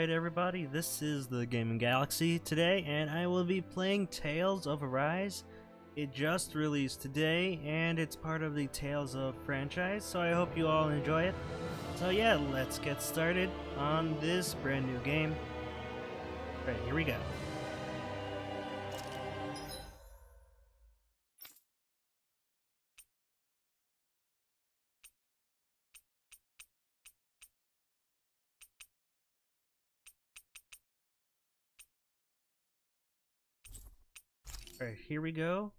Alright everybody, this is the Gaming Galaxy today, and I will be playing Tales of Arise. It just released today, and it's part of the Tales of franchise, so I hope you all enjoy it. So yeah, let's get started on this brand new game. Alright, here we go. Alright, here we go,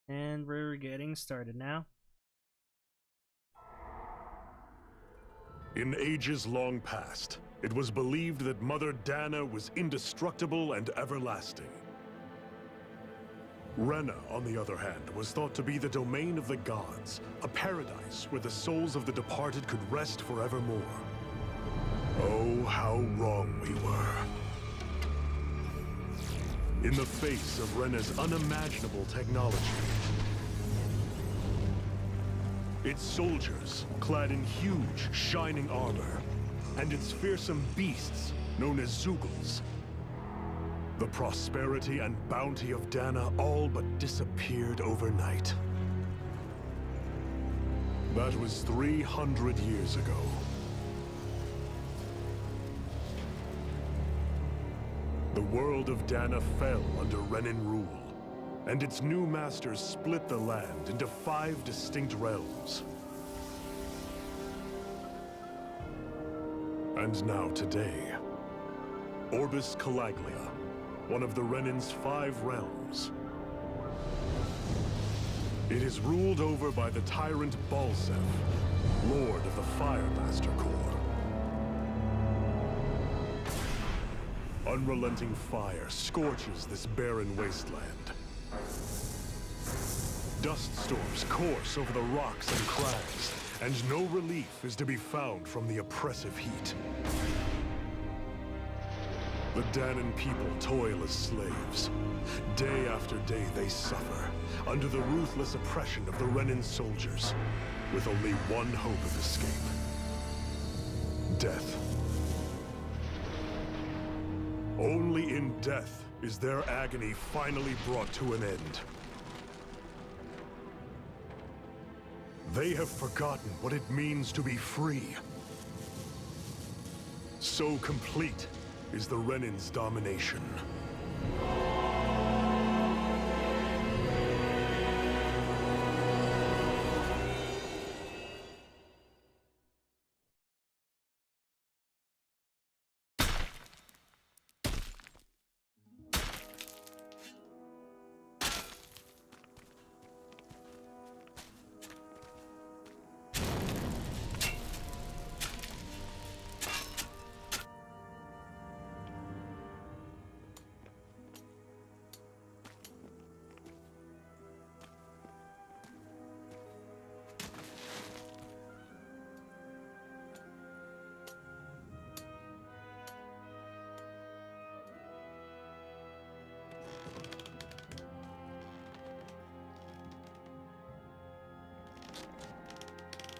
and we're getting started now. In ages long past, it was believed that Mother Dahna was indestructible and everlasting. Rena, on the other hand, was thought to be the domain of the gods, a paradise where the souls of the departed could rest forevermore. Oh, how wrong we were. In the face of Rena's unimaginable technology, its soldiers, clad in huge, shining armor, and its fearsome beasts, known as Zeugles, the prosperity and bounty of Dahna all but disappeared overnight. That was 300 years ago. The world of Dahna fell under Renan rule, and its new masters split the land into 5 distinct realms. And now today, Orbis Calaglia, one of the Renan's 5 realms. It is ruled over by the tyrant Balsef, Lord of the Fire Master Corps. Unrelenting fire scorches this barren wasteland. Dust storms course over the rocks and crags, and no relief is to be found from the oppressive heat. The Dahnan people toil as slaves. Day after day they suffer, under the ruthless oppression of the Renan soldiers, with only one hope of escape: death. Only in death is their agony finally brought to an end. They have forgotten what it means to be free. So complete is the Renan's domination.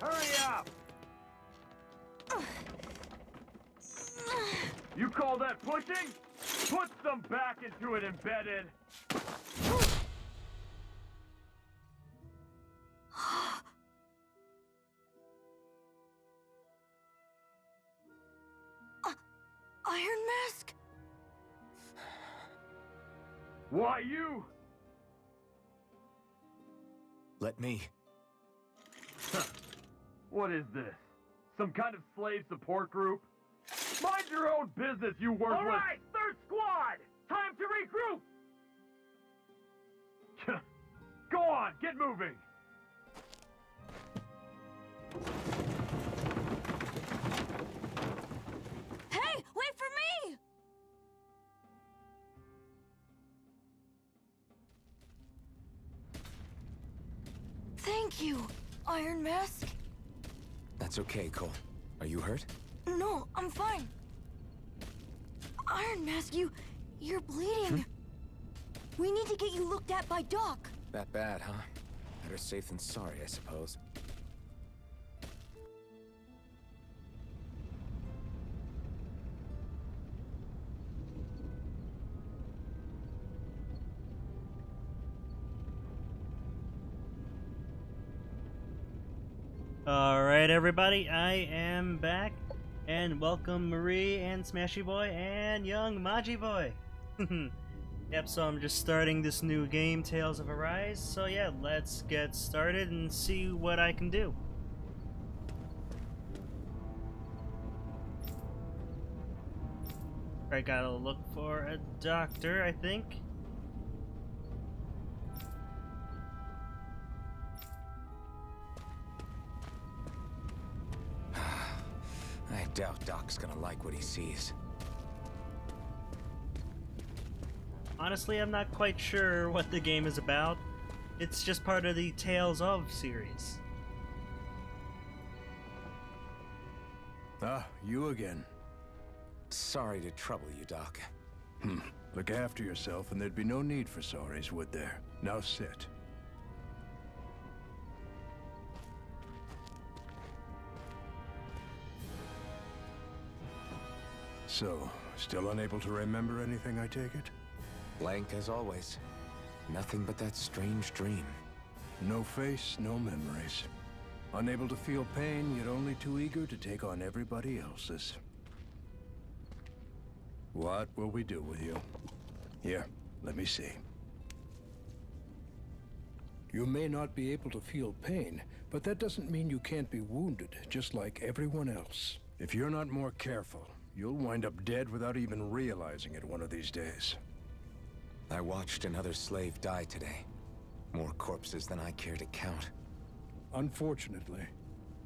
Hurry up! You call that pushing? Put some back into it, embedded! Iron Mask? Why you? Let me. What is this? Some kind of slave support group? Mind your own business, you worthless— All right, third squad! Time to regroup! Go on, get moving! Hey, wait for me! Thank you, Iron Mask. That's okay, Cole. Are you hurt? No, I'm fine. Iron Mask, you're bleeding. We need to get you looked at by Doc. That bad, huh? Better safe than sorry, I suppose. Alright everybody, I am back, and welcome Marie and Smashy Boy and young Maji Boy. Yep, so I'm just starting this new game, Tales of Arise, so yeah, let's get started and see what I can do. I gotta look for a doctor, I think. I doubt Doc's gonna like what he sees. Honestly, I'm not quite sure what the game is about. It's just part of the Tales of series. Ah, you again. Sorry to trouble you, Doc. Look after yourself and there'd be no need for sorries, would there? Now sit. So, still unable to remember anything, I take it? Blank as always. Nothing but that strange dream. No face, no memories. Unable to feel pain, yet only too eager to take on everybody else's. What will we do with you? Here, let me see. You may not be able to feel pain, but that doesn't mean you can't be wounded, just like everyone else. If you're not more careful, you'll wind up dead without even realizing it one of these days. I watched another slave die today. More corpses than I care to count. Unfortunately,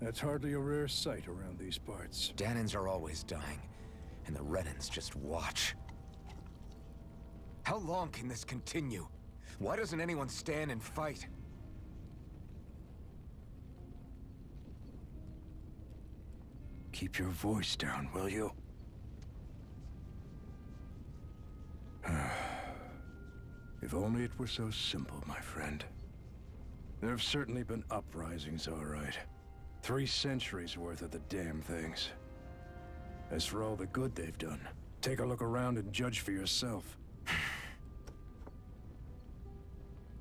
that's hardly a rare sight around these parts. Dahnans are always dying, and the Renans just watch. How long can this continue? Why doesn't anyone stand and fight? Keep your voice down, will you? If only it were so simple, my friend. There have certainly been uprisings, all right. 3 centuries worth of the damn things. As for all the good they've done, take a look around and judge for yourself.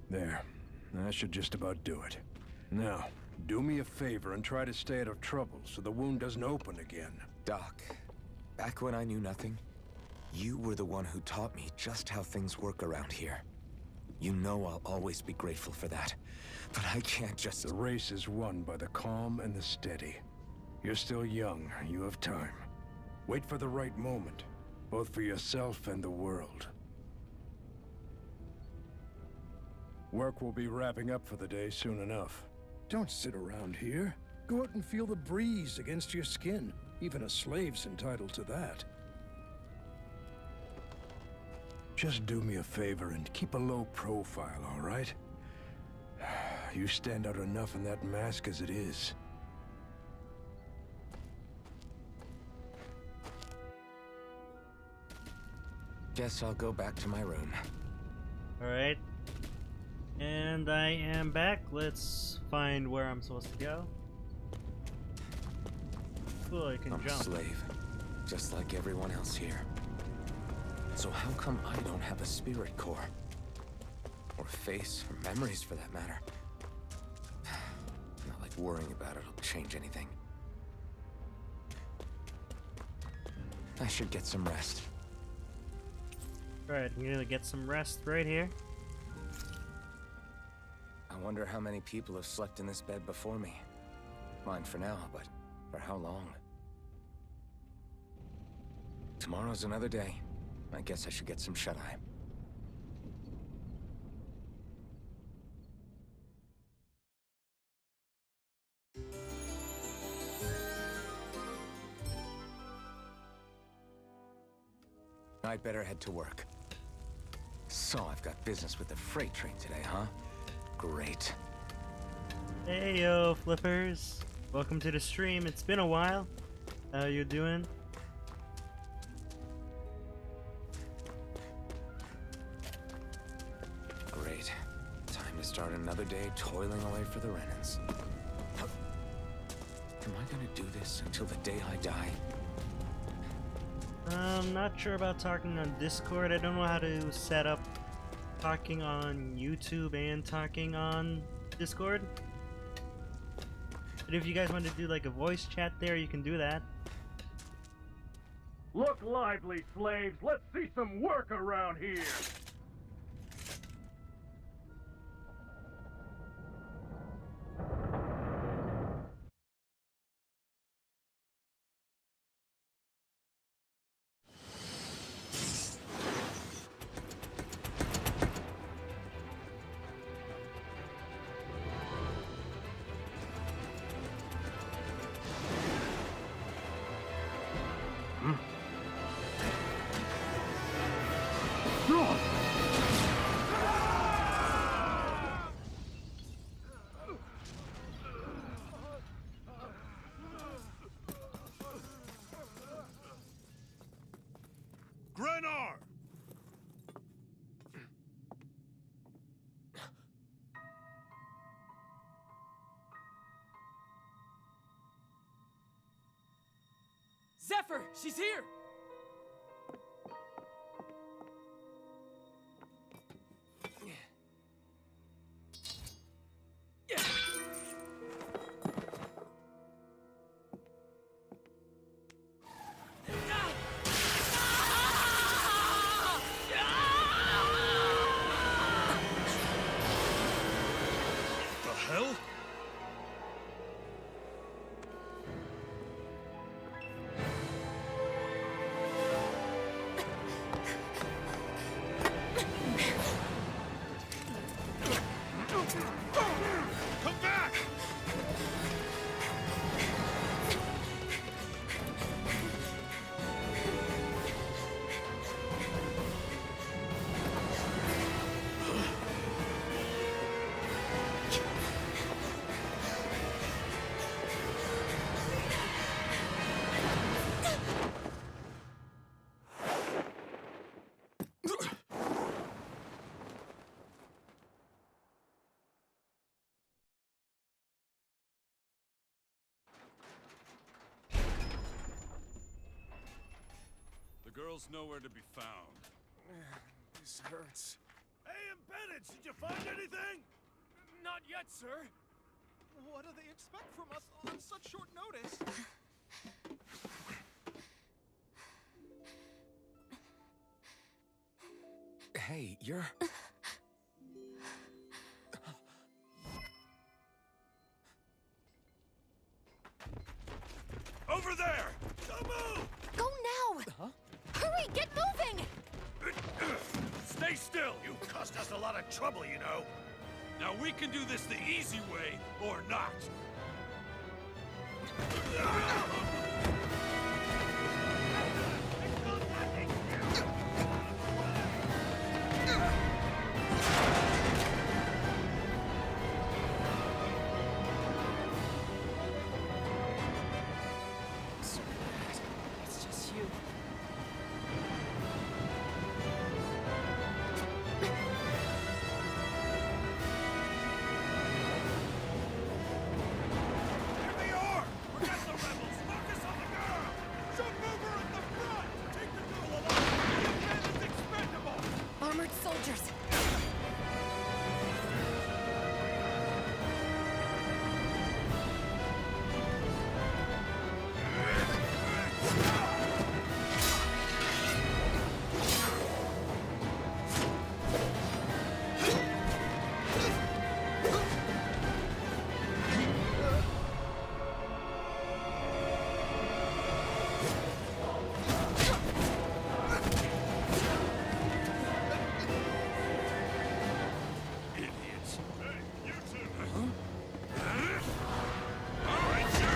There. That should just about do it. Now, do me a favor and try to stay out of trouble so the wound doesn't open again. Doc, back when I knew nothing, you were the one who taught me just how things work around here. You know I'll always be grateful for that, but I can't just... The race is won by the calm and the steady. You're still young, you have time. Wait for the right moment, both for yourself and the world. Work will be wrapping up for the day soon enough. Don't sit around here. Go out and feel the breeze against your skin. Even a slave's entitled to that. Just do me a favor and keep a low profile, all right? You stand out enough in that mask as it is. Guess I'll go back to my room. Alright. And I am back. Let's find where I'm supposed to go. Cool, I can I'm jump. a slave, just like everyone else here. So how come I don't have a spirit core? Or a face, or memories for that matter? Not like worrying about it will change anything. I should get some rest. Alright, I'm gonna get some rest right here. I wonder how many people have slept in this bed before me. Mine for now, but for how long? Tomorrow's another day. I guess I should get some shut-eye. I'd better head to work. So I've got business with the freight train today, huh? Great. Hey yo, flippers. Welcome to the stream. It's been a while. How you doing? Great. Time to start another day toiling away for the Renans. Am I gonna do this until the day I die? I'm not sure about talking on Discord. I don't know how to set up talking on YouTube and talking on Discord. But if you guys want to do like a voice chat there, you can do that. Look lively, slaves. Let's see some work around here. Grenar! Zephyr, she's here! The hell? Come back! The girl's nowhere to be found. This hurts. Hey, embedded! Did you find anything? Not yet, sir. What do they expect from us on such short notice? Hey, you're... Over there! Don't move! Go now! Huh? Hurry, get moving! Stay still! You caused us a lot of trouble, you know. Now we can do this the easy way, or not. It's just you. Here they are! Forget the rebels! Focus on the girl! Jump over at the front! Take the girl alive! The man is expendable! Armored soldiers! Idiots! Hey, you two! All right, sir!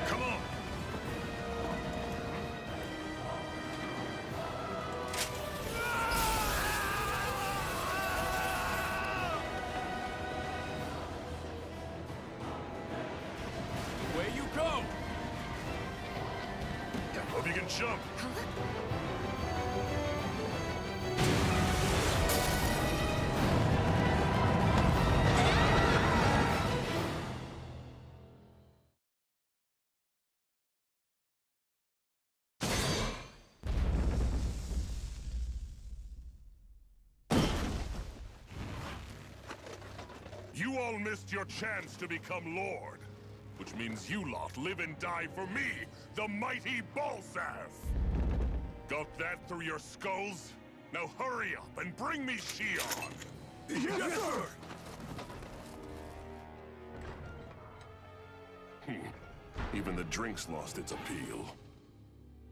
Come on! Away you go! Hope you can jump! You all missed your chance to become Lord. Which means you lot live and die for me, the mighty Balsath! Got that through your skulls? Now hurry up and bring me Shion! Yes, sir! Even the drink's lost its appeal.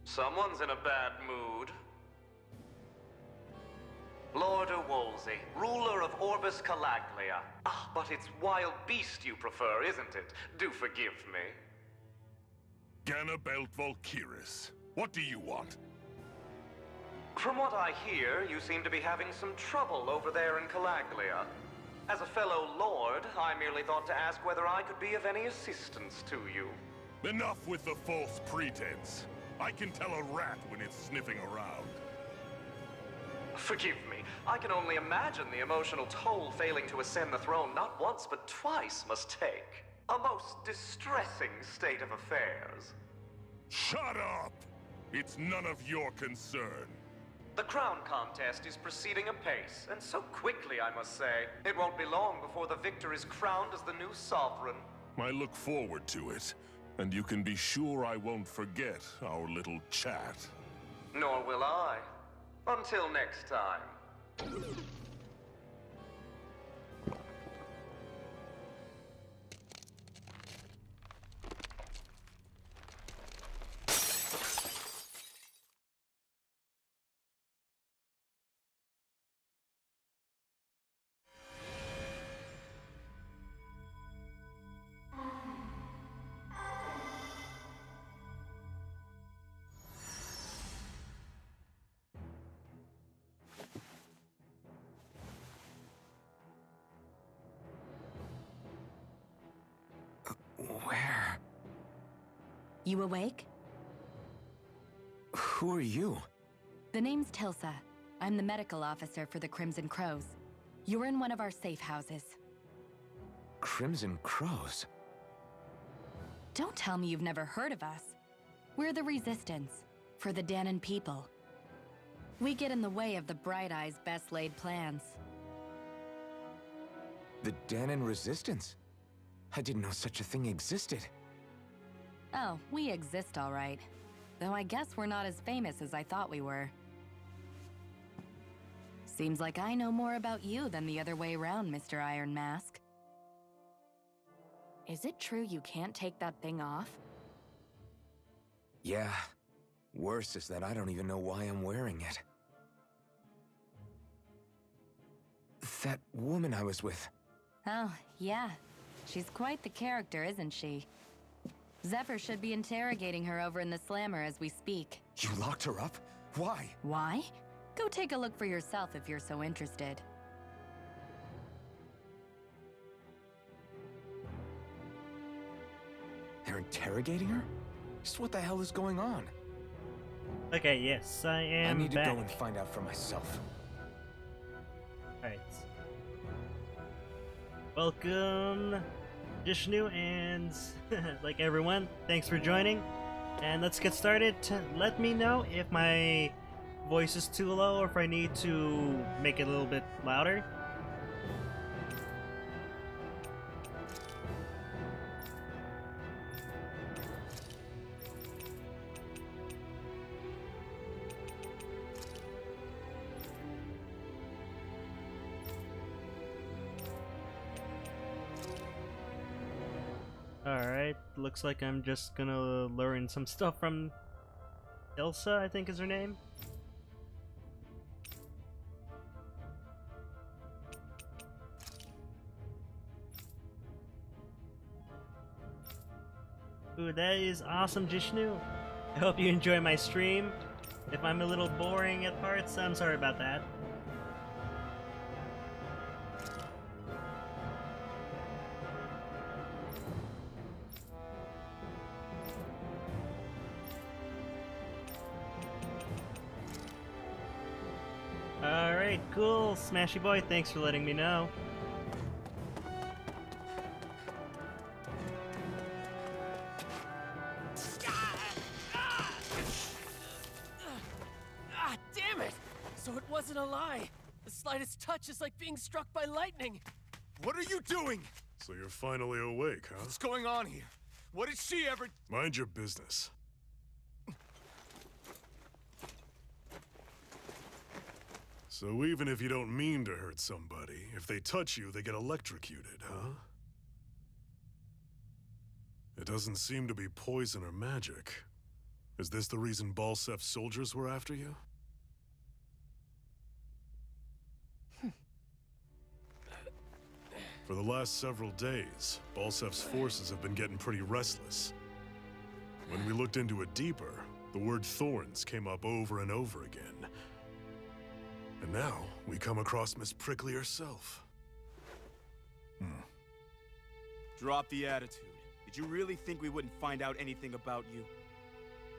Someone's in a bad mood. Lord Wolsey, ruler of Orbis Calaglia. Ah, but it's wild beast you prefer, isn't it? Do forgive me. Ganabelt Volkiris, what do you want? From what I hear, you seem to be having some trouble over there in Calaglia. As a fellow lord, I merely thought to ask whether I could be of any assistance to you. Enough with the false pretense. I can tell a rat when it's sniffing around. Forgive me. I can only imagine the emotional toll failing to ascend the throne not once but twice must take. A most distressing state of affairs. Shut up! It's none of your concern. The crown contest is proceeding apace, and so quickly, I must say. It won't be long before the victor is crowned as the new sovereign. I look forward to it, and you can be sure I won't forget our little chat. Nor will I. Until next time. Where? You awake? Who are you? The name's Tilsa. I'm the medical officer for the Crimson Crows. You're in one of our safe houses. Crimson Crows? Don't tell me you've never heard of us. We're the Resistance, for the Dahnan people. We get in the way of the Bright Eye's best-laid plans. The Dahnan Resistance? I didn't know such a thing existed. Oh, we exist all right. Though I guess we're not as famous as I thought we were. Seems like I know more about you than the other way around, Mr. Iron Mask. Is it true you can't take that thing off? Yeah. Worse is that I don't even know why I'm wearing it. That woman I was with. Oh, yeah. She's quite the character, isn't she? Zephyr should be interrogating her over in the Slammer as we speak. You locked her up? Why? Why? Go take a look for yourself if you're so interested. They're interrogating her? Just what the hell is going on? Okay, yes, I am I need to back. go and find out for myself. Alright. Welcome, Jishnu, and like everyone, thanks for joining. And let's get started. Let me know if my voice is too low or if I need to make it a little bit louder. Alright, looks like I'm just gonna learn some stuff from Elsa, I think is her name. Ooh, that is awesome, Jishnu. I hope you enjoy my stream. If I'm a little boring at parts, I'm sorry about that. Alright, cool. Smashy boy, thanks for letting me know. Ah, damn it! So it wasn't a lie. The slightest touch is like being struck by lightning. What are you doing? So you're finally awake, huh? What's going on here? What did she ever... Mind your business. So even if you don't mean to hurt somebody, if they touch you, they get electrocuted, huh? It doesn't seem to be poison or magic. Is this the reason Balsef's soldiers were after you? For the last several days, Balsef's forces have been getting pretty restless. When we looked into it deeper, the word thorns came up over and over again. And now, we come across Miss Prickly herself. Drop the attitude. Did you really think we wouldn't find out anything about you?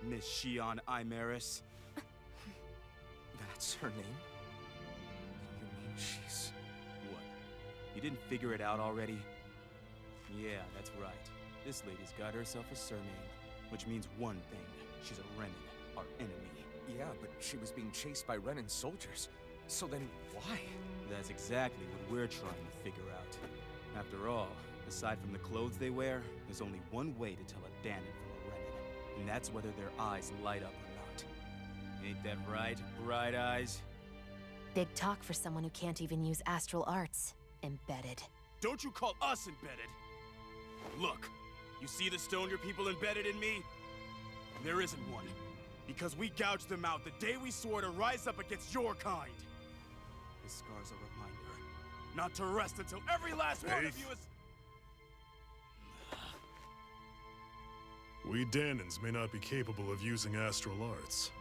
Miss Shion Imaris? That's her name? You mean she's... What? You didn't figure it out already? Yeah, that's right. This lady's got herself a surname, which means one thing. She's a Renin, our enemy. Yeah, but she was being chased by Renin soldiers. So then, why? That's exactly what we're trying to figure out. After all, aside from the clothes they wear, there's only one way to tell a Dahnan from a Renin, and that's whether their eyes light up or not. Ain't that right, Bright Eyes? Big talk for someone who can't even use astral arts. Embedded. Don't you call us embedded! Look, you see the stone your people embedded in me? There isn't one. Because we gouged them out the day we swore to rise up against your kind. This scar's a reminder, not to rest until every last one of you is... We Dahnans may not be capable of using astral arts,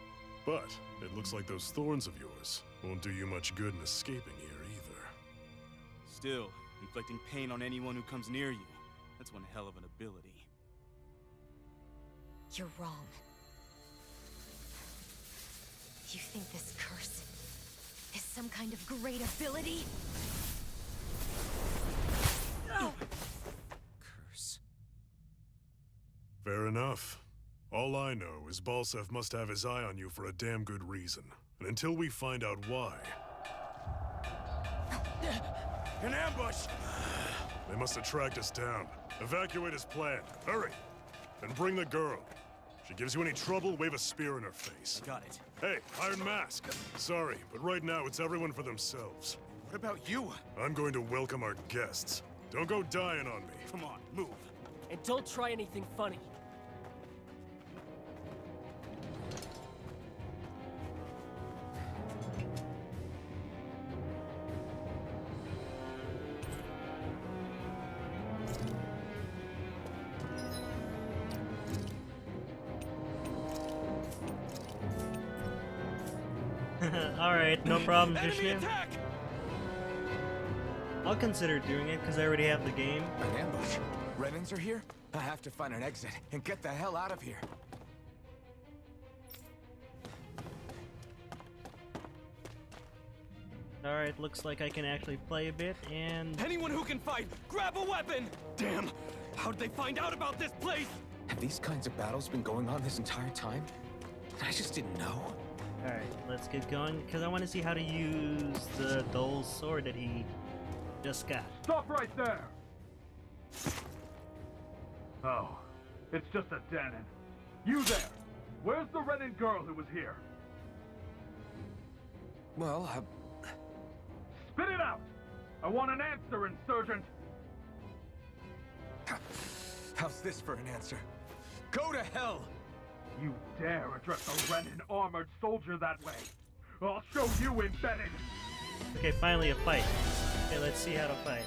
but it looks like those thorns of yours won't do you much good in escaping here either. Still, inflicting pain on anyone who comes near you, that's one hell of an ability. You're wrong. You think this curse is some kind of great ability? Curse. Fair enough. All I know is Balsef must have his eye on you for a damn good reason. And until we find out why... An ambush! They must have tracked us down. Evacuate as planned. Hurry! And bring the girl. If she gives you any trouble, wave a spear in her face. Got it. Hey, Iron Mask. Sorry, but right now it's everyone for themselves. What about you? I'm going to welcome our guests. Don't go dying on me. Come on, move. And don't try anything funny. Alright, no problem, Enemy Vishnu. attack! I'll consider doing it, because I already have the game. An ambush? Renins are here? I have to find an exit and get the hell out of here. Alright, looks like I can actually play a bit, and... Anyone who can fight, grab a weapon! Damn! How'd they find out about this place? Have these kinds of battles been going on this entire time? I just didn't know. Alright, let's get going, because I want to see how to use the dull sword that he just got. Stop right there! Oh, it's just a Dahnan. You there! Where's the Renin girl who was here? Well, Spit it out! I want an answer, Insurgent! how's this for an answer? Go to hell! You dare address a Renin armored soldier that way? I'll show you embedded! Okay, finally a fight. Okay, let's see how to fight.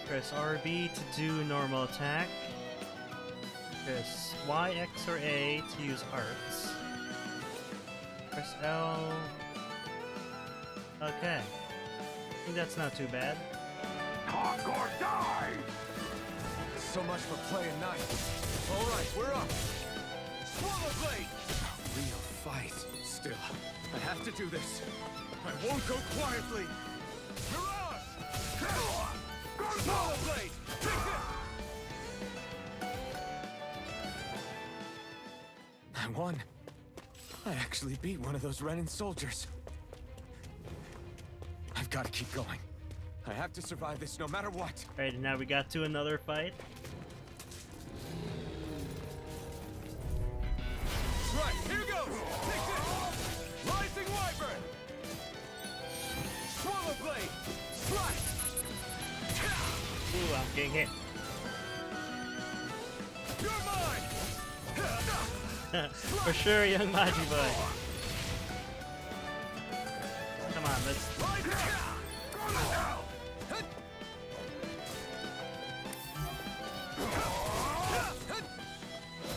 Press RB to do normal attack. Press Y, X, or A to use arts. Press L. Okay. I think that's not too bad. Talk or die! So much for playing nice. All right, we're up. Swallow blade! A real fight. Still, I have to do this. I won't go quietly. Mirage! Swallow blade! Take this! I won. I actually beat one of those Renin soldiers. I've got to keep going. I have to survive this no matter what. Alright, now we got to another fight. Right, here goes! Take this! Rising Wyvern! Swallow Blade! Slice! Ooh, I'm getting hit. You're mine! For sure, young Maji boy. Come on, let's...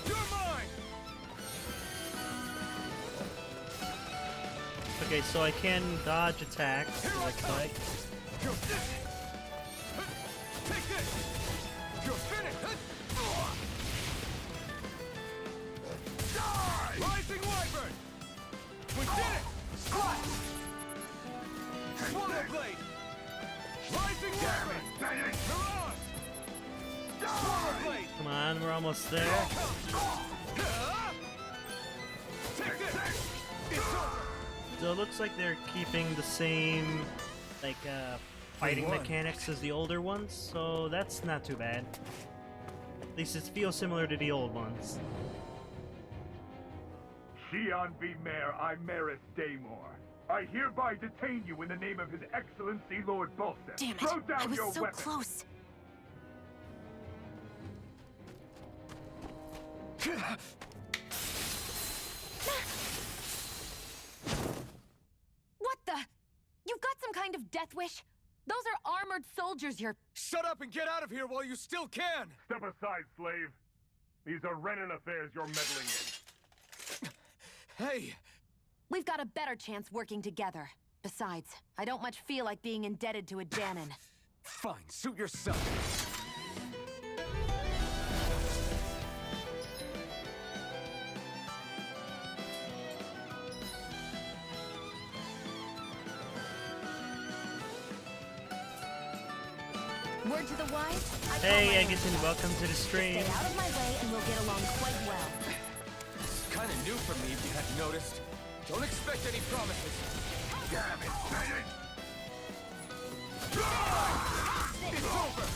You're mine! Okay, so I can dodge attacks, looks like. Take this! You're finished! Rising Wyvern! We did it! Slice! Swallow Blade! Rising Wyvern! Mirage! Swallow Blade! Come on, we're almost there. Take this! It's over! So it looks like they're keeping the same, like, fighting mechanics as the older ones, so that's not too bad. At least it feels similar to the old ones. Shion V. Mayor Imeris Daymore. I hereby detain you in the name of His Excellency Lord Bolseth. Damn it! Throw down I was your so weapon. close. What the? You've got some kind of death wish? Those are armored soldiers you're... Shut up and get out of here while you still can! Step aside, slave. These are Renan affairs you're meddling in. Hey! We've got a better chance working together. Besides, I don't much feel like being indebted to a Dahnan. Fine, suit yourself. Word to the wise? Hey, Egerton, welcome to the stream. Stay out of my way and we'll get along quite well. It's kind of new for me if you hadn't noticed. Don't expect any promises. Damn it, Bennett! It's over!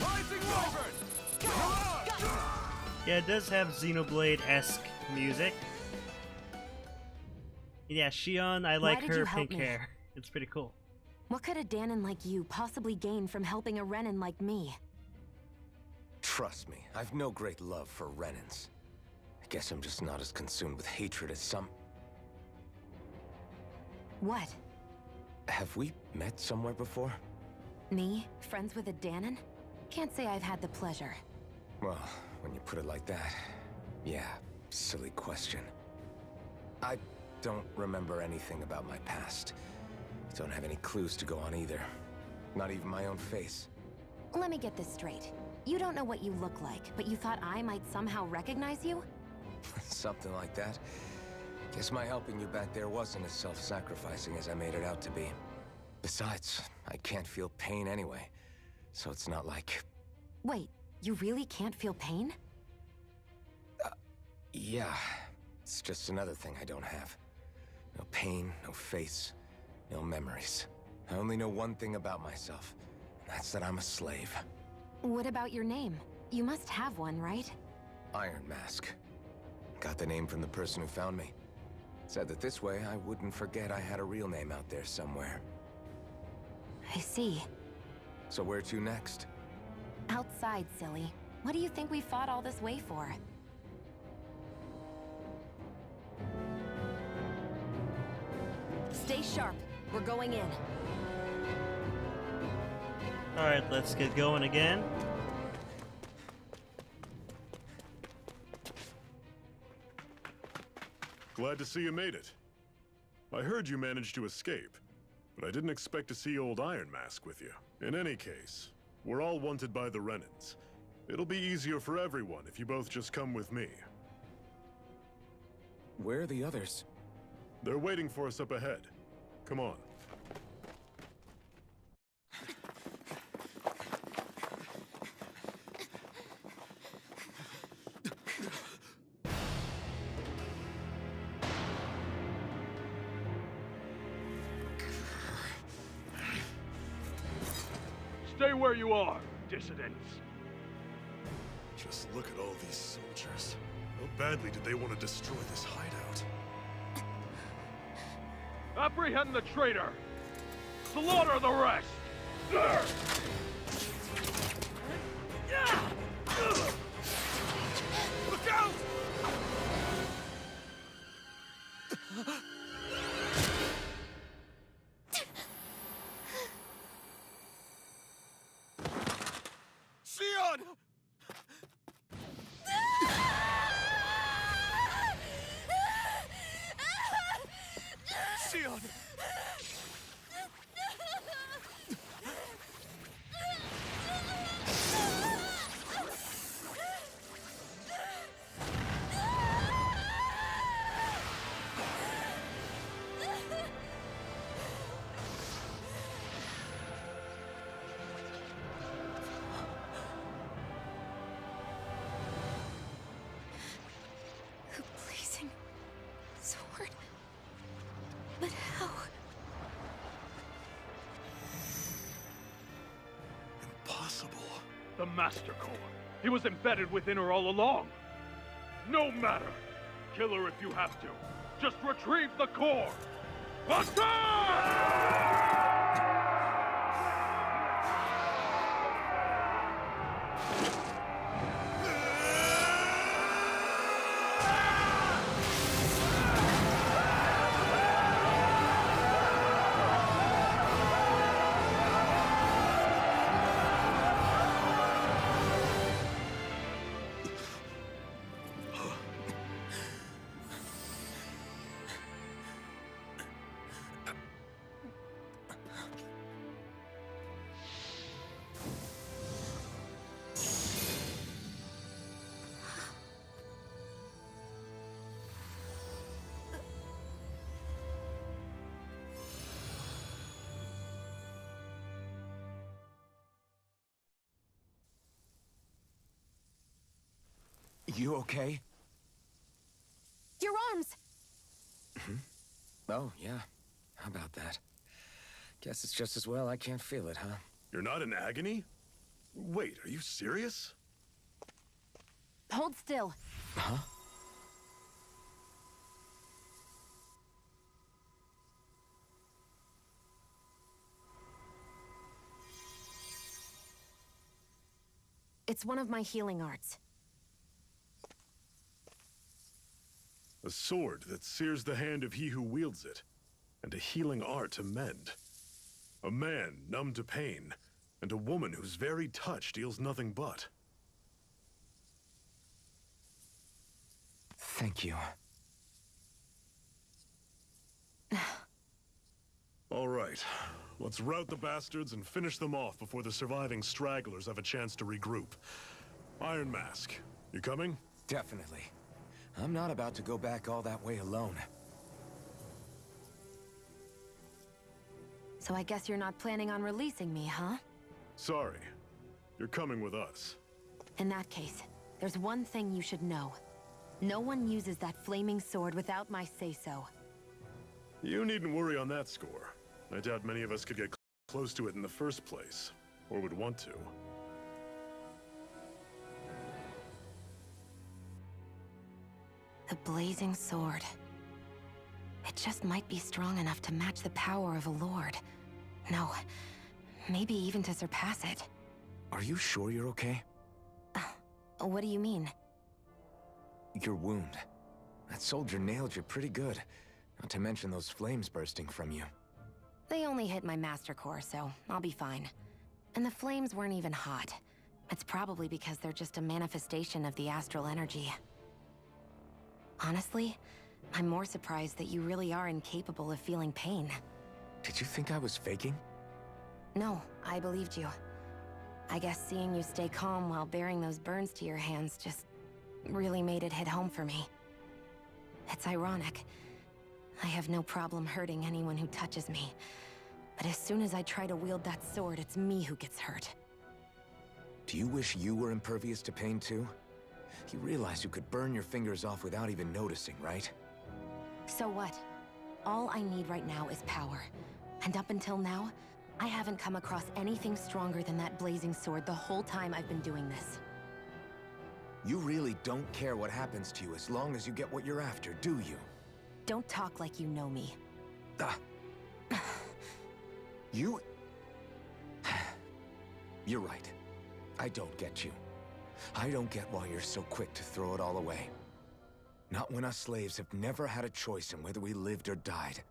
Rising Wyvern! Come on! Yeah, it does have Xenoblade-esque music. Yeah, Shion, I like did her you help pink me? hair. It's pretty cool. What could a Dahnan like you possibly gain from helping a Renan like me? Trust me, I've no great love for Renans. I guess I'm just not as consumed with hatred as some... What? Have we met somewhere before? Me? Friends with a Dahnan? Can't say I've had the pleasure. Well, when you put it like that, yeah, silly question. I don't remember anything about my past. Don't have any clues to go on either. Not even my own face. Let me get this straight. You don't know what you look like, but you thought I might somehow recognize you? Something like that. Guess my helping you back there wasn't as self-sacrificing as I made it out to be. Besides, I can't feel pain anyway, so it's not like... Wait, you really can't feel pain? Yeah. It's just another thing I don't have. No pain, no face, no memories. I only know one thing about myself, and that's that I'm a slave. What about your name? You must have one, right? Iron Mask. Got the name from the person who found me. Said that this way I wouldn't forget I had a real name out there somewhere. I see. So where to next? Outside, silly. What do you think we fought all this way for? Stay sharp. We're going in. Alright, let's get going again. Glad to see you made it. I heard you managed to escape, but I didn't expect to see old Iron Mask with you. In any case, we're all wanted by the Renans. It'll be easier for everyone if you both just come with me. Where are the others? They're waiting for us up ahead. Come on. Stay where you are, dissidents. Just look at all these soldiers. How badly did they want to destroy this hideout? Apprehend the traitor! Slaughter the rest! Look out! Sion! Sion! The blazing sword. But how? Impossible. The Master Core. He was embedded within her all along. No matter. Kill her if you have to. Just retrieve the core. Attack! You okay? Your arms! Oh, yeah. How about that? Guess it's just as well I can't feel it, huh? You're not in agony? Wait, are you serious? Hold still. Huh? It's one of my healing arts. A sword that sears the hand of he who wields it, and a healing art to mend. A man numb to pain, and a woman whose very touch deals nothing but. Thank you. All right, let's rout the bastards and finish them off before the surviving stragglers have a chance to regroup. Iron Mask, you coming? Definitely. I'm not about to go back all that way alone. So I guess you're not planning on releasing me, huh? Sorry, you're coming with us. In that case, there's one thing you should know. No one uses that flaming sword without my say-so. You needn't worry on that score. I doubt many of us could get close to it in the first place, or would want to. The blazing sword. It just might be strong enough to match the power of a lord. No, maybe even to surpass it. Are you sure you're okay? What do you mean? Your wound. That soldier nailed you pretty good. Not to mention those flames bursting from you. They only hit my master core, so I'll be fine. And the flames weren't even hot. It's probably because they're just a manifestation of the astral energy. Honestly, I'm more surprised that you really are incapable of feeling pain. Did you think I was faking? No, I believed you. I guess seeing you stay calm while bearing those burns to your hands just really made it hit home for me. It's ironic. I have no problem hurting anyone who touches me. But as soon as I try to wield that sword, it's me who gets hurt. Do you wish you were impervious to pain too? You realize you could burn your fingers off without even noticing, right? So what? All I need right now is power. And up until now, I haven't come across anything stronger than that blazing sword the whole time I've been doing this. You really don't care what happens to you as long as you get what you're after, do you? Don't talk like you know me. Ah. You... You're right. I don't get you. I don't get why you're so quick to throw it all away. Not when us slaves have never had a choice in whether we lived or died.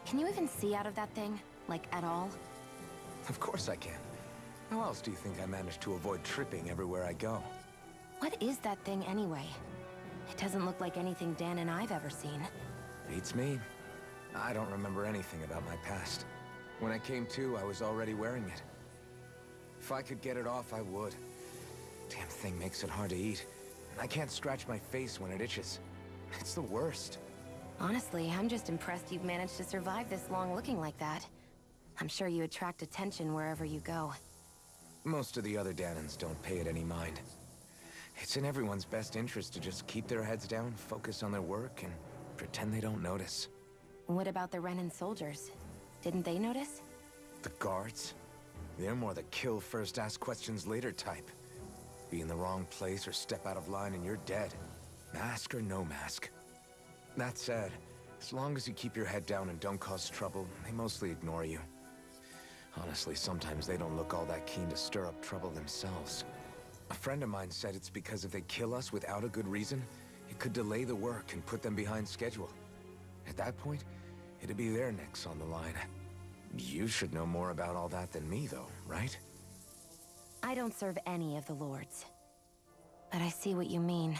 Can you even see out of that thing? Like, at all? Of course I can. How else do you think I managed to avoid tripping everywhere I go? What is that thing anyway? It doesn't look like anything Dan and I've ever seen. Beats me. I don't remember anything about my past. When I came to, I was already wearing it. If I could get it off, I would. Damn thing makes it hard to eat. And I can't scratch my face when it itches. It's the worst. Honestly, I'm just impressed you've managed to survive this long looking like that. I'm sure you attract attention wherever you go. Most of the other Dahnans don't pay it any mind. It's in everyone's best interest to just keep their heads down, focus on their work, and pretend they don't notice. What about the Renan soldiers? Didn't they notice? The guards? They're more the kill first, ask questions later type. Be in the wrong place or step out of line and you're dead. Mask or no mask. That said, as long as you keep your head down and don't cause trouble, they mostly ignore you. Honestly, sometimes they don't look all that keen to stir up trouble themselves. A friend of mine said it's because if they kill us without a good reason, it could delay the work and put them behind schedule. At that point, it'd be their necks on the line. You should know more about all that than me, though, right? I don't serve any of the lords. But I see what you mean.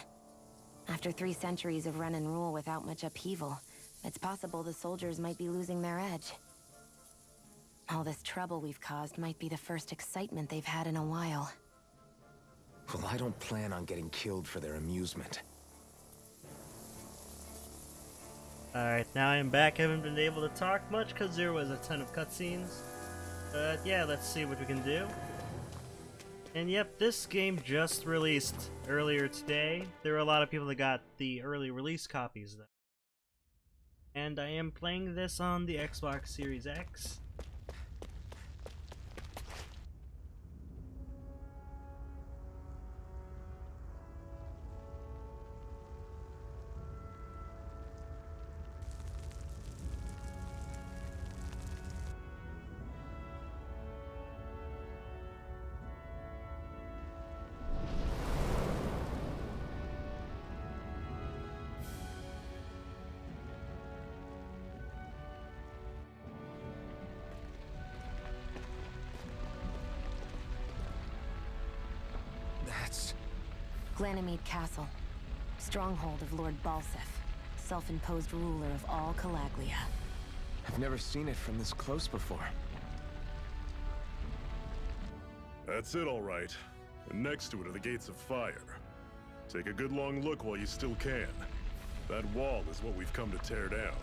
After 3 centuries of run and rule without much upheaval, it's possible the soldiers might be losing their edge. All this trouble we've caused might be the first excitement they've had in a while. Well, I don't plan on getting killed for their amusement. Alright, now I'm back. I haven't been able to talk much because there was a ton of cutscenes. But yeah, let's see what we can do. And yep, this game just released earlier today. There were a lot of people that got the early release copies though. And I am playing this on the Xbox Series X. Glanamede Castle, stronghold of Lord Balsef, self-imposed ruler of all Calaglia. I've never seen it from this close before. That's it, all right. And next to it are the gates of fire. Take a good long look while you still can. That wall is what we've come to tear down.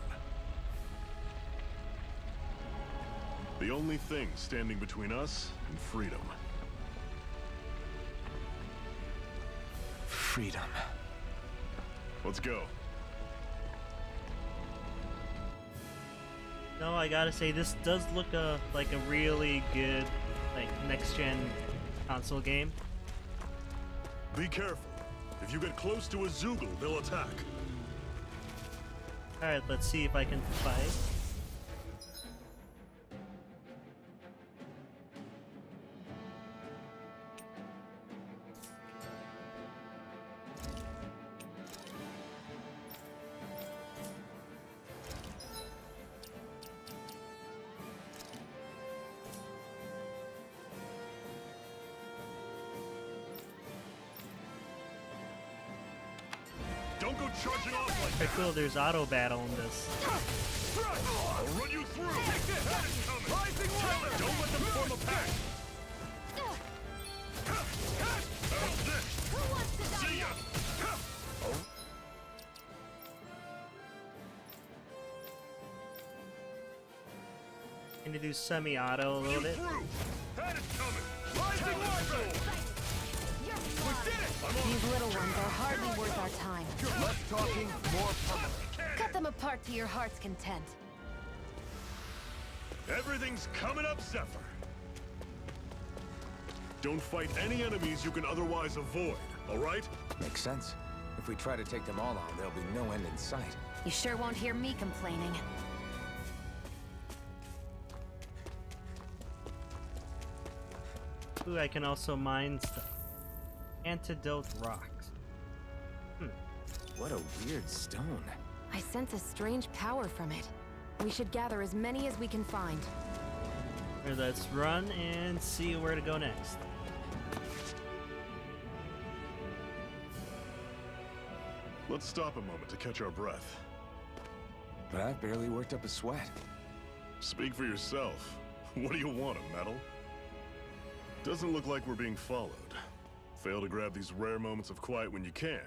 The only thing standing between us and freedom. Freedom. Let's go. No, I gotta say, this does look like a really good next-gen console game. Be careful. If you get close to a Zoogle, they'll attack. Alright, let's see if I can fight. Don't go charging off like Pretty cool, there's auto battle in this. I'll run you through. That is coming. Rising water. Don't let them form a pack. How's this? See ya. Gonna do semi-auto a little bit. That is coming. Rising water. These little ones are hardly worth our time. Less talking, more pummeling. Cut them apart to your heart's content. Everything's coming up, Zephyr. Don't fight any enemies you can otherwise avoid, all right? Makes sense. If we try to take them all on, there'll be no end in sight. You sure won't hear me complaining. Ooh, I can also mine stuff. Antidote rocks. What a weird stone. I sense a strange power from it. We should gather as many as we can find. Here, let's run and see where to go next. Let's stop a moment to catch our breath. But I've barely worked up a sweat. Speak for yourself. What do you want, a medal? Doesn't look like we're being followed. Fail to grab these rare moments of quiet when you can.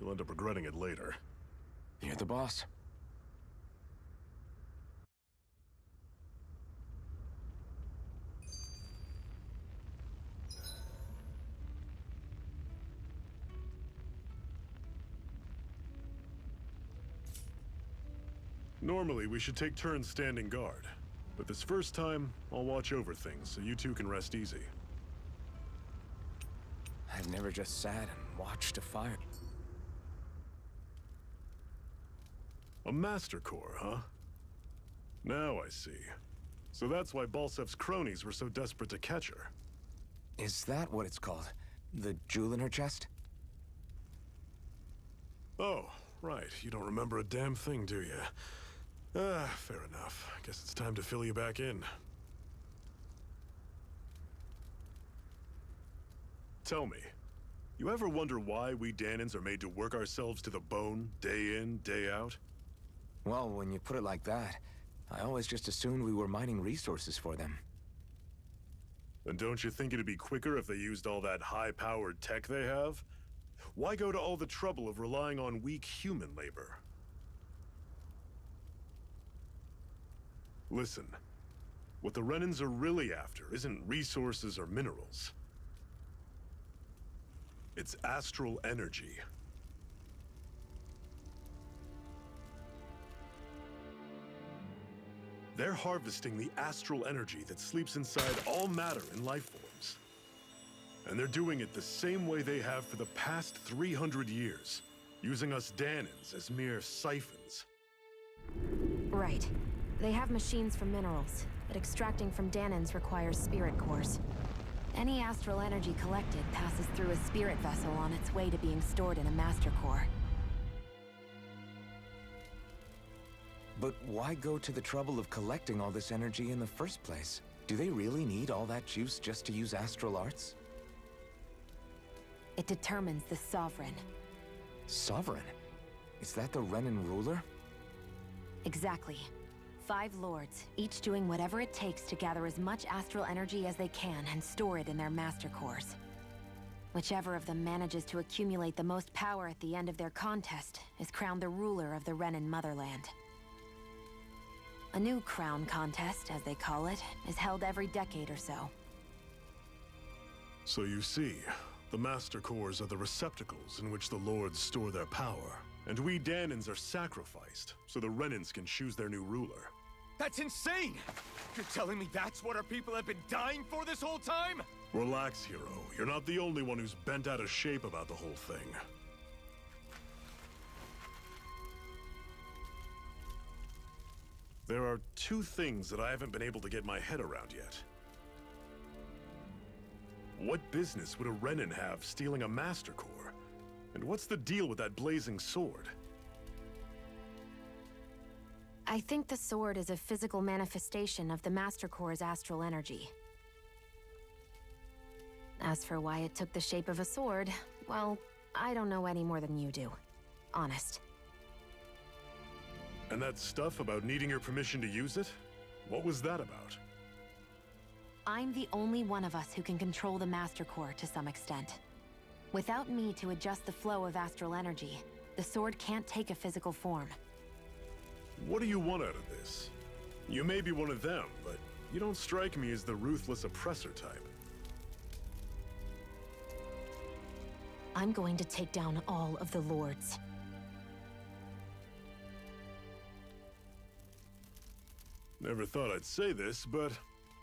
You'll end up regretting it later. You're the boss. Normally, we should take turns standing guard. But this first time, I'll watch over things so you two can rest easy. I've never just sat and watched a fire. A Master Core, huh? Now I see. So that's why Balsef's cronies were so desperate to catch her. Is that what it's called? The jewel in her chest? Oh, right. You don't remember a damn thing, do you? Fair enough. Guess it's time to fill you back in. Tell me, you ever wonder why we Dahnans are made to work ourselves to the bone, day in, day out? Well, when you put it like that, I always just assumed we were mining resources for them. And don't you think it'd be quicker if they used all that high-powered tech they have? Why go to all the trouble of relying on weak human labor? Listen, what the Renans are really after isn't resources or minerals. It's astral energy. They're harvesting the astral energy that sleeps inside all matter in life forms. And they're doing it the same way they have for the past 300 years, using us Dahnans as mere siphons. Right. They have machines for minerals, but extracting from Dahnans requires spirit cores. Any astral energy collected passes through a spirit vessel on its way to being stored in a master core. But why go to the trouble of collecting all this energy in the first place? Do they really need all that juice just to use astral arts? It determines the Sovereign. Sovereign? Is that the Renan ruler? Exactly. 5 lords, each doing whatever it takes to gather as much astral energy as they can and store it in their master cores. Whichever of them manages to accumulate the most power at the end of their contest is crowned the ruler of the Renan motherland. A new crown contest, as they call it, is held every decade or so. So you see, the Master Cores are the receptacles in which the Lords store their power. And we Dahnans are sacrificed, so the Renans can choose their new ruler. That's insane! You're telling me that's what our people have been dying for this whole time? Relax, hero. You're not the only one who's bent out of shape about the whole thing. There are 2 things that I haven't been able to get my head around yet. What business would a Renan have stealing a Master Core? And what's the deal with that blazing sword? I think the sword is a physical manifestation of the Master Core's astral energy. As for why it took the shape of a sword, well, I don't know any more than you do. Honest. And that stuff about needing your permission to use it? What was that about? I'm the only one of us who can control the Master Core to some extent. Without me to adjust the flow of astral energy, the sword can't take a physical form. What do you want out of this? You may be one of them, but you don't strike me as the ruthless oppressor type. I'm going to take down all of the lords. Never thought I'd say this, but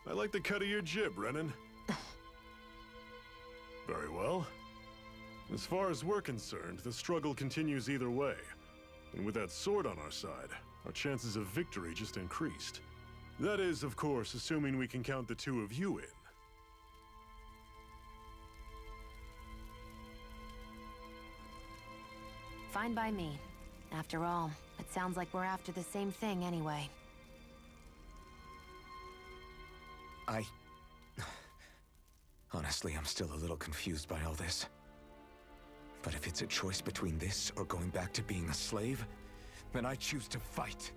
I like the cut of your jib, Renan. Very well. As far as we're concerned, the struggle continues either way. And with that sword on our side, our chances of victory just increased. That is, of course, assuming we can count the two of you in. Fine by me. After all, it sounds like we're after the same thing anyway. Honestly, I'm still a little confused by all this. But if it's a choice between this or going back to being a slave, then I choose to fight.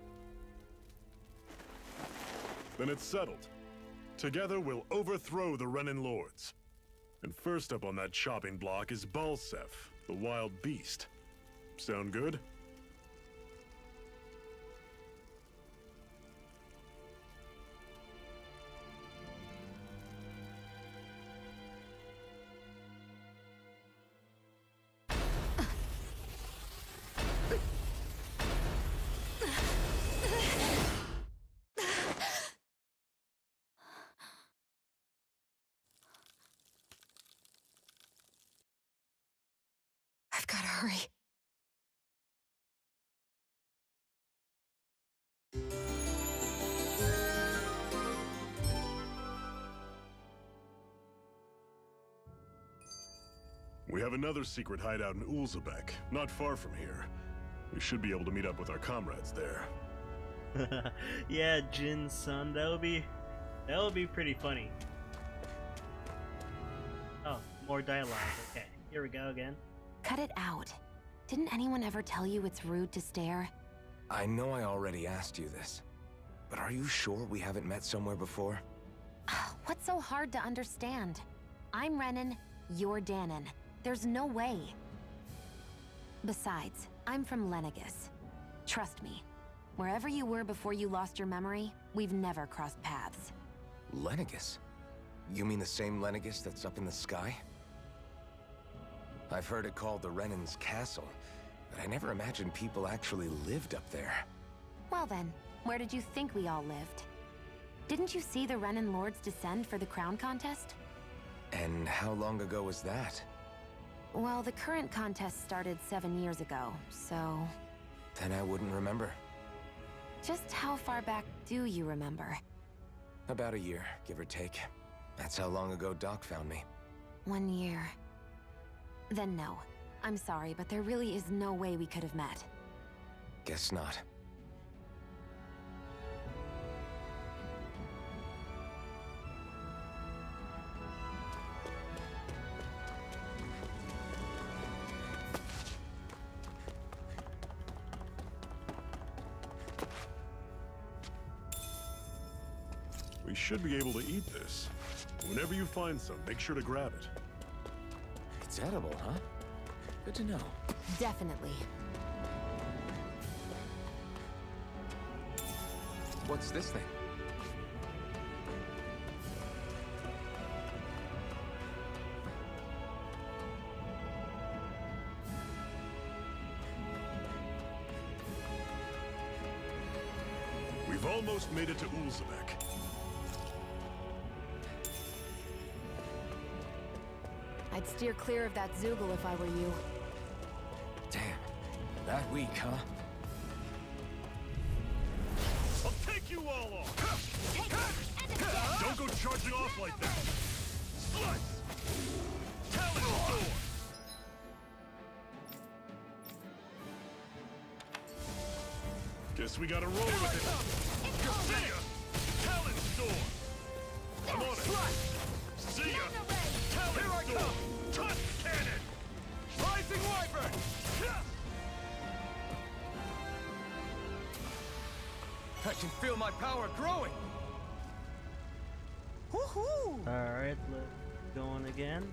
Then it's settled. Together, we'll overthrow the Renan Lords. And first up on that chopping block is Balsef, the wild beast. Sound good? I've gotta hurry. We have another secret hideout in Ulzebek, not far from here. We should be able to meet up with our comrades there. Yeah, Jin's son, that would be pretty funny. Oh, more dialogue. Okay, here we go again. Cut it out. Didn't anyone ever tell you it's rude to stare? I know I already asked you this, but are you sure we haven't met somewhere before? What's so hard to understand? I'm Renan, you're Dahna. There's no way. Besides, I'm from Lenegis. Trust me, wherever you were before you lost your memory, we've never crossed paths. Lenegis? You mean the same Lenegis that's up in the sky? I've heard it called the Renan's Castle, but I never imagined people actually lived up there. Well then, where did you think we all lived? Didn't you see the Renan Lords descend for the crown contest? And how long ago was that? Well, the current contest started 7 years ago, so... Then I wouldn't remember. Just how far back do you remember? About a year, give or take. That's how long ago Doc found me. 1 year. Then no. I'm sorry, but there really is no way we could have met. Guess not. We should be able to eat this. Whenever you find some, make sure to grab it. It's edible, huh? Good to know. Definitely. What's this thing? We've almost made it to Ulzebek. I'd steer clear of that Zoogle if I were you. Damn. That weak, huh? I'll take you all off! Don't go charging off like that! Slice! Talon Sword! Guess we gotta roll with it! See ya! Talon Sword! I'm on it! See ya! Talon Sword! Tusk Cannon! Rising Wyvern! I can feel my power growing! Woohoo! Alright, let's go on again.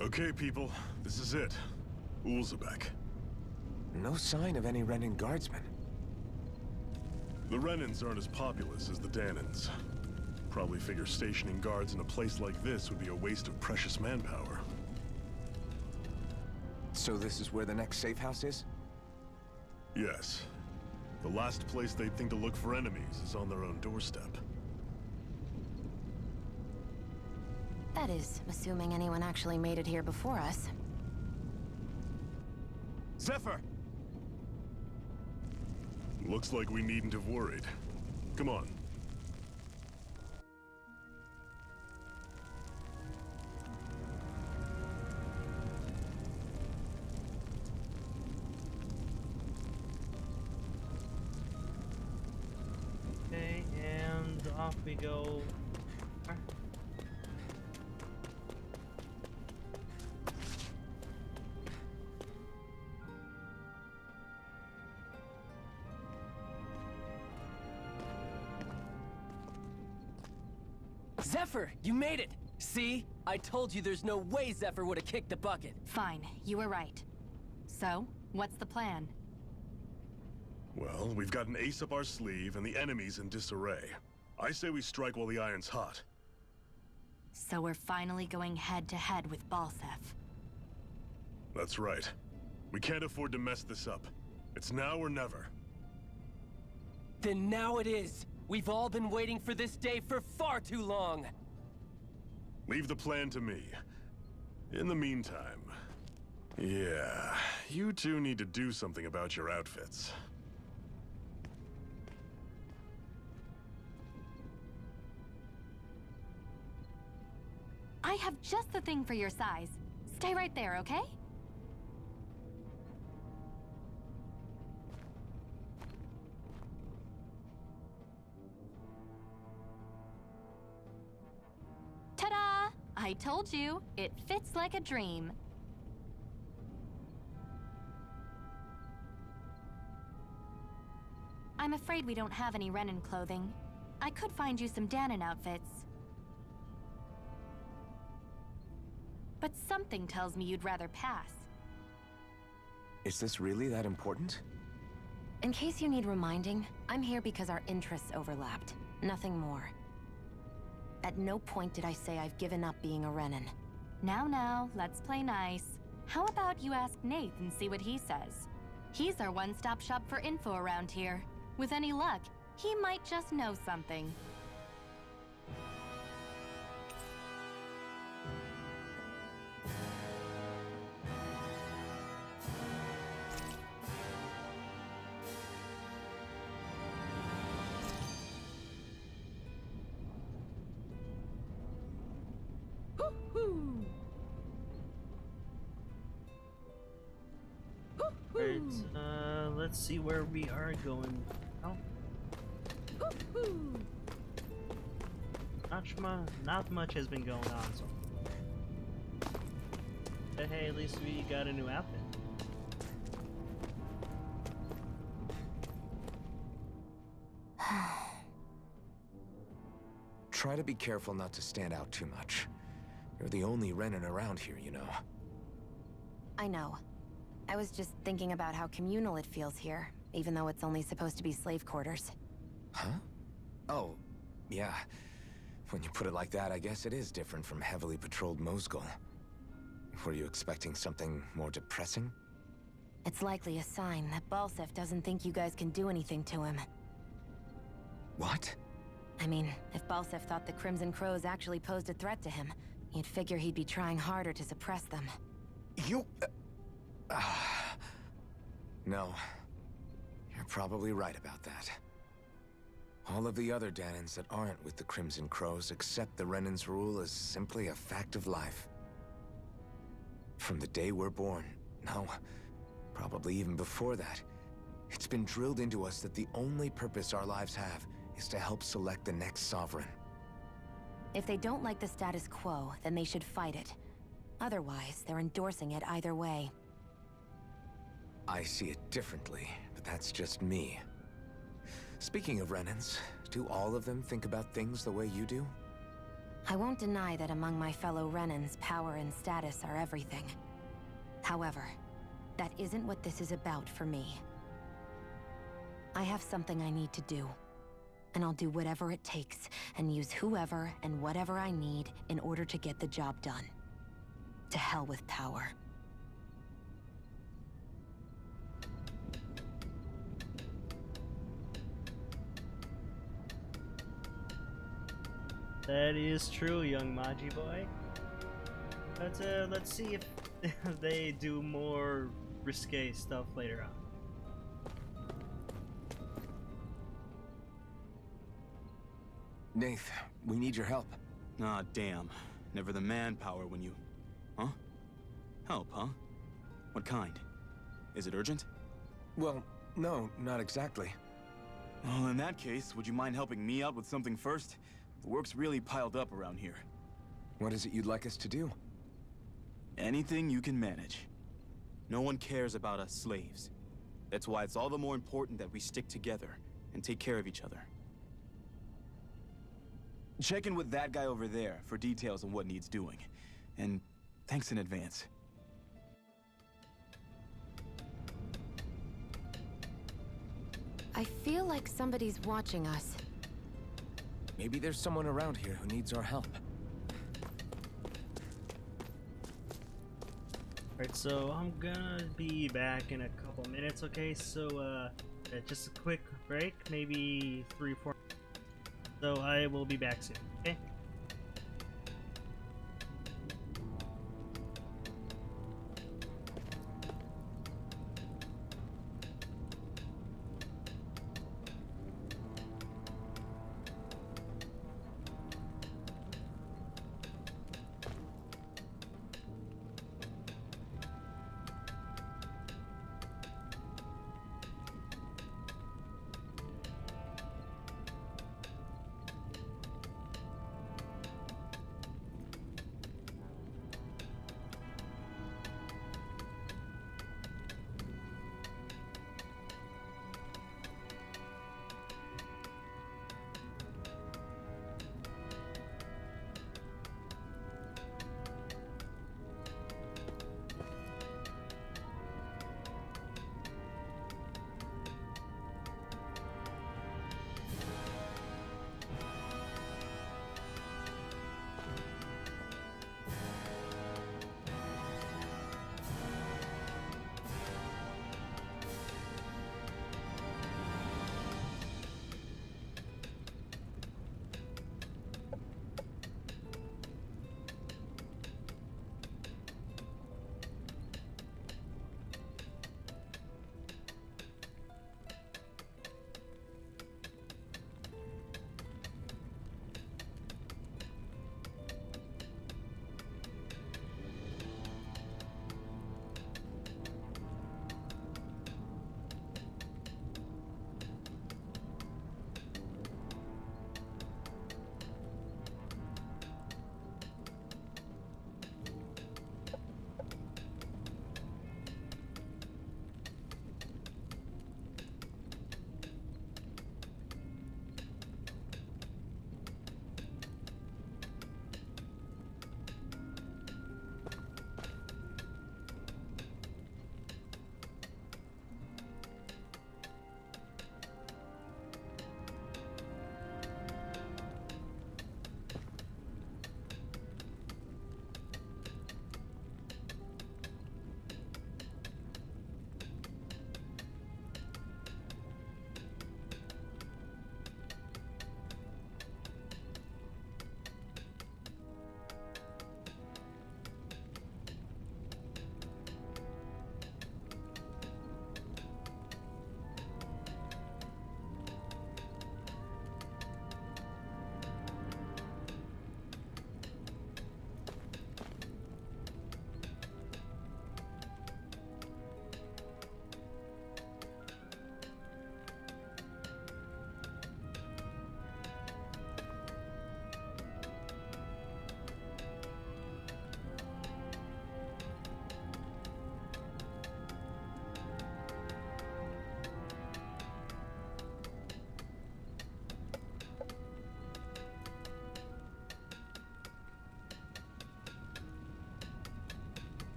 Okay, people, this is it. Ulzebek. No sign of any Renan guardsmen. The Renans aren't as populous as the Dahnans. Probably figure stationing guards in a place like this would be a waste of precious manpower. So this is where the next safe house is? Yes. The last place they'd think to look for enemies is on their own doorstep. That is, assuming anyone actually made it here before us. Zephyr! Looks like we needn't have worried. Come on. Okay, and off we go. Zephyr, you made it! See? I told you there's no way Zephyr would have kicked the bucket. Fine, you were right. So, what's the plan? Well, we've got an ace up our sleeve and the enemy's in disarray. I say we strike while the iron's hot. So we're finally going head-to-head with Balsef. That's right. We can't afford to mess this up. It's now or never. Then now it is! We've all been waiting for this day for far too long! Leave the plan to me. In the meantime... yeah, you two need to do something about your outfits. I have just the thing for your size. Stay right there, okay? Ta-da! I told you, it fits like a dream. I'm afraid we don't have any Renan clothing. I could find you some Dahna outfits. But something tells me you'd rather pass. Is this really that important? In case you need reminding, I'm here because our interests overlapped. Nothing more. At no point did I say I've given up being a Renan. Now, let's play nice. How about you ask Nate and see what he says? He's our one-stop shop for info around here. With any luck, he might just know something. Right, let's see where we are going. Oh. Not much has been going on, so. But hey, at least we got a new outfit. Try to be careful not to stand out too much. You're the only Renan around here, you know. I know. I was just thinking about how communal it feels here, even though it's only supposed to be slave quarters. Huh? Oh, yeah. When you put it like that, I guess it is different from heavily patrolled Mosgul. Were you expecting something more depressing? It's likely a sign that Balsef doesn't think you guys can do anything to him. What? I mean, if Balsef thought the Crimson Crows actually posed a threat to him, you'd figure he'd be trying harder to suppress them. You... No. You're probably right about that. All of the other Dahnans that aren't with the Crimson Crows accept the Renan's rule as simply a fact of life. From the day we're born, no, probably even before that, it's been drilled into us that the only purpose our lives have is to help select the next sovereign. If they don't like the status quo, then they should fight it. Otherwise, they're endorsing it either way. I see it differently, but that's just me. Speaking of Renans, do all of them think about things the way you do? I won't deny that among my fellow Renans, power and status are everything. However, that isn't what this is about for me. I have something I need to do. And I'll do whatever it takes, and use whoever and whatever I need in order to get the job done. To hell with power. That is true, young Maji boy. But let's see if they do more risque stuff later on. Nath, we need your help. Ah, damn. Never the manpower when you... Huh? Help, huh? What kind? Is it urgent? Well, no, not exactly. Well, in that case, would you mind helping me out with something first? The work's really piled up around here. What is it you'd like us to do? Anything you can manage. No one cares about us slaves. That's why it's all the more important that we stick together and take care of each other. Check in with that guy over there for details on what needs doing. And thanks in advance. I feel like somebody's watching us. Maybe there's someone around here who needs our help. Alright, so I'm gonna be back in a couple minutes, okay? So, just a quick break, maybe 3-4. So I will be back soon, okay?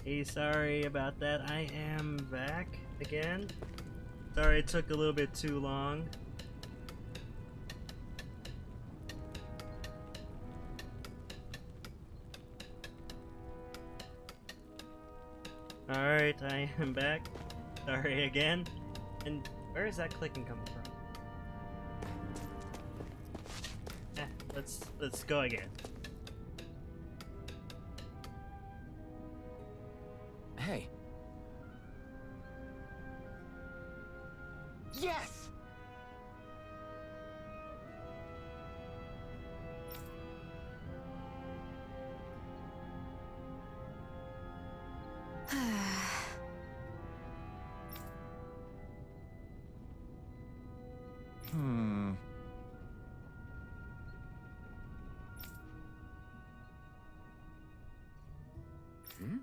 Hey, sorry about that. I am back again. Sorry it took a little bit too long. Alright, I am back. Sorry again. And where is that clicking coming from? Let's go again. Hey. Yes! Hmm. Hmm?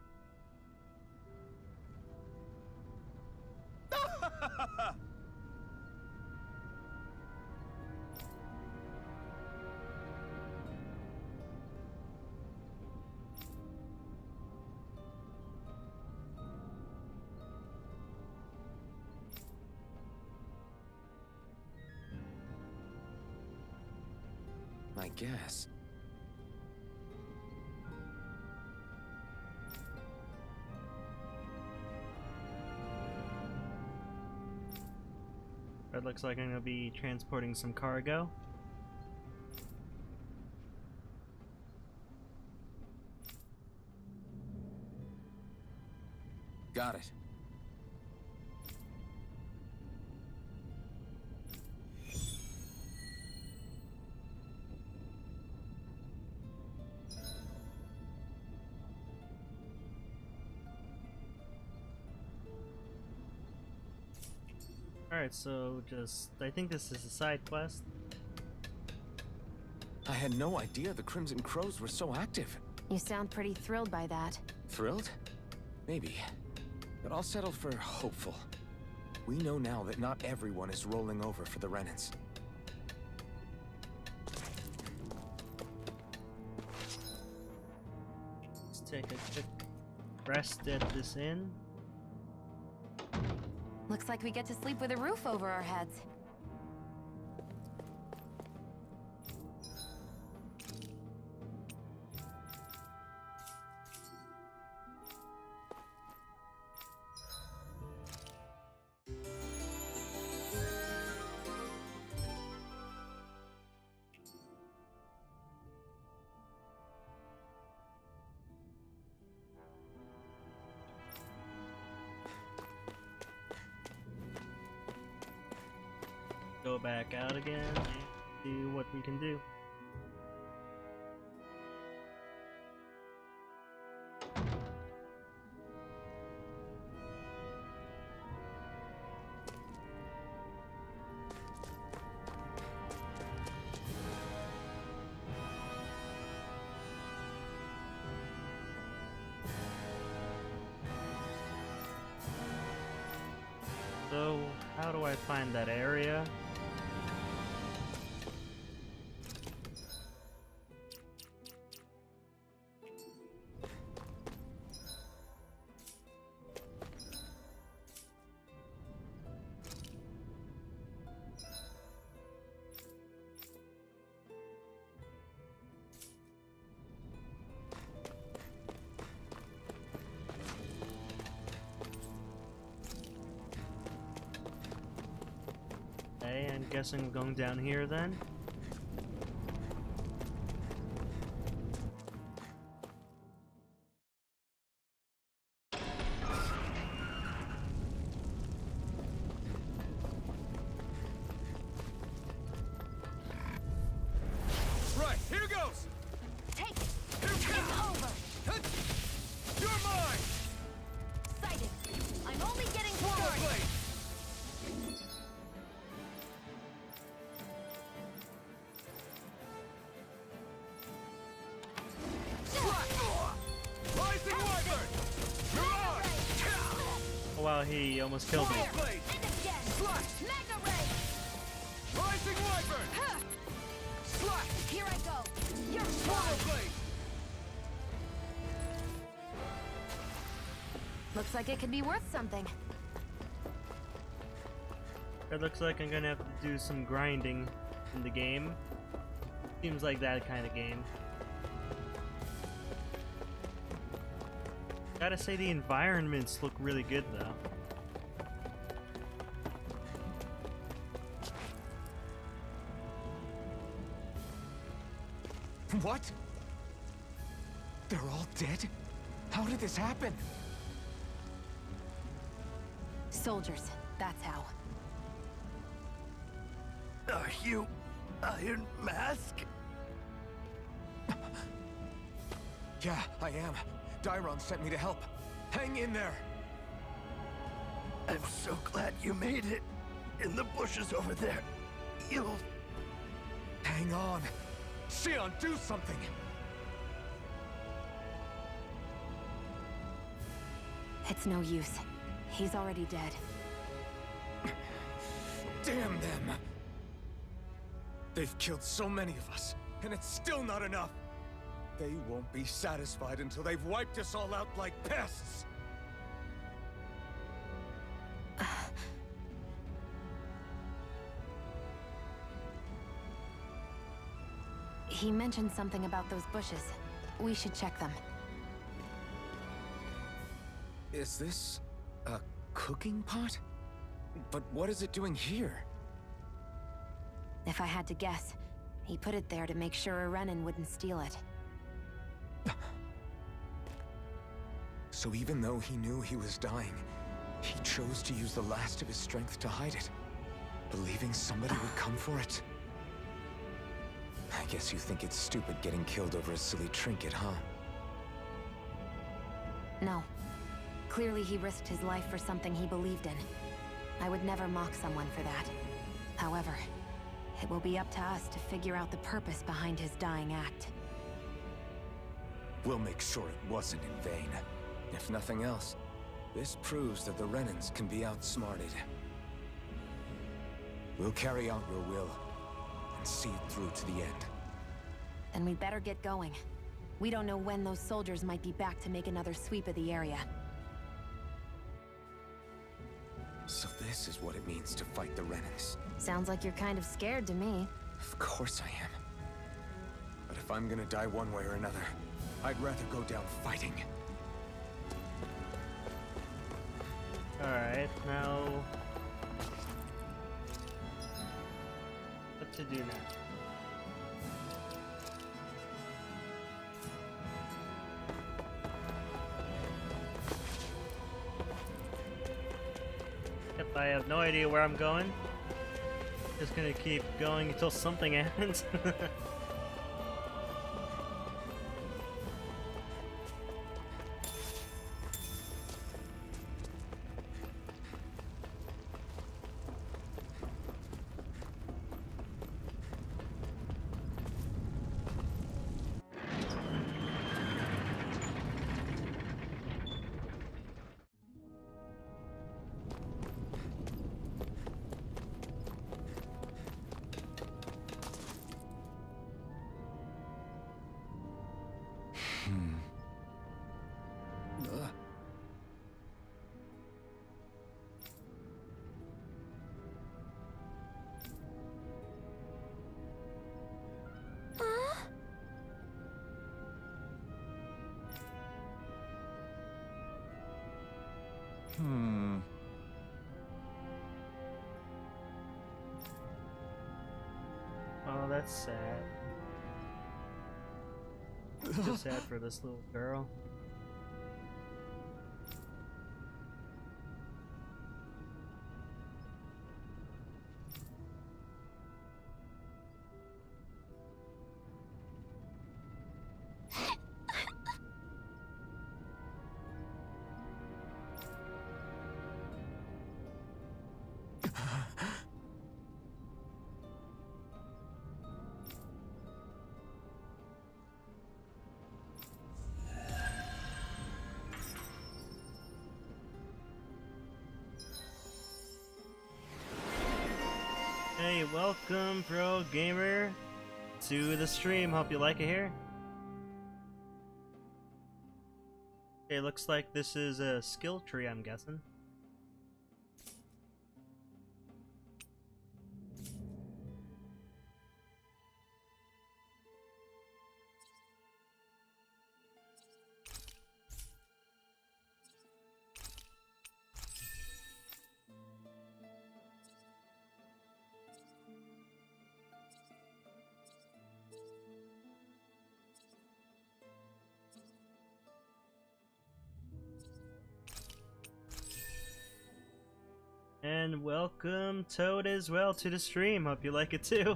I guess. It looks like I'm gonna be transporting some cargo. Got it. Alright, so I think this is a side quest. I had no idea the Crimson Crows were so active. You sound pretty thrilled by that. Thrilled? Maybe. But I'll settle for hopeful. We know now that not everyone is rolling over for the Renans. Let's take a quick rest at this inn. Looks like we get to sleep with a roof over our heads. Go back out again and see what we can do. So, how do I find that area? Okay, I'm guessing we're going down here then. Right, here goes! Take it! Here It's comes! over! You're mine! Sighted! I'm only getting Swallow started! blade! Rising Wyvern! You're on! Oh wow, he almost killed me. Swallow blade! And again! Slash! Mega ray! Rising Wyvern! Huh. Slash! Here I go! You're Swallow fine! blade! Looks like it could be worth something. It looks like I'm gonna have to do some grinding in the game. Seems like that kind of game. Gotta say the environments look really good though. What? They're all dead? How did this happen? Soldiers, that's how. Are you Iron Mask? Yeah, I am. Dairon sent me to help. Hang in there! I'm so glad you made it. In the bushes over there. You'll... Hang on. Xion, do something! It's no use. He's already dead. Damn them! They've killed so many of us, and it's still not enough! They won't be satisfied until they've wiped us all out like pests! He mentioned something about those bushes. We should check them. Is this a cooking pot? But what is it doing here? If I had to guess, he put it there to make sure a Renan wouldn't steal it. So even though he knew he was dying, he chose to use the last of his strength to hide it, believing somebody would come for it. I guess you think it's stupid getting killed over a silly trinket, huh? No. Clearly he risked his life for something he believed in. I would never mock someone for that. However, it will be up to us to figure out the purpose behind his dying act. We'll make sure it wasn't in vain. If nothing else, this proves that the Renans can be outsmarted. We'll carry out your will, and see it through to the end. Then we'd better get going. We don't know when those soldiers might be back to make another sweep of the area. So this is what it means to fight the Renans. Sounds like you're kind of scared to me. Of course I am. But if I'm gonna die one way or another, I'd rather go down fighting. Alright, now... what to do now? Yep, I have no idea where I'm going. Just gonna keep going until something happens. Oh, that's sad. Just sad for this little girl. Hey, welcome, Pro Gamer, to the stream. Hope you like it here. Okay, looks like this is a skill tree, I'm guessing. And welcome, Toad, as well, to the stream. Hope you like it too.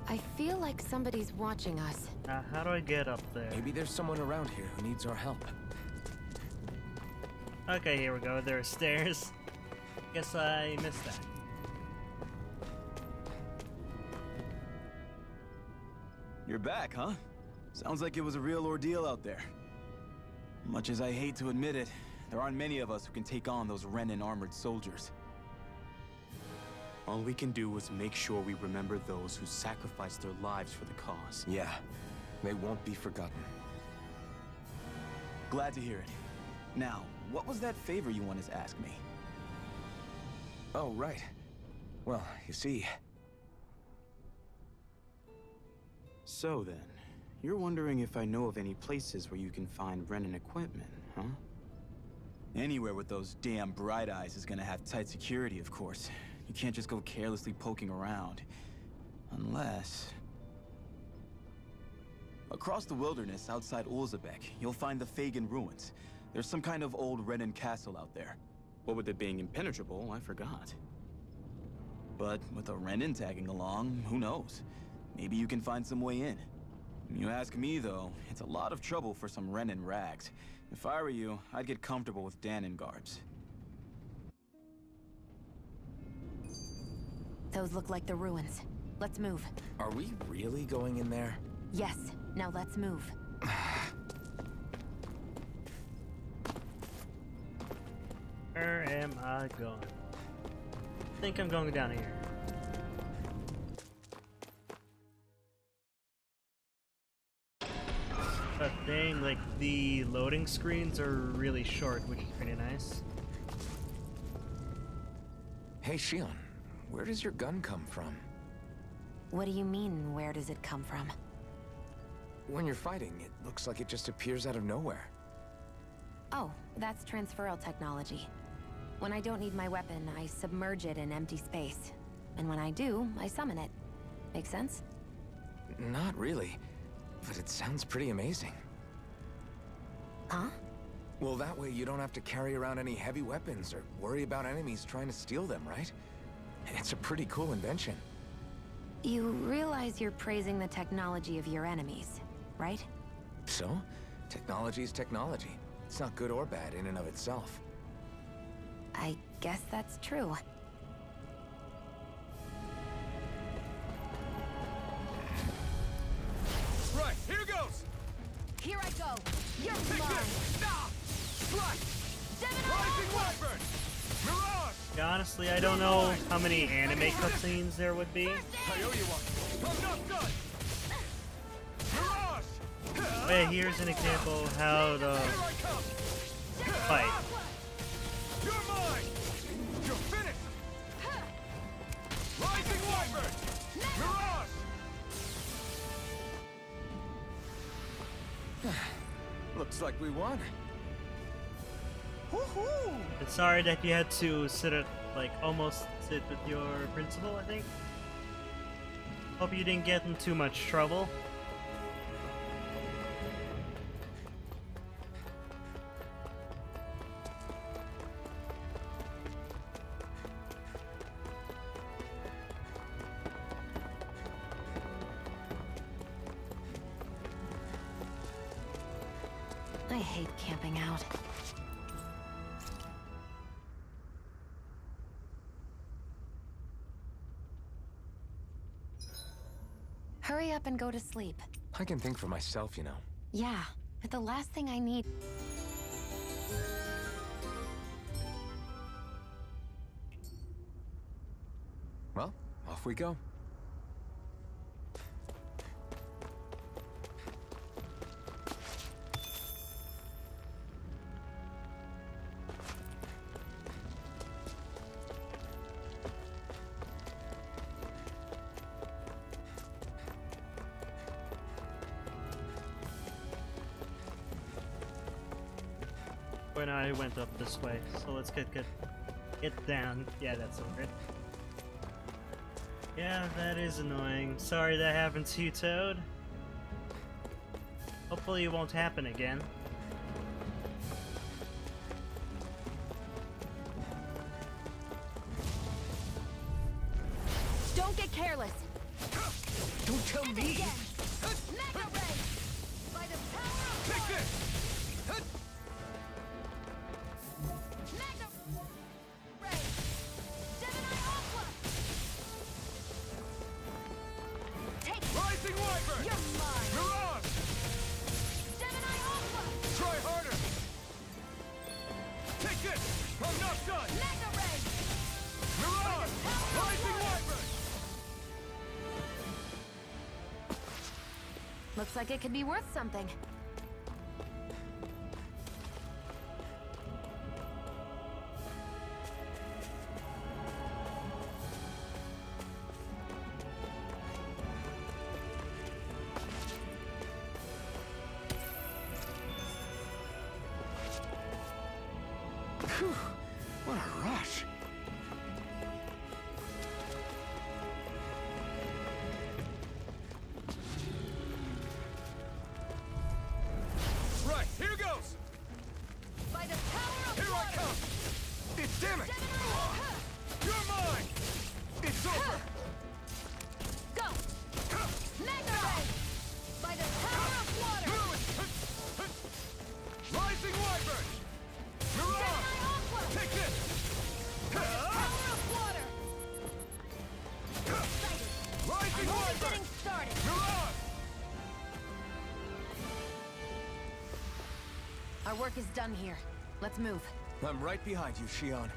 I feel like somebody's watching us. How do I get up there? Maybe there's someone around here who needs our help. Okay, here we go. There are stairs. Guess I missed that. You're back, huh? Sounds like it was a real ordeal out there. Much as I hate to admit it, there aren't many of us who can take on those Renin armored soldiers. All we can do is make sure we remember those who sacrificed their lives for the cause. Yeah, they won't be forgotten. Glad to hear it. Now, what was that favor you wanted to ask me? Oh, right. Well, you see... So then, you're wondering if I know of any places where you can find Renin equipment, huh? Anywhere with those damn bright eyes is gonna have tight security, of course. You can't just go carelessly poking around. Unless... Across the wilderness outside Ulzebek, you'll find the Fagan ruins. There's some kind of old Renin castle out there. What with it being impenetrable, I forgot. But with a Renin tagging along, who knows? Maybe you can find some way in. You ask me, though, it's a lot of trouble for some Renin rags. If I were you, I'd get comfortable with Dahna guards. Those look like the ruins. Let's move. Are we really going in there? Yes. Now let's move. Where am I going? I think I'm going down here. But dang, like the loading screens are really short, which is pretty nice. Hey, Shion, where does your gun come from? What do you mean, where does it come from? When you're fighting, it looks like it just appears out of nowhere. Oh, that's transferal technology. When I don't need my weapon, I submerge it in empty space. And when I do, I summon it. Make sense? Not really, but it sounds pretty amazing. Huh? Well, that way you don't have to carry around any heavy weapons or worry about enemies trying to steal them, right? It's a pretty cool invention. You realize you're praising the technology of your enemies, right? So? Technology's technology. It's not good or bad in and of itself. I guess that's true. Right, here goes! Here I go! You're Take mine! this! Ah! Strike! Rising Wyvern! Mirage! Yeah, honestly, I don't know how many anime cutscenes there would be. I owe you one! I'm not done! Mirage! But here's an example how to fight. You're mine! You're finished! Rising Wyvern! Mirage! Looks like we won. Woohoo! It's sorry that you had to almost sit with your principal, I think. Hope you didn't get in too much trouble. I hate camping out. Hurry up and go to sleep. I can think for myself, you know. Yeah, but the last thing I need... Well, off we go. When I went up this way, so let's get down. Yeah, that's over it. Yeah, that is annoying. Sorry that happened to you, Toad. Hopefully it won't happen again. Don't get careless! Don't tell me! Mega Ray! By the power of Take water! this! Mega Ray! Gemini Aqua! Take it! Rising Wyvern! You're mine! You're on! Gemini Aqua! Try harder! Take this! I'm not done! Mega Ray! You're on! Rising Wyvern! Looks like it could be worth something. Phew! What a rush! Right, here goes! By the power of Here I water! come! It's damn it! Gemini Aqua! You're mine! It's over! Go! Mega Ray! By the power of water! Rising Wyvern! You're on! Gemini Aqua! Take this! Power of water! Excited! Rising I'm only Wyvern! getting started! You're on! Our work is done here. Let's move. I'm right behind you, Shion.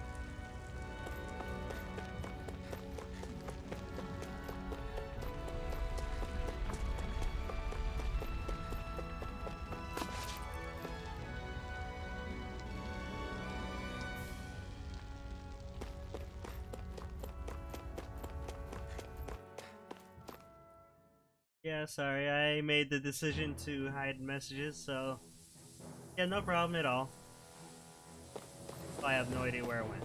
Yeah, sorry, I made the decision to hide messages, so... Yeah, no problem at all. I have no idea where it went.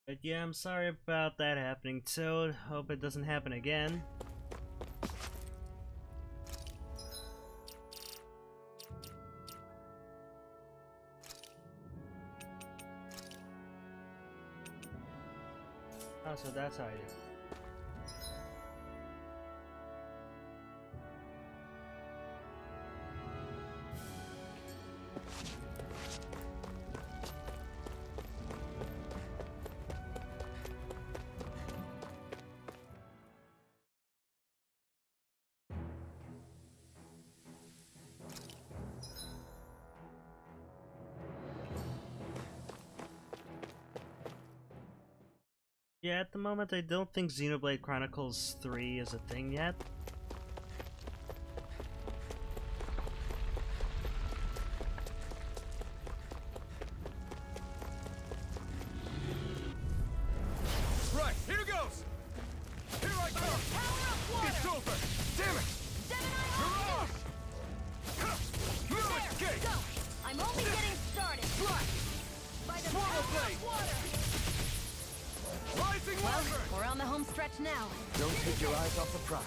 But yeah, I'm sorry about that happening, Toad. Hope it doesn't happen again. Oh, so that's how I do it. Yeah, at the moment I don't think Xenoblade Chronicles 3 is a thing yet. Right, here goes! Here I come! Power of water! It's over! Damn it! Gemini You're Aqua! on! Move There! escape! Go! I'm only getting started! Right! By the Swallow power blade! of water! Rising Well, Wyvern! we're on the home stretch now. Don't take your eyes off the prize.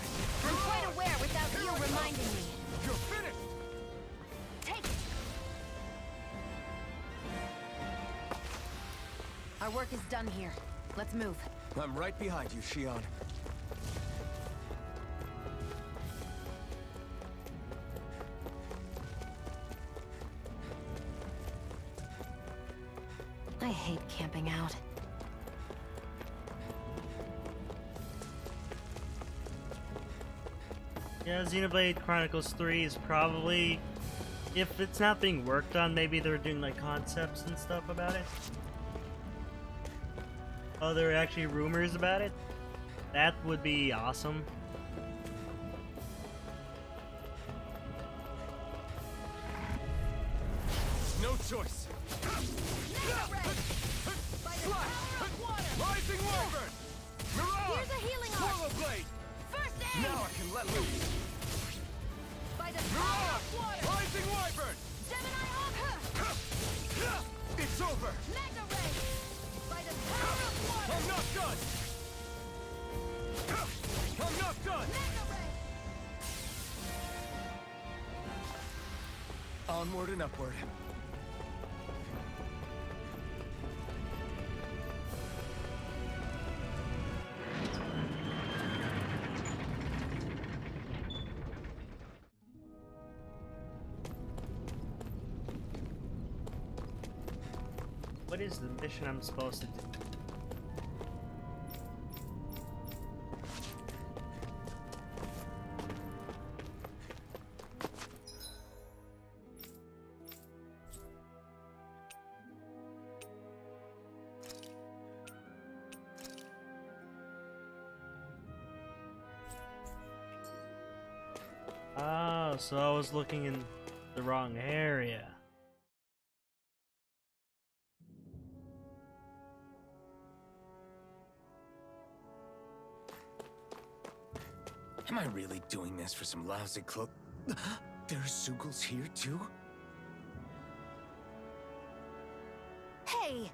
I'm quite aware without you reminding me. You're finished! Take it! Our work is done here. Let's move. I'm right behind you, Shion. I hate camping out. Yeah, Xenoblade Chronicles 3 is probably, if it's not being worked on, maybe they're doing like concepts and stuff about it. Oh, there are actually rumors about it? That would be awesome. No choice. Rising Wyvern! Mirage! Here's a healing arc. Swallow Blade! First aid! Now I can let loose. By the power of Mirage! water! Rising Wyvern! Gemini Arc! It's over! Magna Ray! By the power of water! I'm not done! I'm not done! Magna Ray! Onward and upward. What is the mission I'm supposed to do? Oh, so I was looking in the wrong area. Am I really doing this for some lousy cloak? There's Zoogles here too? Hey!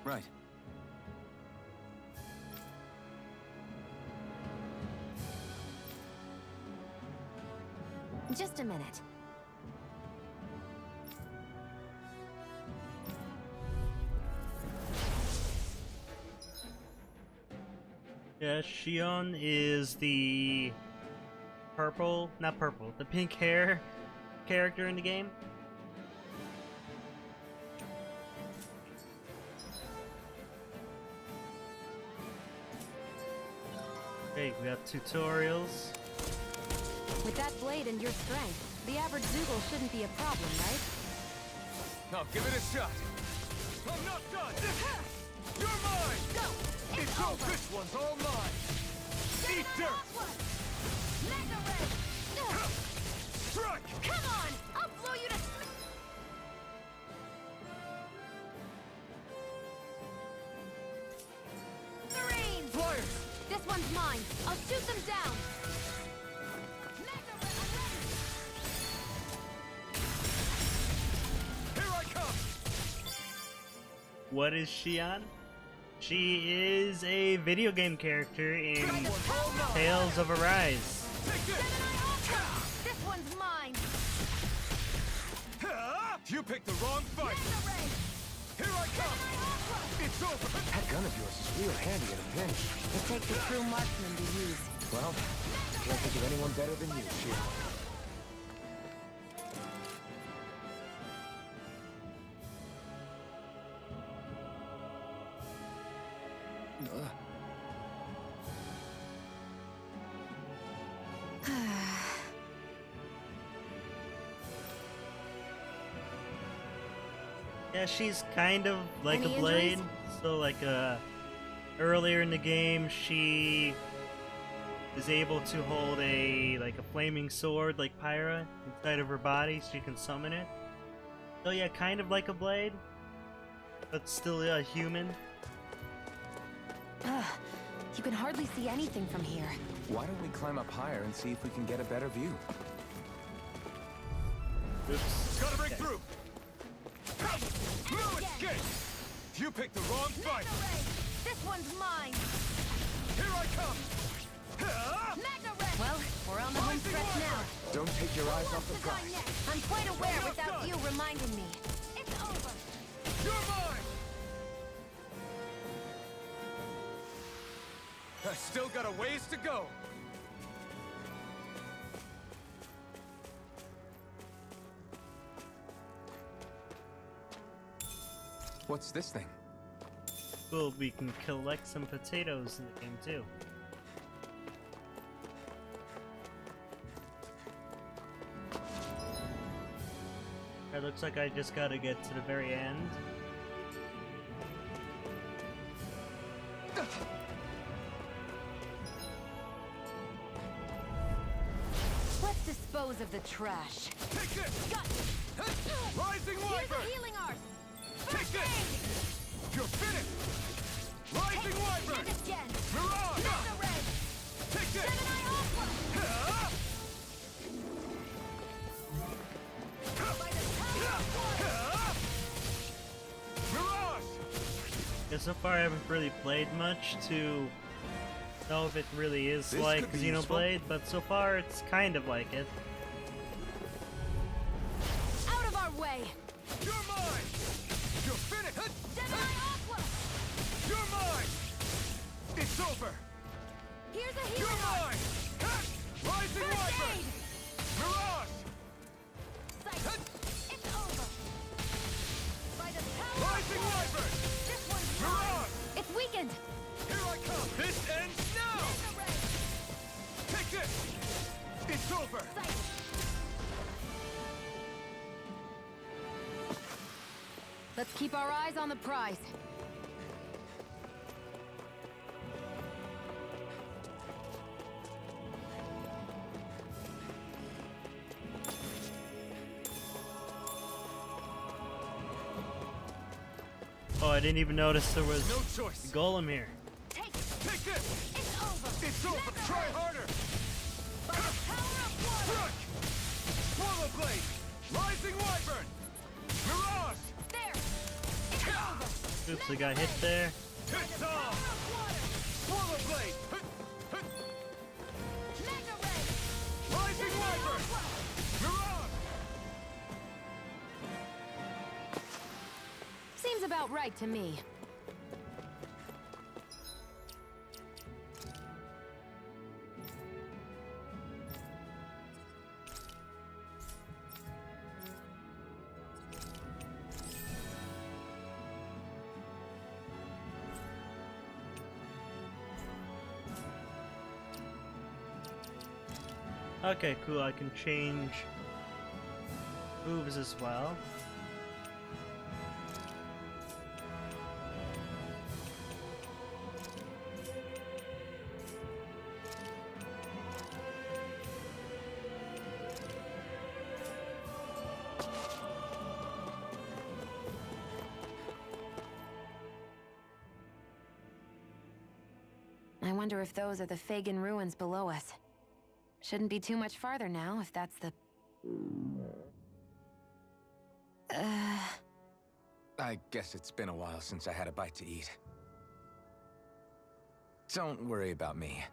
Right. Just a minute. Yeah, Shion is the not purple, the pink hair character in the game. Okay, we got tutorials. With that blade and your strength, the average Zoogle shouldn't be a problem, right? Now give it a shot. I'm not done. You're mine. Go! It's all this one's all mine. Eat dirt. Magna Ray! Strike. Come on! I'll blow you to smithereens! Flyers. This one's mine. I'll shoot them down. Magna Ray, I'm ready. Here I come. What is Shion? She is a video game character in Tales of Arise. Take this. This one's mine. You picked the wrong fight. Magna Ray! Here I come. It's over. That gun of yours is real handy in a pinch. It takes a true marksman to use. Well, can't think of anyone better than you, Shion. Yeah, she's kind of like Any a blade. injuries? So like earlier in the game, she is able to hold a flaming sword like Pyra inside of her body, so she can summon it. So yeah, kind of like a blade, but still a human. Ugh, you can hardly see anything from here. Why don't we climb up higher and see if we can get a better view? Oops. Gotta break through! No escape! You picked the wrong fight! Magna Ray! This one's mine. Here I come! Well, we're on the home stretch now. Don't take your eyes off the Who wants to die prize. next? I'm quite aware without you reminding me. It's over. You're mine! I still got a ways to go. What's this thing? Cool, we can collect some potatoes in the game too. It looks like I just gotta get to the very end. Let's dispose of the trash. Take this! Got you. Rising Here's Wyvern! a healing art. Take this! You're finished! Rising Wyvern! And again. Mirage! Mega Red. Take this! Gemini Aqua. Ha! By the power of water. Ha! Mirage! Yeah, so far I haven't really played much to know if it really is This like could be useful. Xenoblade, but so far it's kind of like it. Out of our way. You're mine! You're finished! Gemini Aqua. You're mine! It's over! Here's a You're healing art. mine! Ha! Rising First Wyvern! aid. Mirage! Sight. It's over. By the power Rising of water. Wyvern! This one's Mirage! mine. It's weakened. Here I come! This ends now! Mega Red. Take this! It's over! Sight. Let's keep our eyes on the prize. Oh, I didn't even notice there was No a choice! golem here. Take Take this! It's over. It's over! Mega Try Red. harder! By the power of water. Crush! Swallow Blade! Rising Wyvern! Mirage! There. It's over. Oops, I got hit there. It's Power on! of water. Swallow Blade! Mega Red. Rising Wyvern! Mirage! Seems about right to me. Okay, cool, I can change moves as well. I wonder if those are the Fagin ruins below us. Shouldn't be too much farther now, if that's the... I guess it's been a while since I had a bite to eat. Don't worry about me.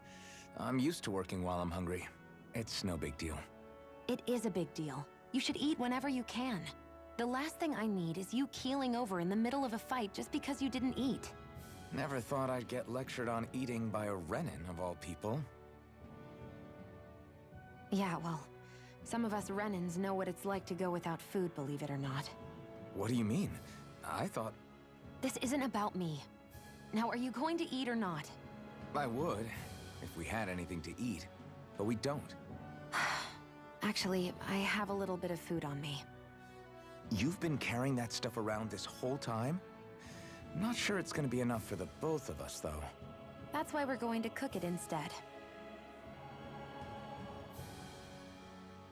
I'm used to working while I'm hungry. It's no big deal. It is a big deal. You should eat whenever you can. The last thing I need is you keeling over in the middle of a fight just because you didn't eat. Never thought I'd get lectured on eating by a Renin, of all people. Yeah, well, some of us Renins know what it's like to go without food, believe it or not. What do you mean? I thought This isn't about me. Now, are you going to eat or not? I would, if we had anything to eat, but we don't. Actually, I have a little bit of food on me. You've been carrying that stuff around this whole time? Not sure it's gonna be enough for the both of us, though. That's why we're going to cook it instead.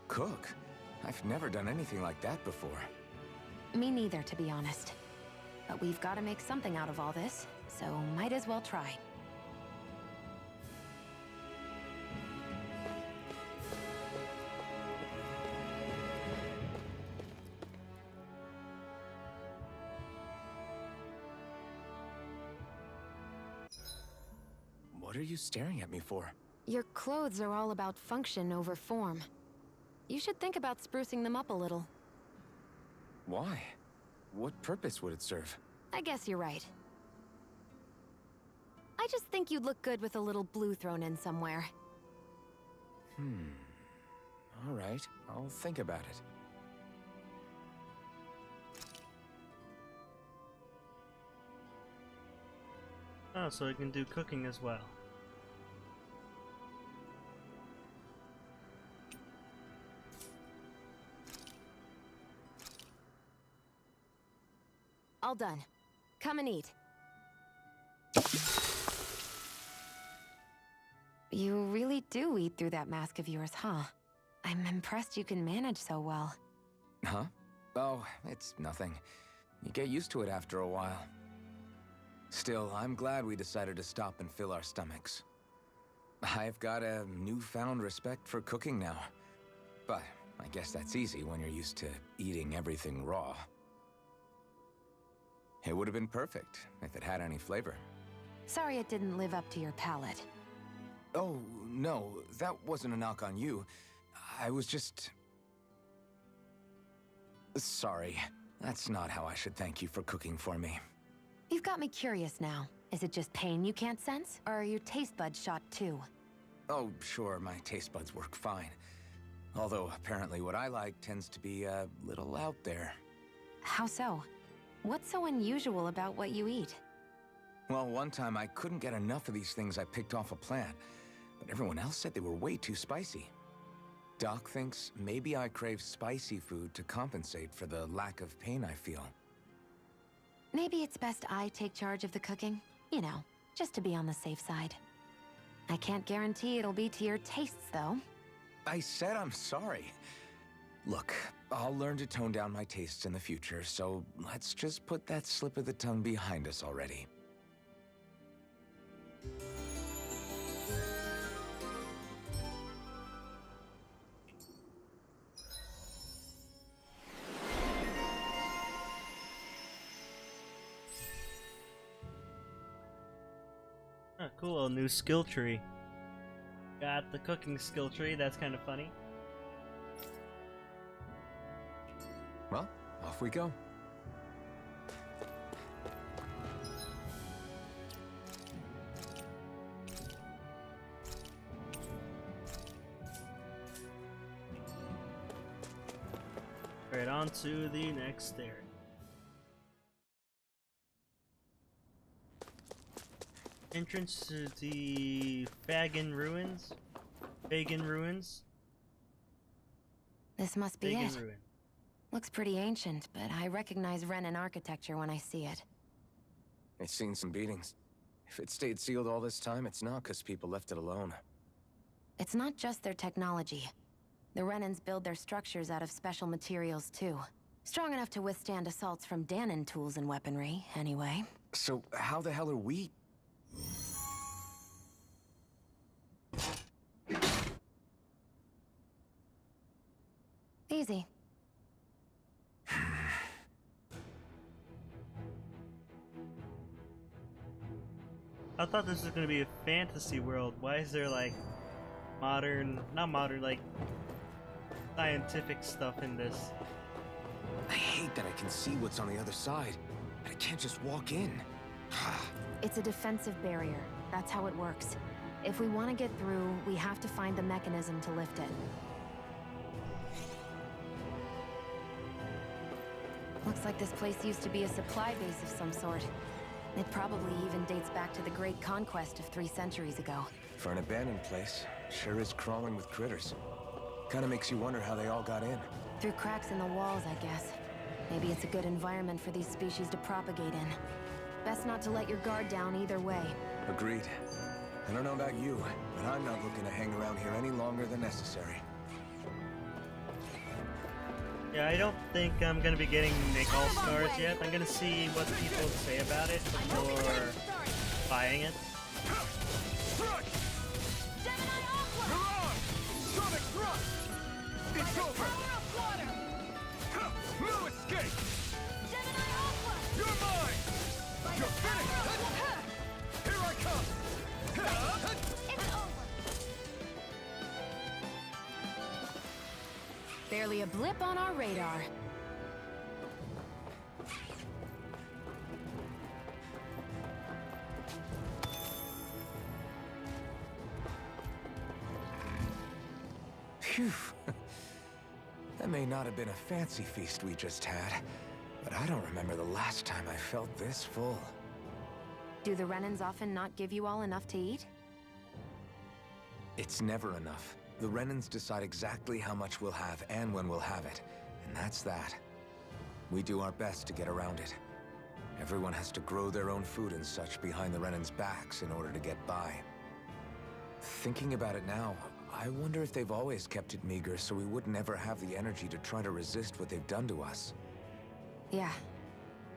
Cook? I've never done anything like that before. Me neither, to be honest. But we've got to make something out of all this, so might as well try. What are you staring at me for? Your clothes are all about function over form. You should think about sprucing them up a little. Why? What purpose would it serve? I guess you're right. I just think you'd look good with a little blue thrown in somewhere. All right, I'll think about it. Oh, so I can do cooking as well. All done. Come and eat. You really do eat through that mask of yours, huh? I'm impressed you can manage so well. Huh? Oh, it's nothing. You get used to it after a while. Still, I'm glad we decided to stop and fill our stomachs. I've got a newfound respect for cooking now. But I guess that's easy when you're used to eating everything raw. It would have been perfect if it had any flavor. Sorry it didn't live up to your palate. Oh, no, that wasn't a knock on you. I was just... Sorry. That's not how I should thank you for cooking for me. You've got me curious now. Is it just pain you can't sense? Or are your taste buds shot too? Oh, sure, my taste buds work fine. Although, apparently what I like tends to be a little out there. How so? What's so unusual about what you eat? Well, one time I couldn't get enough of these things I picked off a plant, but everyone else said they were way too spicy. Doc thinks maybe I crave spicy food to compensate for the lack of pain I feel. Maybe it's best I take charge of the cooking. You know, just to be on the safe side. I can't guarantee it'll be to your tastes, though. I said I'm sorry. Look, I'll learn to tone down my tastes in the future, so let's just put that slip of the tongue behind us already. Oh, cool, a new skill tree. Got the cooking skill tree, that's kind of funny. Well, off we go. Right on to the next area. Entrance to the Fagin Ruins. This must be Fagin it. Ruin. Looks pretty ancient, but I recognize Renan architecture when I see it. It's seen some beatings. If it stayed sealed all this time, it's not because people left it alone. It's not just their technology. The Renans build their structures out of special materials, too. Strong enough to withstand assaults from Dahnan tools and weaponry, anyway. So how the hell are we... Easy. I thought this was gonna be a fantasy world. Why is there like modern, not modern, like scientific stuff in this? I hate that I can see what's on the other side, but I can't just walk in. It's a defensive barrier. That's how it works. If we want to get through, we have to find the mechanism to lift it. Looks like this place used to be a supply base of some sort. It probably even dates back to the Great Conquest of 3 centuries ago. For an abandoned place, sure is crawling with critters. Kinda makes you wonder how they all got in. Through cracks in the walls, I guess. Maybe it's a good environment for these species to propagate in. Best not to let your guard down either way. Agreed. I don't know about you, but I'm not looking to hang around here any longer than necessary. Yeah, I don't think I'm gonna be getting Nick All-Stars yet. I'm gonna see what people say about it before buying it. It's over! No escape! You're mine! You're finished! Here I come! It's over! Barely a blip on our radar. Phew. That may not have been a fancy feast we just had, but I don't remember the last time I felt this full. Do the Renans often not give you all enough to eat? It's never enough. The Renans decide exactly how much we'll have and when we'll have it, and that's that. We do our best to get around it. Everyone has to grow their own food and such behind the Renans' backs in order to get by. Thinking about it now, I wonder if they've always kept it meager so we would never have the energy to try to resist what they've done to us. Yeah.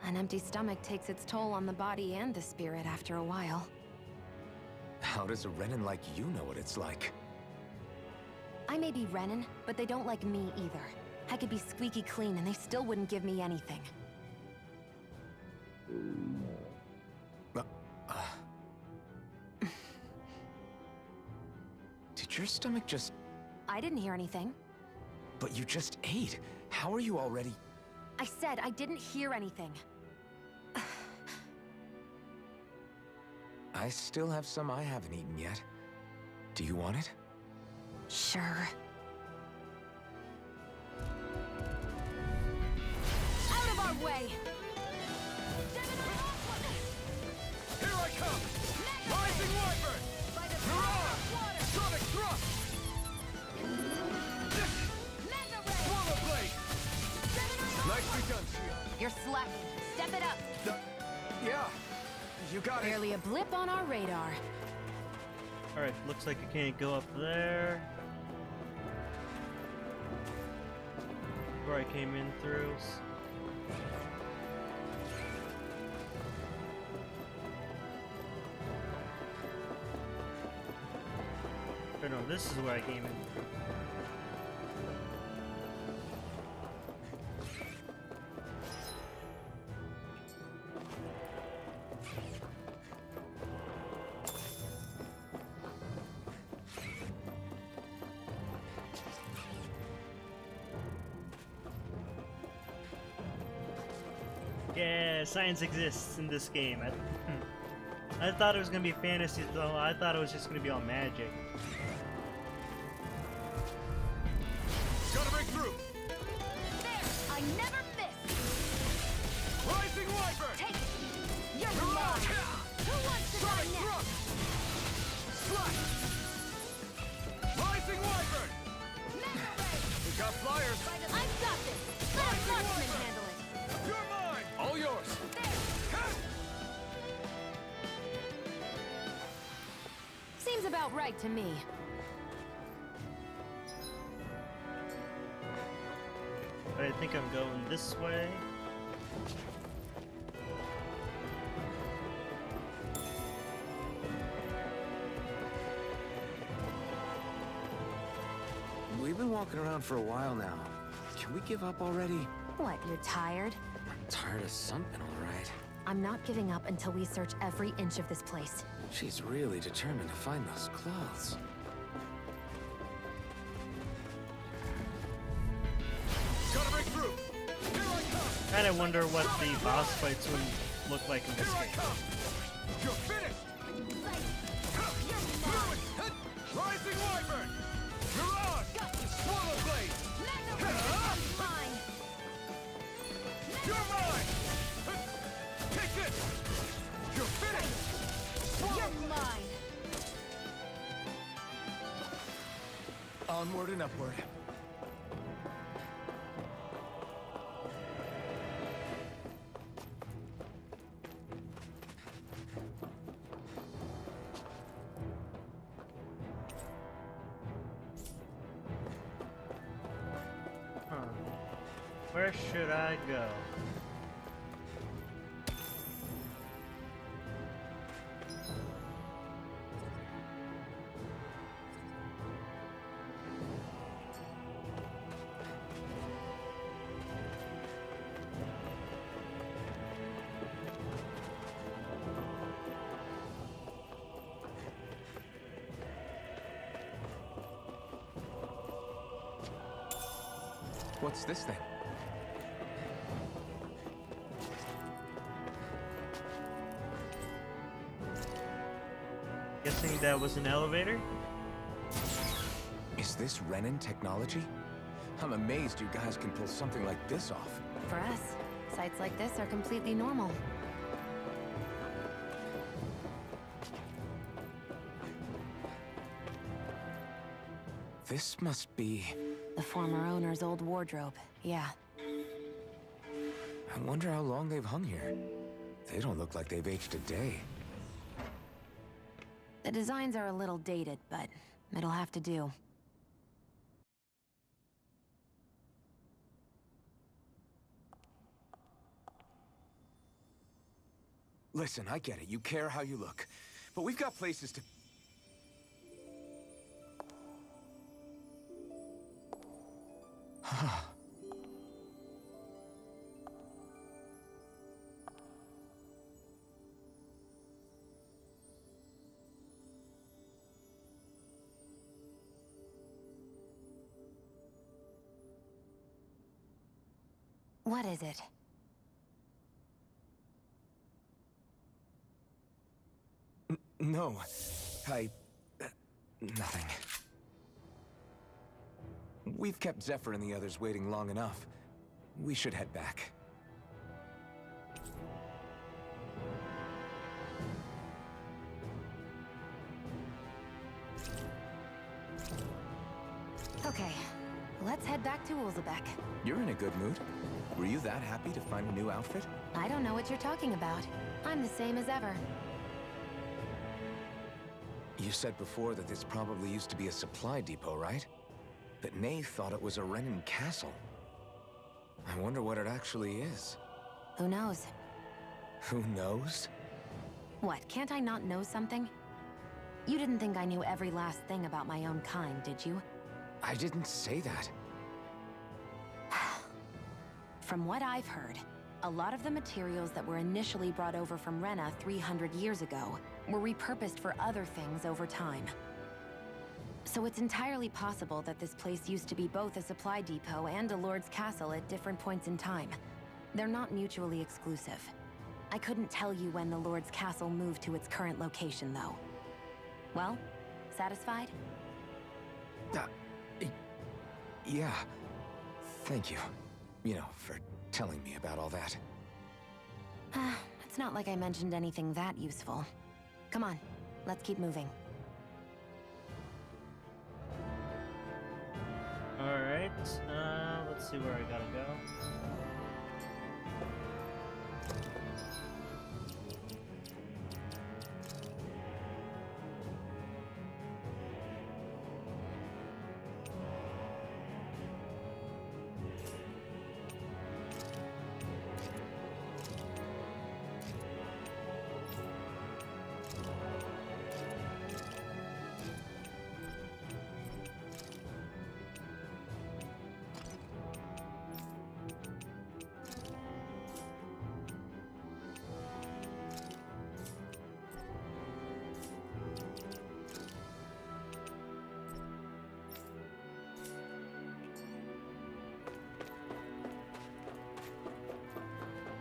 An empty stomach takes its toll on the body and the spirit after a while. How does a Renan like you know what it's like? I may be Renan, but they don't like me either. I could be squeaky clean and they still wouldn't give me anything. Did your stomach just... I didn't hear anything. But you just ate. How are you already... I said I didn't hear anything. I still have some I haven't eaten yet. Do you want it? Sure. Out of our way! Here I come! Rising Wyvern! Mirage! Sonic Thrust! Swallow Blade! Nicely done, Shield. You're slacking. Step it up. Yeah, you got it. Barely a blip on our radar. Alright, looks like I can't go up there. Where I came in through. Or no, this is where I came in through. Yeah, science exists in this game. I thought it was gonna be fantasy though. I thought it was just gonna be all magic. Gotta break through! There! I never miss! Rising Wyvern! Take it! You're mine! Who wants to Sonic die Thrust! Slash! Rising Wyvern! next? We got flyers! I've got this! Let a marksman handle it! You're mine! All yours! Seems about right to me. But I think I'm going this way. We've been walking around for a while now. Can we give up already? What, you're tired? I'm tired of something, all right. I'm not giving up until we search every inch of this place. She's really determined to find those clothes. Gotta break through! Here I come! Kinda wonder what the boss fights would look like in this Here I game. come! You're finished! Rising Wyvern! Mirage! Swallow Blade! Mine! You're mine! Take this! You're finished! You're mine! Onward and upward. Huh. Where should I go? What's this thing? Guessing that was an elevator? Is this Renin technology? I'm amazed you guys can pull something like this off. For us, sites like this are completely normal. This must be... The former owner's old wardrobe, yeah. I wonder how long they've hung here. They don't look like they've aged a day. The designs are a little dated, but it'll have to do. Listen, I get it. You care how you look. But we've got places to... What is it? No. Nothing. We've kept Zephyr and the others waiting long enough. We should head back. Okay, let's head back to Ulzebek. You're in a good mood. Were you that happy to find a new outfit? I don't know what you're talking about. I'm the same as ever. You said before that this probably used to be a supply depot, right? But Nay thought it was a Renin castle. I wonder what it actually is. Who knows? Who knows? What, can't I not know something? You didn't think I knew every last thing about my own kind, did you? I didn't say that. From what I've heard, a lot of the materials that were initially brought over from Rena 300 years ago were repurposed for other things over time. So it's entirely possible that this place used to be both a supply depot and a lord's castle at different points in time. They're not mutually exclusive. I couldn't tell you when the lord's castle moved to its current location, though. Well, satisfied? Yeah. Thank you. You know, for telling me about all that. It's not like I mentioned anything that useful. Come on, let's keep moving. Alright, let's see where I gotta go.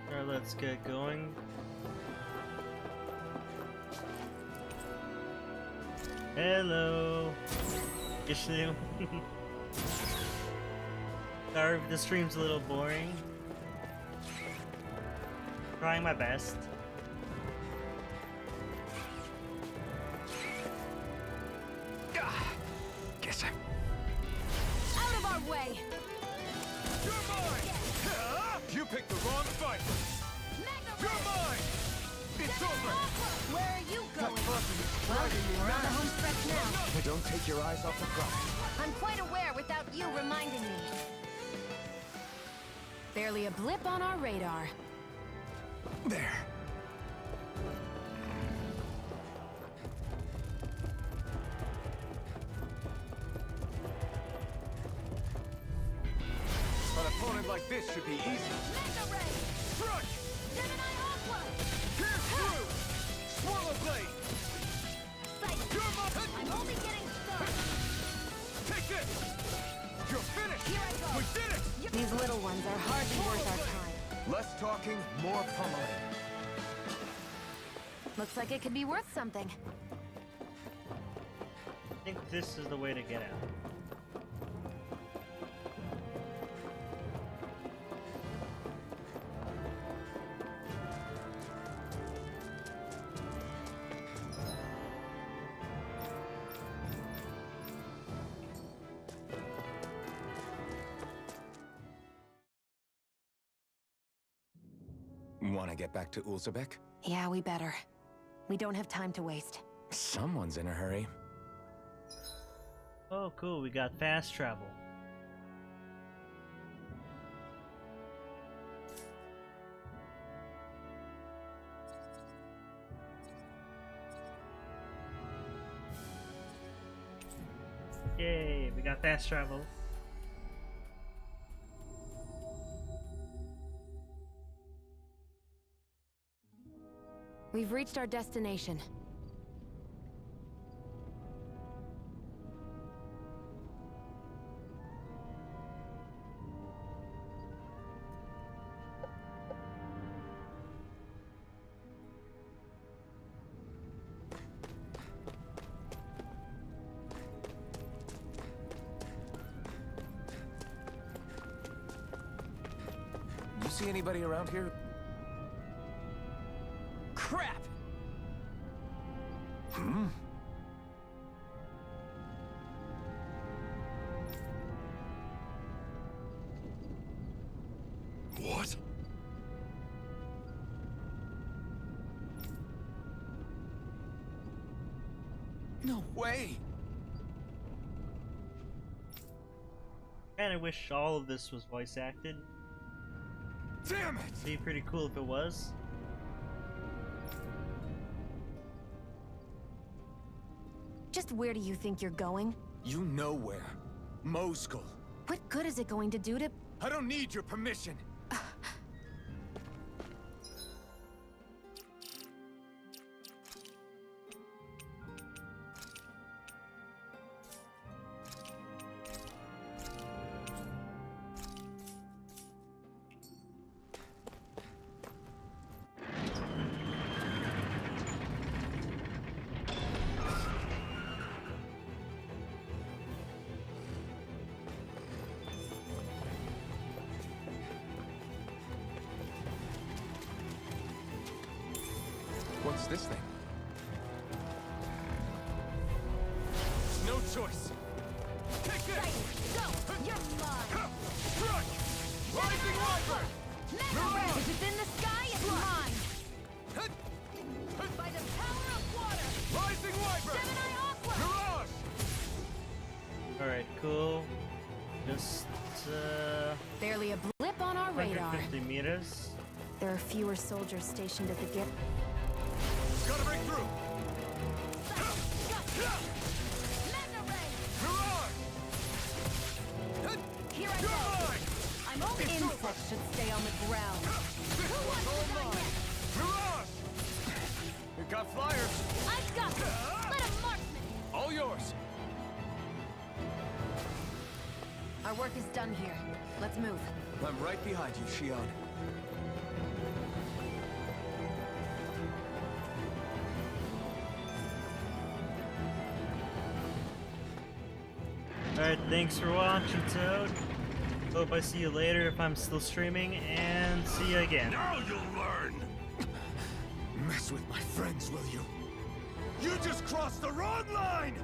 Alright, let's get going. Hello! Ishnu. Sorry if the stream's a little boring. Trying my best. Guess I'm... Out of our way! You're mine! You picked the wrong fight! You're mine! It's over! Where are you going? Well, we're on the home stretch now. Don't take your eyes off the prize. I'm quite aware without you reminding me. Barely a blip on our radar. There. An opponent like this should be easy. Front! Pierce through! Swallow blade! I'm only getting started. Take this! You're finished! Here I go. We did it! Looks like it could be worth something. I think this is the way to get out. Want to get back to Ulzebek? Yeah, we better. We don't have time to waste. Someone's in a hurry. Oh, cool. We got fast travel. Yay, we got fast travel. We've reached our destination. You see anybody around here? Crap! Hmm? What? No way! Kinda wish all of this was voice acted. Damn it! It'd be pretty cool if it was. Just where do you think you're going? You know where. Moskul. What good is it going to do to... I don't need your permission. What's this thing? No choice. Take this! Go! You're mine! Strike! Rising Wyvern! Mirage! If it's in the sky, it's mine! By the power of water! Rising Wyvern! Gemini Aqua! Mirage! Alright, cool. Just, Barely a blip on our radar. 150 meters. There are fewer soldiers stationed at the gate. Gotta break through! Here I go! I'm only insects should stay on the ground. Who wants to die next? Mirage! You got flyers! I've got them! Let 'em mark me! All yours! Our work is done here. Let's move. I'm right behind you, Shion. Alright, thanks for watching, Toad. Hope I see you later if I'm still streaming, and see you again. Now you'll learn! Mess with my friends, will you? You just crossed the wrong line!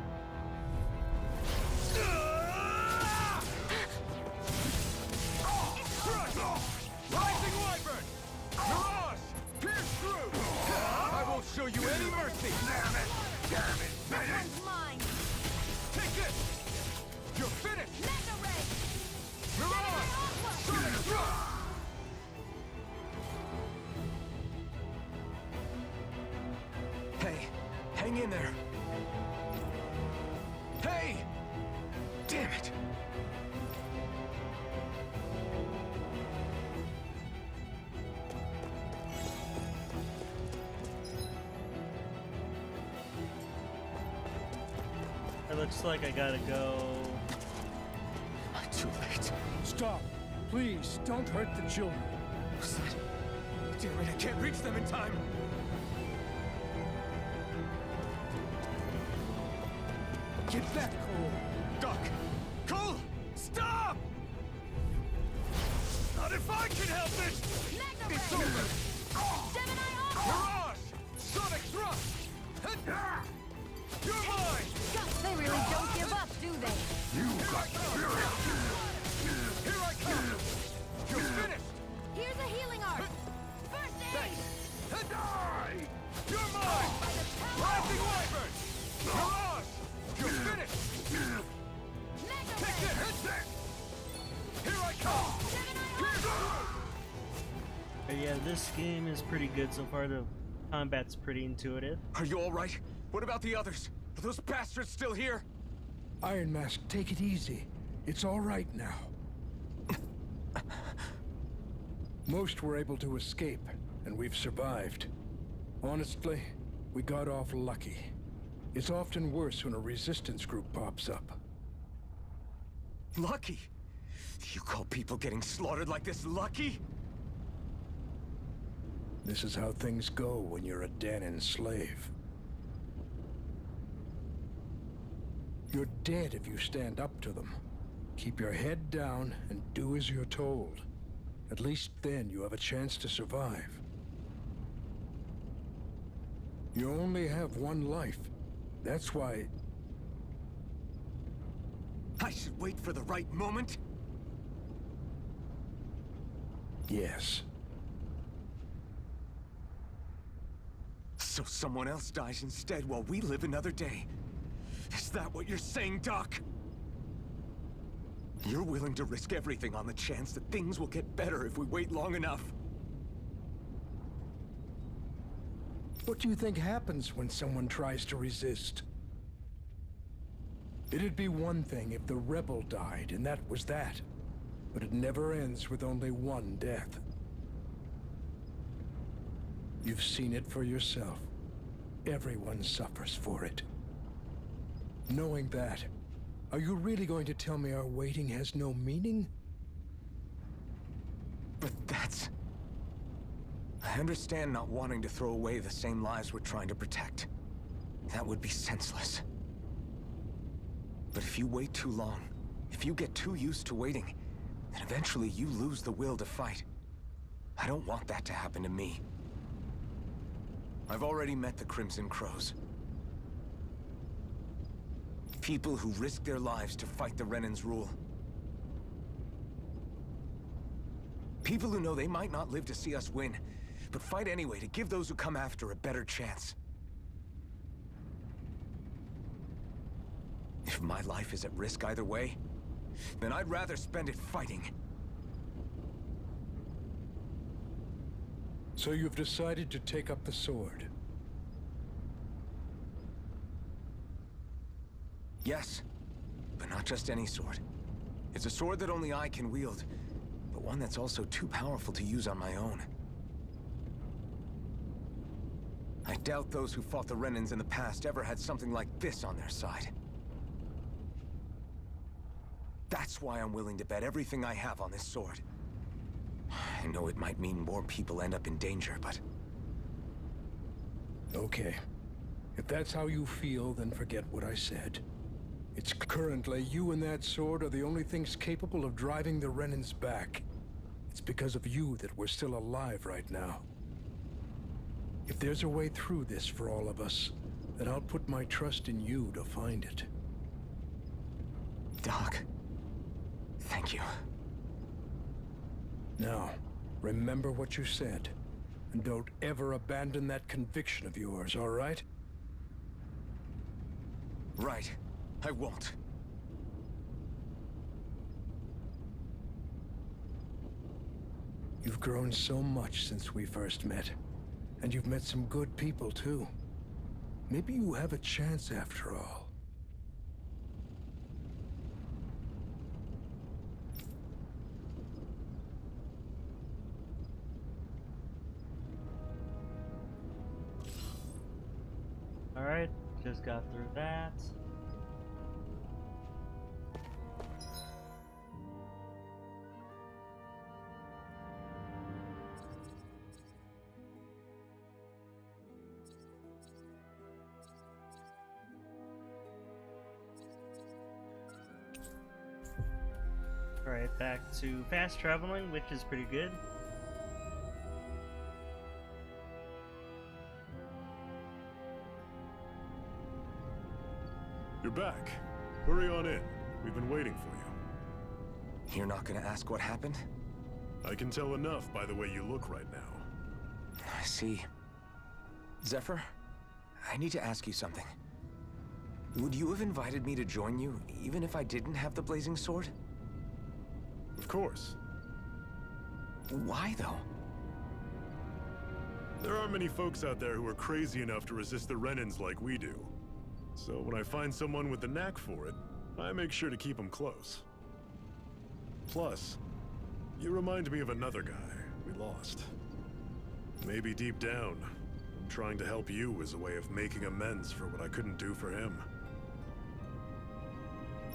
Rising Wyvern! Mirage! Pierce through! I won't show you any mercy! Damn it! Damn it! That one's mine! Take this! You're finished! Mega Ray! Mirage! Sonic Thrust! Hey, hang in there. Hey! Damn it! It looks like I gotta go. Too late. Stop! Please, don't hurt the children. Damn it, I can't reach them in time. Get back, Cole! Doc! Cole! Stop! Not if I can help it! It's over! Mirage! Sonic thrust! You're mine! They really don't give up, do they? You got spirit! Here I come! You're finished! Here's a healing art. First aid. Die! You're mine! Rising Wyvern! Mirage! You're finished! Take this! Here I come! Yeah, this game is pretty good so far. The combat's pretty intuitive. Are you all right? What about the others? Are those bastards still here? Iron Mask, take it easy. It's all right now. Most were able to escape, and we've survived. Honestly, we got off lucky. It's often worse when a resistance group pops up. Lucky? You call people getting slaughtered like this lucky? This is how things go when you're a Dahnan slave. You're dead if you stand up to them. Keep your head down and do as you're told. At least then you have a chance to survive. You only have one life. That's why... I should wait for the right moment? Yes. So someone else dies instead while we live another day. Is that what you're saying, Doc? You're willing to risk everything on the chance that things will get better if we wait long enough. What do you think happens when someone tries to resist? It'd be one thing if the rebel died, and that was that. But it never ends with only one death. You've seen it for yourself. Everyone suffers for it. Knowing that, are you really going to tell me our waiting has no meaning? But that's... I understand not wanting to throw away the same lives we're trying to protect. That would be senseless. But if you wait too long, if you get too used to waiting, then eventually you lose the will to fight. I don't want that to happen to me. I've already met the Crimson Crows. People who risk their lives to fight the Renan's rule. People who know they might not live to see us win, but fight anyway to give those who come after a better chance. If my life is at risk either way, then I'd rather spend it fighting. So you've decided to take up the sword? Yes, but not just any sword. It's a sword that only I can wield, but one that's also too powerful to use on my own. I doubt those who fought the Renans in the past ever had something like this on their side. That's why I'm willing to bet everything I have on this sword. I know it might mean more people end up in danger, but... Okay. If that's how you feel, then forget what I said. It's currently you and that sword are the only things capable of driving the Renans back. It's because of you that we're still alive right now. If there's a way through this for all of us, then I'll put my trust in you to find it. Doc, thank you. Now, remember what you said, and don't ever abandon that conviction of yours, all right? Right. I won't. You've grown so much since we first met. And you've met some good people, too. Maybe you have a chance after all. Alright, just got through that. Alright, back to fast traveling, which is pretty good. You're back. Hurry on in. We've been waiting for you. You're not gonna ask what happened? I can tell enough by the way you look right now. I see. Zephyr, I need to ask you something. Would you have invited me to join you, even if I didn't have the blazing sword? Of course. Why, though? There aren't many folks out there who are crazy enough to resist the Renans like we do. So when I find someone with the knack for it, I make sure to keep them close. Plus, you remind me of another guy we lost. Maybe deep down, trying to help you is a way of making amends for what I couldn't do for him.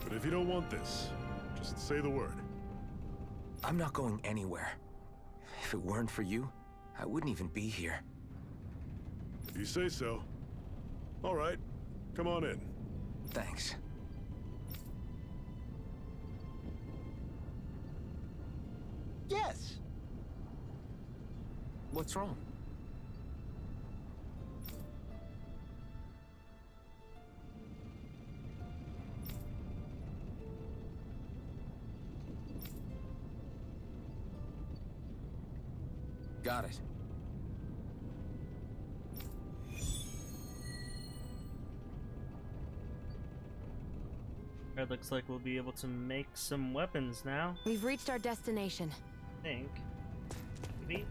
But if you don't want this, just say the word. I'm not going anywhere. If it weren't for you, I wouldn't even be here. If you say so. All right, come on in. Thanks. Yes! What's wrong? Got it. It looks like we'll be able to make some weapons now. We've reached our destination. I think. Maybe.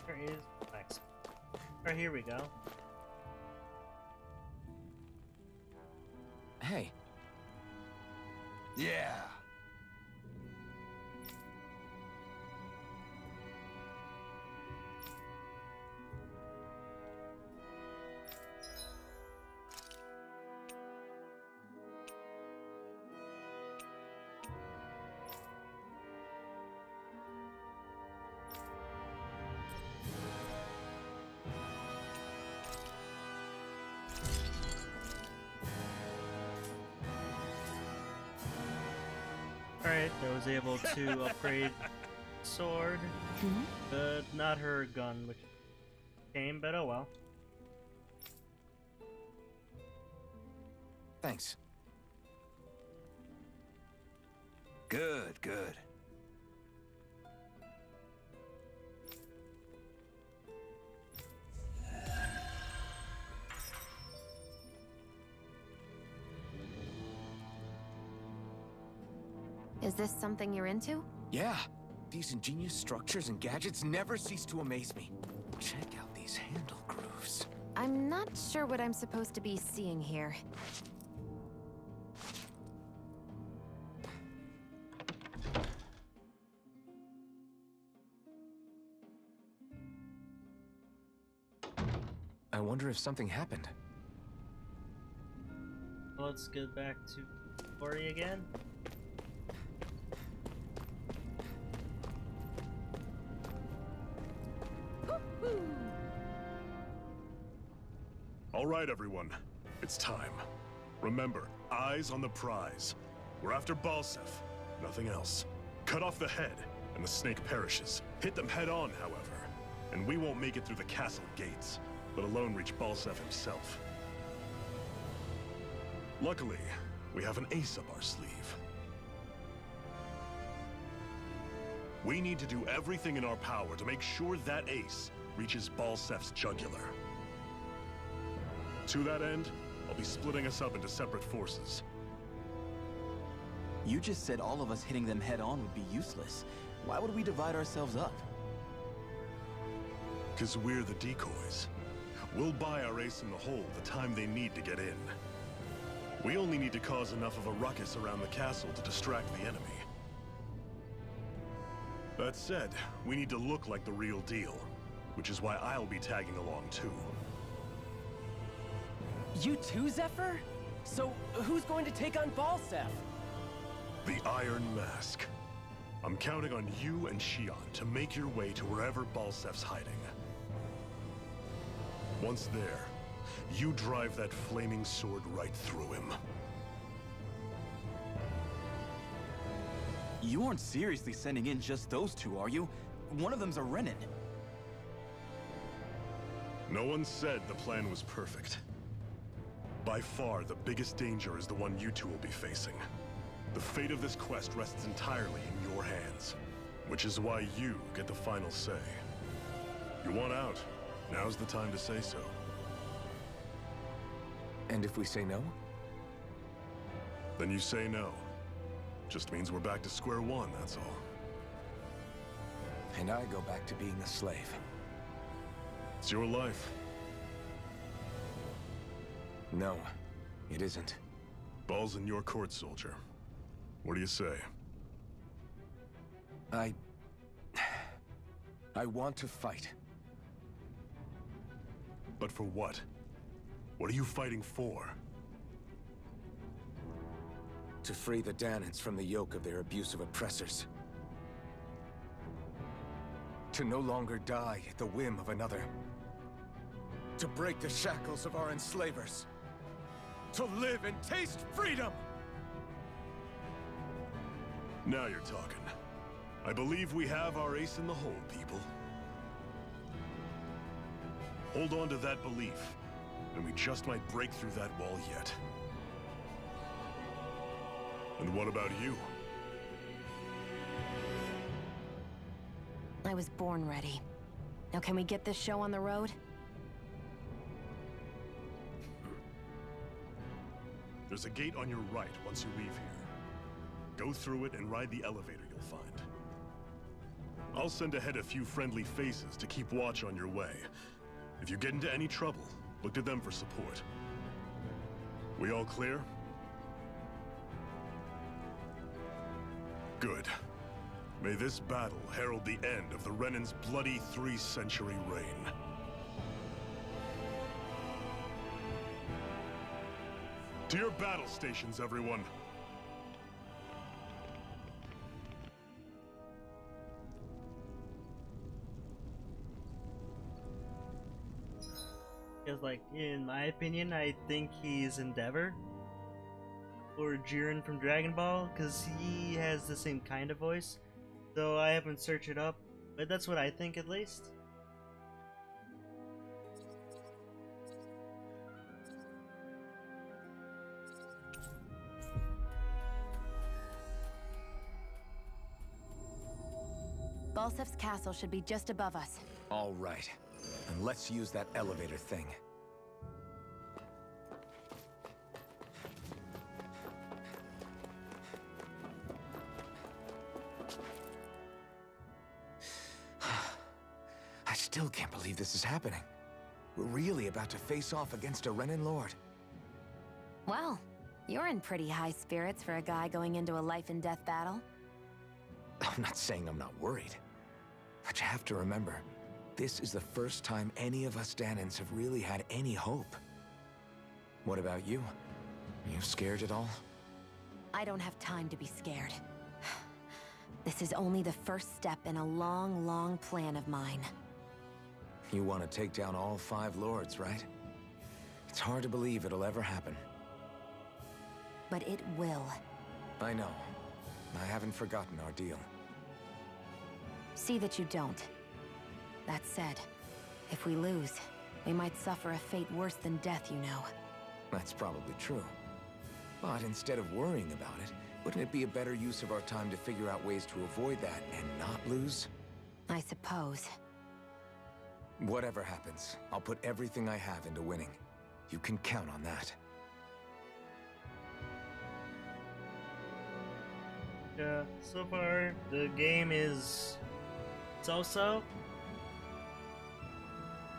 There is. Nice. Alright, here we go. Hey. Yeah! Alright, I was able to upgrade sword, but not her gun, which came, but oh well. Thanks. Good, good. Is this something you're into? Yeah. These ingenious structures and gadgets never cease to amaze me. Check out these handle grooves. I'm not sure what I'm supposed to be seeing here. I wonder if something happened. Let's get back to Ori again. All right, everyone. It's time. Remember, eyes on the prize. We're after Balsef, nothing else. Cut off the head, and the snake perishes. Hit them head on, however, and we won't make it through the castle gates, let alone reach Balsef himself. Luckily, we have an ace up our sleeve. We need to do everything in our power to make sure that ace reaches Balsef's jugular. To that end, I'll be splitting us up into separate forces. You just said all of us hitting them head-on would be useless. Why would we divide ourselves up? 'Cause we're the decoys. We'll buy our ace in the hole the time they need to get in. We only need to cause enough of a ruckus around the castle to distract the enemy. That said, we need to look like the real deal. which is why I'll be tagging along too. You too, Zephyr? So, who's going to take on Balseph? The Iron Mask. I'm counting on you and Shion to make your way to wherever Balsef's hiding. Once there, you drive that flaming sword right through him. You aren't seriously sending in just those two, are you? One of them's a Renin. No one said the plan was perfect. By far, the biggest danger is the one you two will be facing. The fate of this quest rests entirely in your hands, which is why you get the final say. You want out, now's the time to say so. And if we say no? Then you say no. Just means we're back to square one, that's all. And I go back to being a slave. It's your life. No, it isn't. Ball's in your court, soldier. What do you say? I want to fight. But for what? What are you fighting for? To free the Dahnans from the yoke of their abusive oppressors. To no longer die at the whim of another. To break the shackles of our enslavers. To live and taste freedom! Now you're talking. I believe we have our ace in the hole, people. Hold on to that belief, and we just might break through that wall yet. And what about you? I was born ready. Now can we get this show on the road? There's a gate on your right once you leave here. Go through it and ride the elevator you'll find. I'll send ahead a few friendly faces to keep watch on your way. If you get into any trouble, look to them for support. We all clear? Good. May this battle herald the end of the Renin's bloody 3-century reign. To your battle stations, everyone! Because, like, in my opinion, I think he's Endeavor. Or Jiren from Dragon Ball, because he has the same kind of voice. Though I haven't searched it up, but that's what I think at least. Balsef's castle should be just above us. All right. And let's use that elevator thing. I still can't believe this is happening. We're really about to face off against a Renin Lord. Well, you're in pretty high spirits for a guy going into a life-and-death battle. I'm not saying I'm not worried. But you have to remember, this is the first time any of us Dahnans have really had any hope. What about you? You scared at all? I don't have time to be scared. This is only the first step in a long, long plan of mine. You want to take down all 5 lords, right? It's hard to believe it'll ever happen. But it will. I know. I haven't forgotten our deal. See that you don't. That said, if we lose, we might suffer a fate worse than death, you know. That's probably true. But instead of worrying about it, wouldn't it be a better use of our time to figure out ways to avoid that and not lose? I suppose. Whatever happens, I'll put everything I have into winning. You can count on that. Yeah, so far the game is so-so.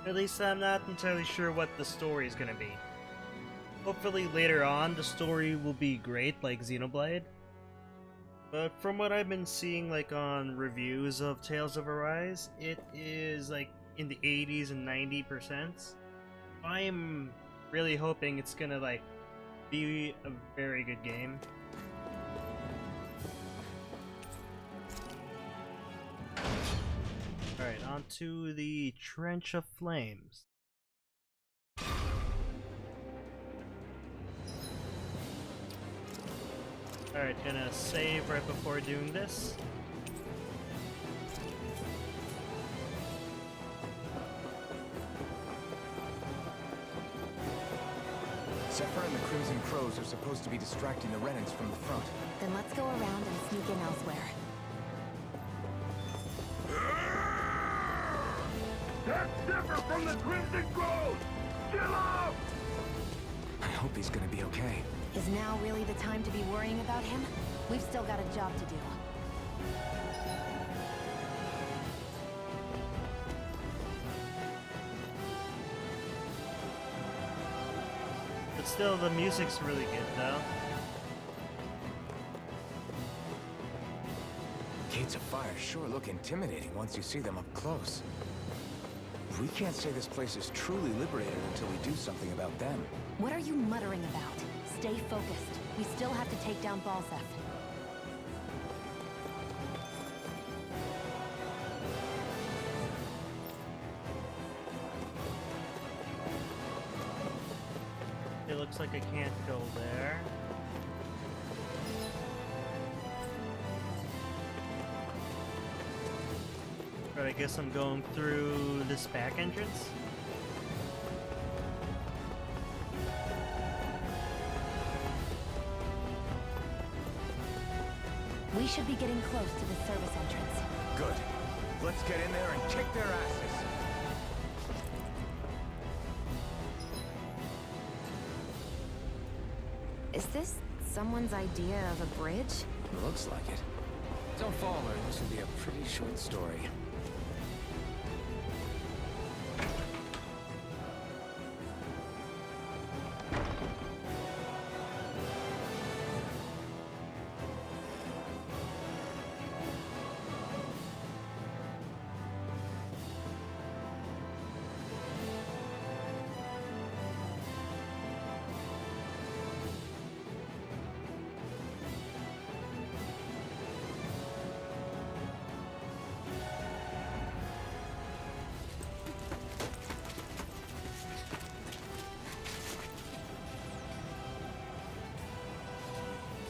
At least I'm not entirely sure what the story is gonna be. Hopefully later on the story will be great like Xenoblade. But from what I've been seeing like on reviews of Tales of Arise, it is like in the 80s and 90%. I'm really hoping it's gonna like be a very good game. Alright, on to the Trench of Flames. Alright, gonna save right before doing this. Zephyr and the Crimson Crows are supposed to be distracting the Renans from the front. Then let's go around and sneak in elsewhere. That's Zephyr from the Crimson Crows! Chill out! I hope he's gonna be okay. Is now really the time to be worrying about him? We've still got a job to do. But still, the music's really good though. Gates of Fire sure look intimidating once you see them up close. We can't say this place is truly liberated until we do something about them. What are you muttering about? Stay focused. We still have to take down Balseph. It looks like I can't go there. But I guess I'm going through this back entrance. We should be getting close to the service entrance. Good. Let's get in there and kick their asses. Is this someone's idea of a bridge? Looks like it. Don't fall, or this will be a pretty short story.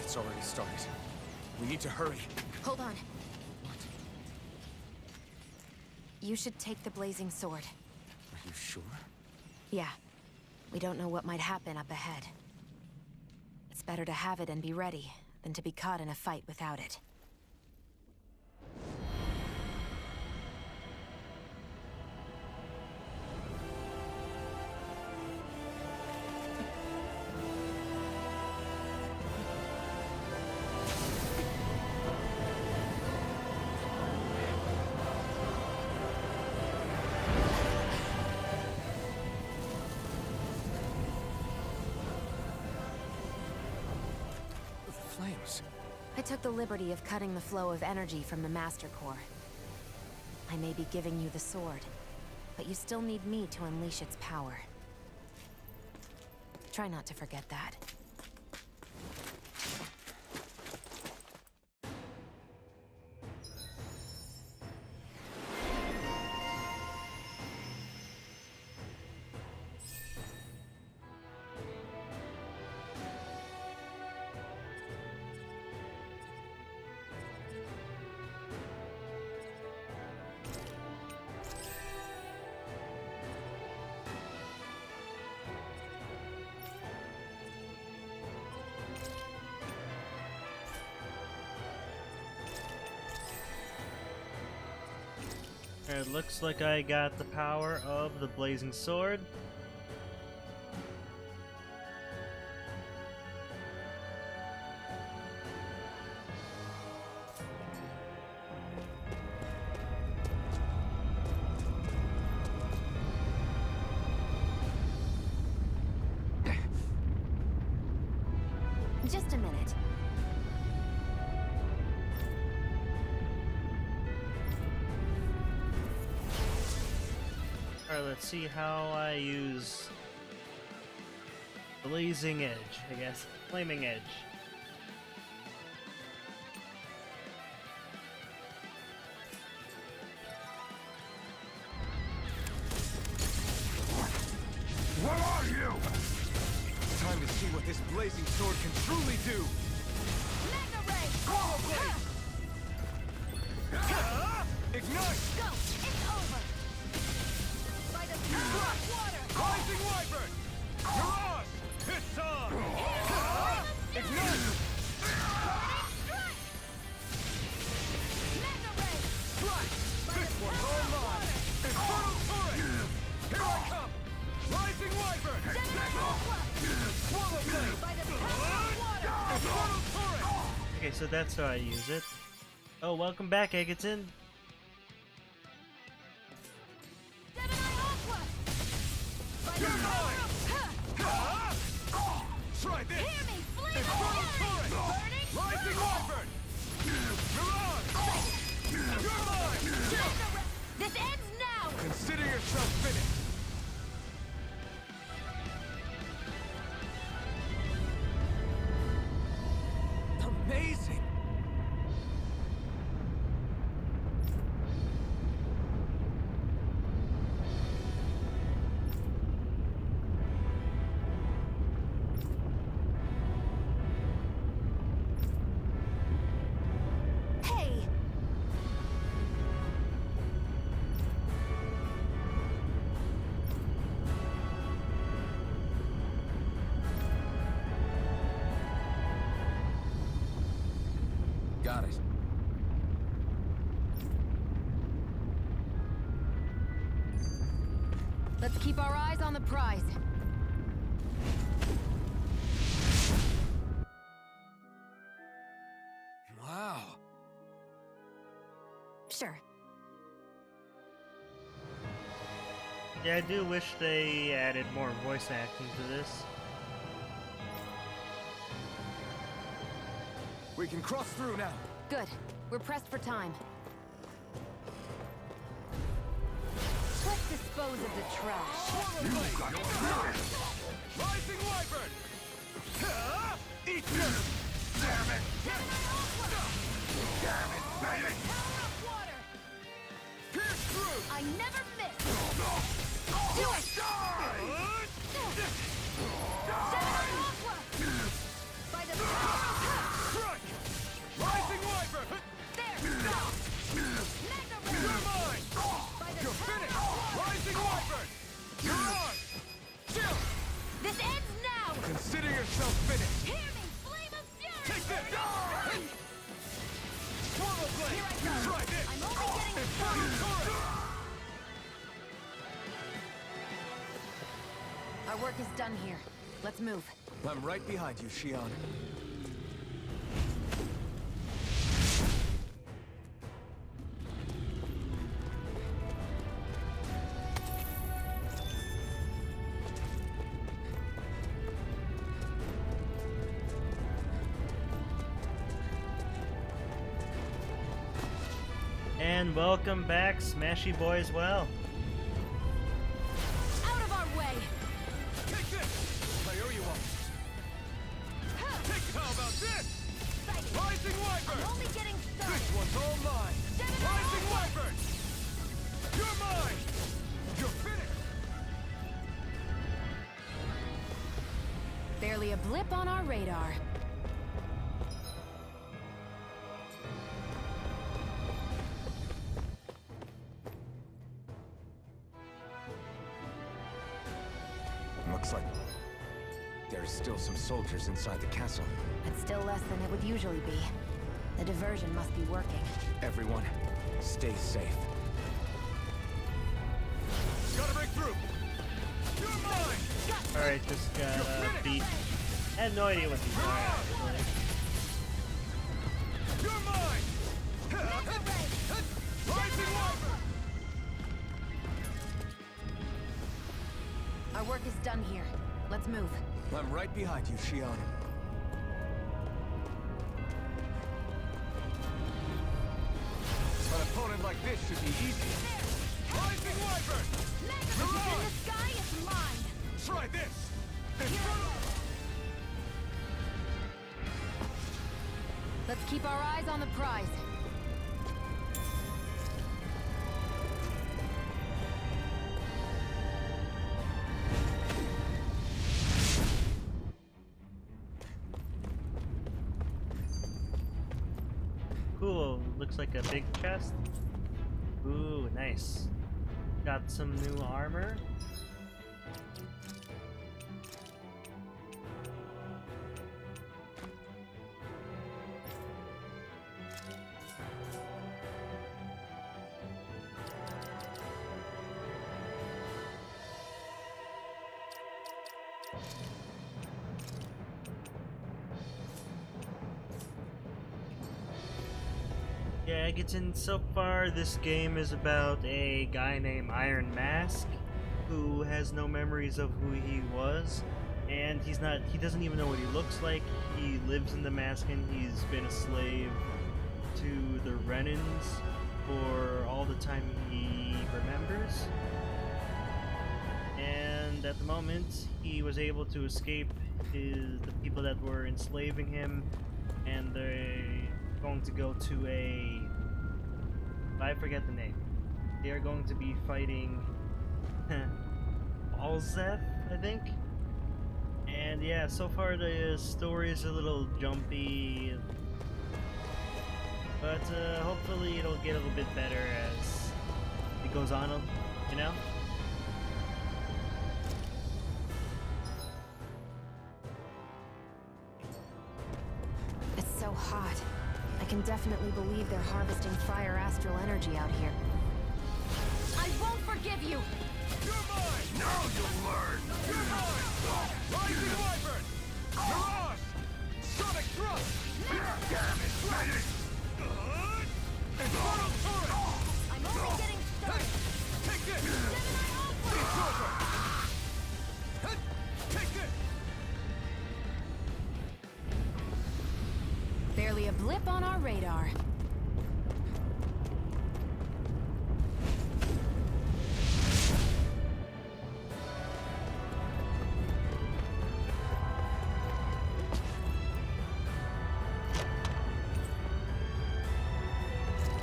It's already started. We need to hurry. Hold on. You should take the blazing sword. Are you sure? Yeah. We don't know what might happen up ahead. It's better to have it and be ready than to be caught in a fight without it. Flames. I took the liberty of cutting the flow of energy from the Master Core. I may be giving you the sword, but you still need me to unleash its power. Try not to forget that. It looks like I got the power of the blazing sword. Just a minute. Alright, let's see how I use Blazing Edge, I guess. Flaming Edge. What are you? Time to see what this blazing sword can truly do. Mega Ray! Swallow blade! Ignite! Go! It's over! By the power of water! Rising Wyvern! Mirage! It's on! Ignite! Mega Ray! Strike! This one's all mine! Infernal Turret! Here I come! Rising Wyvern! Swallow blade! By the power of water! Infernal Turret! Okay, so that's how I use it. Oh, welcome back, Egerton. Try this! Hear me! Flame Infernal of Turret! Burning! Rising Wyvern! Mirage! You're mine! This ends now! Consider yourself finished! Amazing! Hey! Got it. Let's keep our eyes on the prize. Wow. Sure. Yeah, I do wish they added more voice acting to this. We can cross through now. Good. We're pressed for time. Let's dispose of the trash. Rising Wyvern! Eat this! Damn it! Damn it, baby! Power of water! Pierce through! I never miss! Do it! Die! By the power of Crush! Rising Wyvern! there! Stop! Mega Ray! You're mine! By the You're power finished! of water! Rising Wyvern! You're on! Chill! This ends now! Consider yourself finished! Hear me! Flame of fury! Take this! Swallow blade! Here I go! Try this! I'm only getting Infernal started! Turret! Our work is done here. Let's move. I'm right behind you, Shion. And welcome back, Smashy Boys. Well, Out of our way! Take this! I owe you one. How about this? Rising Wyvern! I'm only getting started! This one's all mine! Rising Wyvern! You're mine! You're finished! Barely a blip on our radar. Looks like there's still some soldiers inside the castle. It's still less than it would usually be. The diversion must be working. Everyone, stay safe. Gotta break through! You're mine! alright, just got beat. I had no idea what these are actually. You're mine! Rising Wyvern! Our work is done here. Let's move. I'm right behind you, Shion. An opponent like this should be easy. Rising Wyvern! Magnificent in the sky is mine! Try this! Let's keep our eyes on the prize. Cool, looks like a big chest. Ooh, nice. Got some new armor. Yeah, Getting so far, this game is about a guy named Iron Mask who has no memories of who he was, and he doesn't even know what he looks like. He lives in the mask and he's been a slave to the Renans for all the time he remembers. And at the moment, he was able to escape the people that were enslaving him, and they're going to go to I forget the name. They are going to be fighting Alzeth, I think. And yeah, so far the story is a little jumpy, but hopefully it'll get a little bit better as it goes on, you know? It's so hot. I can definitely believe they're harvesting fire astral energy out here. I won't forgive you! You're mine! Now you'll learn! You're mine! Rising Wyvern! Mirage! Sonic Thrust! Damn it, medic! Infernal Turret! I'm only getting started! Take this! Gemini Ultra! It's over! Take this! Barely a blip on our radar.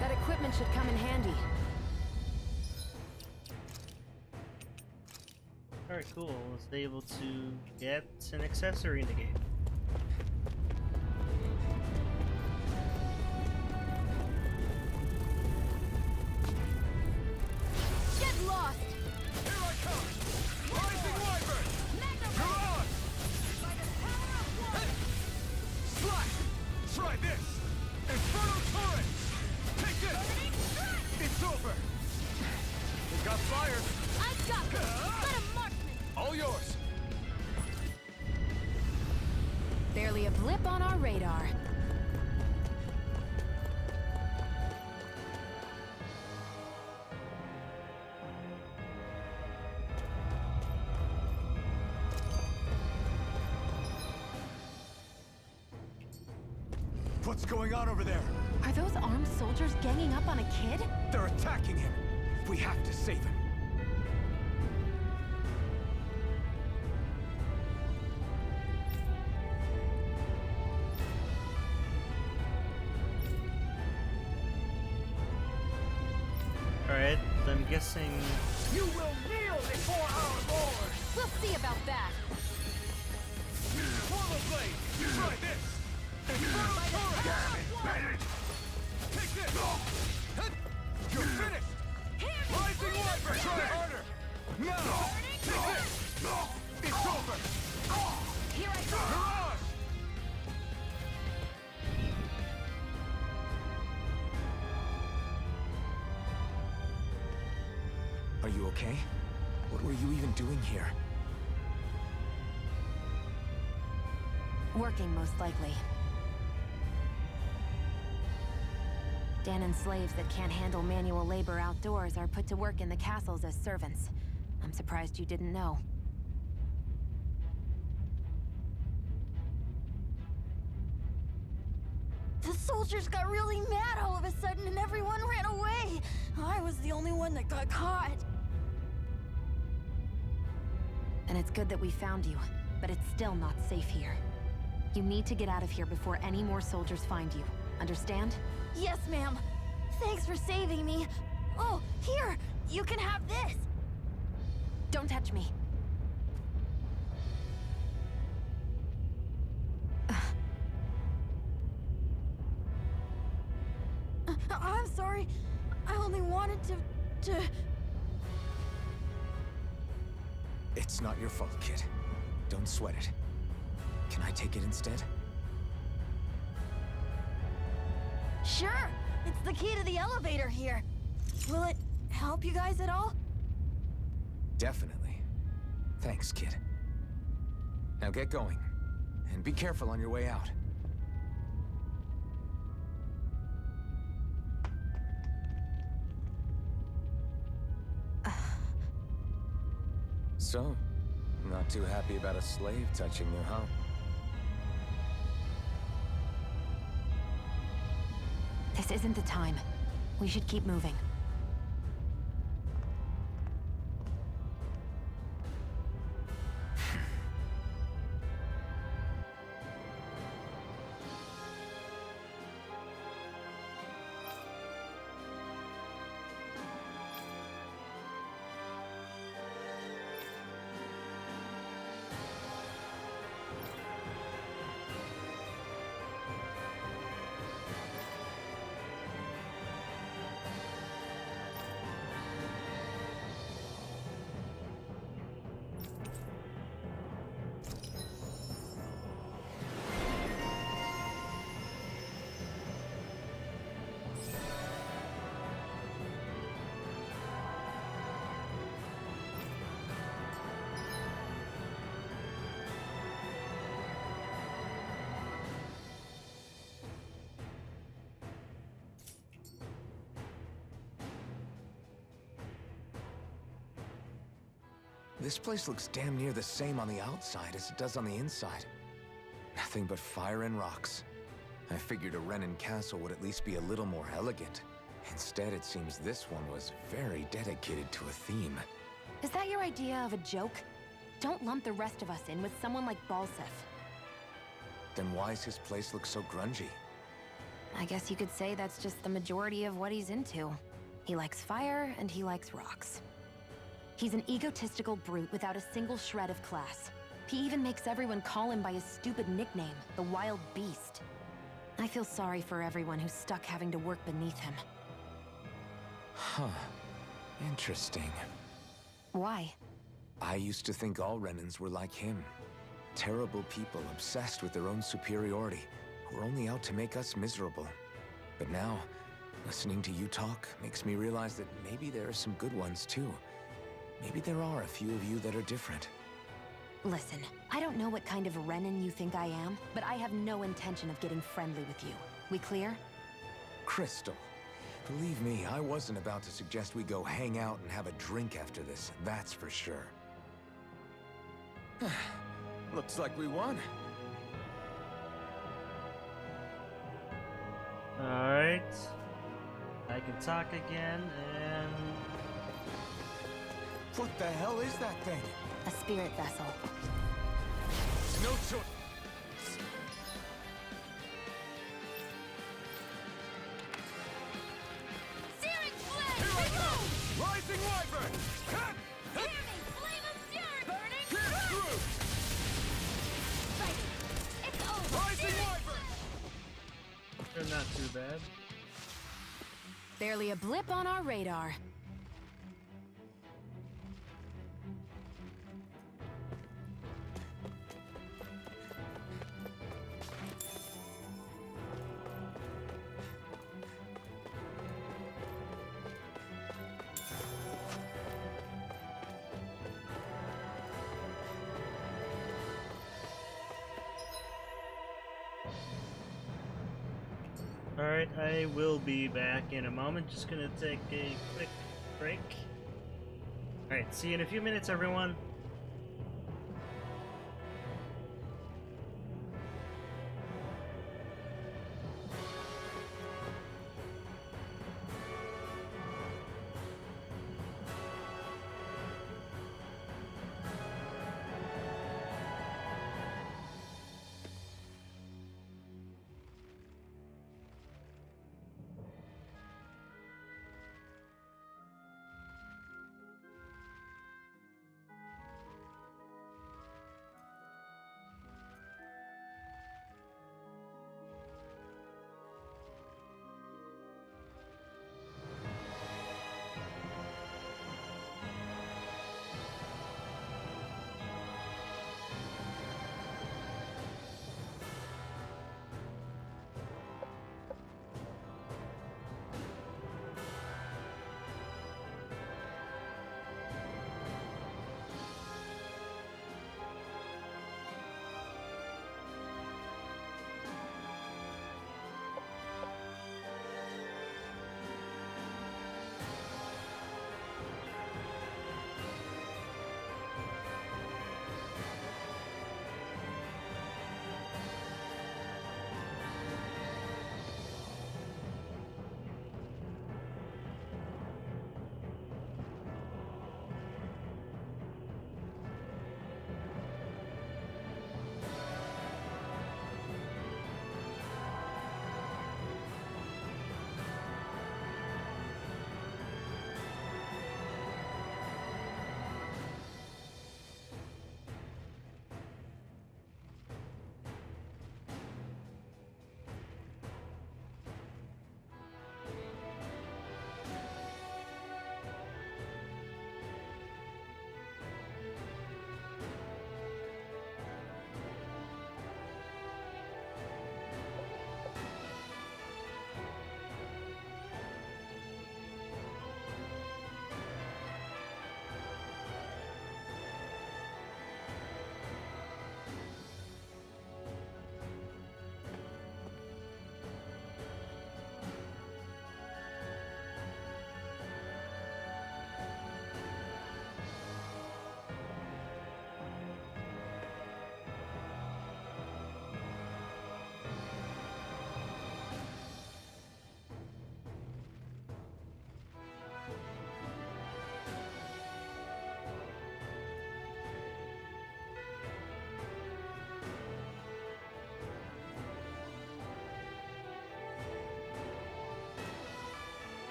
That equipment should come in handy. Alright, cool. I was able to get an accessory in the game. Get lost! Here I come! Rising Wyvern! Mirage! By the power of one! Slash! Try this! Infernal Turret! Take this! It's over! We got fire! I've got this! Let him marksman! All yours! Barely a blip on our radar. What's going on over there? Are those armed soldiers ganging up on a kid? They're attacking him! We have to save him! Alright, I'm guessing... You will kneel before our Lord! We'll see about that! Swallow Blade! Try this! Infernal Turret! Damn it, medic! Take this! You're finished! Rising Wyvern! Try harder! Now! Take this! It's over! Here I go! Mirage! Are you okay? What were you even doing here? Working, most likely. Dahnan slaves that can't handle manual labor outdoors are put to work in the castles as servants. I'm surprised you didn't know. The soldiers got really mad all of a sudden and everyone ran away! I was the only one that got caught. And it's good that we found you, but it's still not safe here. You need to get out of here before any more soldiers find you. Understand? Yes, ma'am. Thanks for saving me. Oh, here! You can have this! Don't touch me. I'm sorry. I only wanted to... It's not your fault, kid. Don't sweat it. Can I take it instead? Sure! It's the key to the elevator here. Will it help you guys at all? Definitely. Thanks, kid. Now get going. And be careful on your way out. So, not too happy about a slave touching you, huh? This isn't the time. We should keep moving. This place looks damn near the same on the outside as it does on the inside. Nothing but fire and rocks. I figured a Renan castle would at least be a little more elegant. Instead, it seems this one was very dedicated to a theme. Is that your idea of a joke? Don't lump the rest of us in with someone like Balsef. Then why's his place look so grungy? I guess you could say that's just the majority of what he's into. He likes fire and he likes rocks. He's an egotistical brute without a single shred of class. He even makes everyone call him by his stupid nickname, the Wild Beast. I feel sorry for everyone who's stuck having to work beneath him. Huh. Interesting. Why? I used to think all Renans were like him. Terrible people obsessed with their own superiority, who are only out to make us miserable. But now, listening to you talk makes me realize that maybe there are some good ones too. Maybe there are a few of you that are different. Listen, I don't know what kind of Renan you think I am, but I have no intention of getting friendly with you. We clear? Crystal, believe me, I wasn't about to suggest we go hang out and have a drink after this, that's for sure. Looks like we won. Alright. I can talk again, and... What the hell is that thing? A spirit vessel. No choice. Searing flame! Here I go! Rising Wyvern! Hear me! Flame of fury burning! Pierce through! Fighting! It's over! Rising Wyvern! They're not too bad. Barely a blip on our radar. Alright, I will be back in a moment. Just gonna take a quick break. Alright, see you in a few minutes, everyone.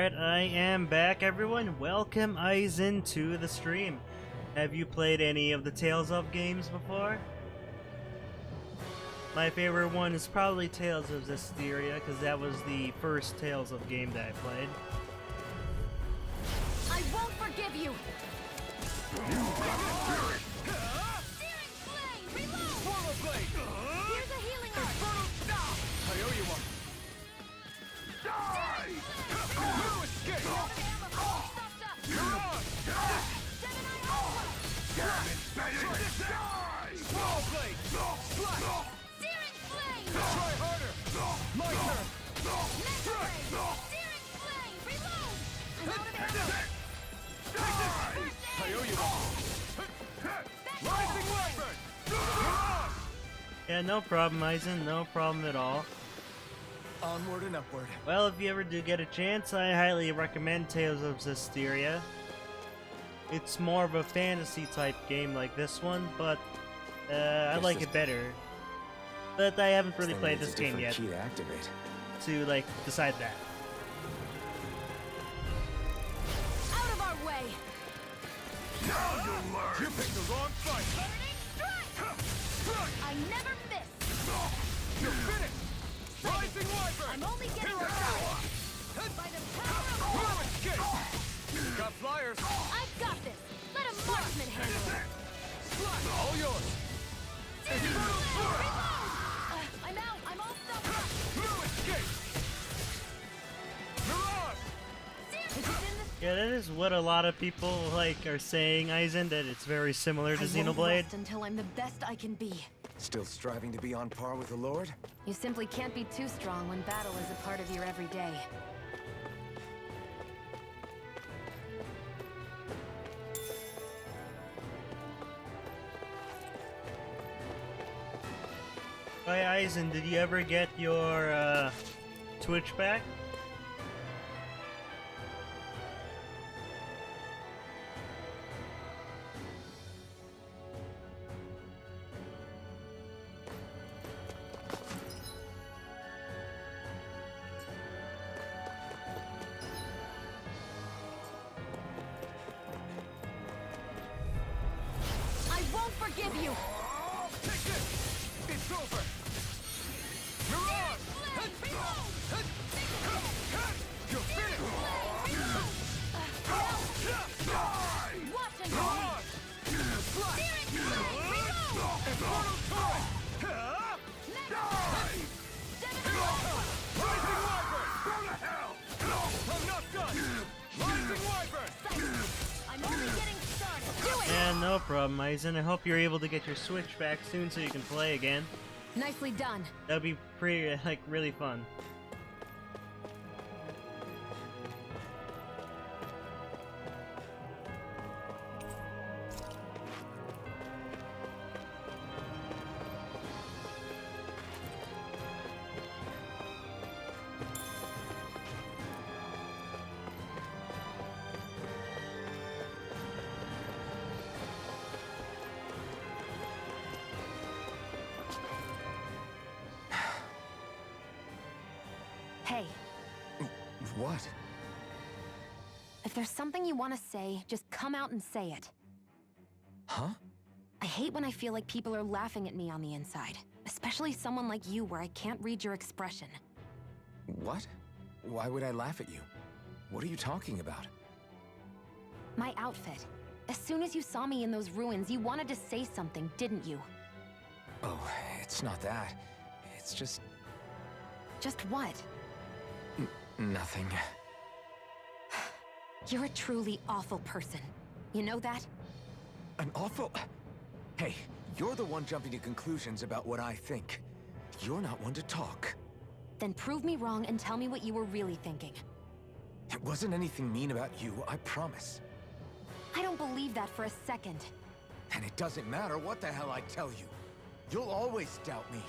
Alright, I am back, everyone. Welcome Eisen to the stream. Have you played any of the Tales of games before? My favorite one is probably Tales of Zestiria, because that was the first Tales of game that I played. I won't forgive you! Here's a healing art! I owe you one. Die! No escape! You're on! Small blade! Slash! Searing flame! Try harder! My turn! Mega blade! Searing flame! Reload! I'm out of ammo! I owe you one. Rising wyvern! Yeah, no problem, Eisen. No problem at all. Onward and upward. Well, if you ever do get a chance, I highly recommend Tales of Zestiria. It's more of a fantasy type game like this one, but I like it better. But I haven't really played this game yet Key to activate. to like decide that. Out of our way! Now you'll learn! You picked the wrong fight! Burning strike! I never miss! You're finished! Rising wyvern! I'm only getting started! By the power of No escape! Got flyers! I've got this! Let a marksman handle it! Slash! All yours! Reload! I'm out! I'm all stuffed up! No escape! Mirage! Is it in the Yeah, that is what a lot of people like are saying, Eisen, that it's very similar to I won't Xenoblade. rest until I'm the best I can be. Still striving to be on par with the Lord? You simply can't be too strong when battle is a part of your everyday. Hi Eisen, did you ever get your Twitch back? I won't forgive you! Take this! It's over! Mirage! You're finished! Watch and release! Searing flame! Reload! Infernal torrent! Rising wyvern! Go to hell! I'm not done! Rising wyvern! I'm only getting started! Do it! Yeah, no problem, Eisen. I hope you're able to get your Switch back soon so you can play again. Nicely done. That'd be pretty, like, really fun. Hey, What? if there's something you want to say, just come out and say it. Huh? I hate when I feel like people are laughing at me on the inside. Especially someone like you where I can't read your expression. What? Why would I laugh at you? What are you talking about? My outfit. As soon as you saw me in those ruins, you wanted to say something, didn't you? Oh, it's not that. It's just... Just what? nothing. You're a truly awful person. You know that? An awful... Hey, you're the one jumping to conclusions about what I think. You're not one to talk. Then prove me wrong and tell me what you were really thinking. It wasn't anything mean about you, I promise. I don't believe that for a second. And it doesn't matter what the hell I tell you. You'll always doubt me.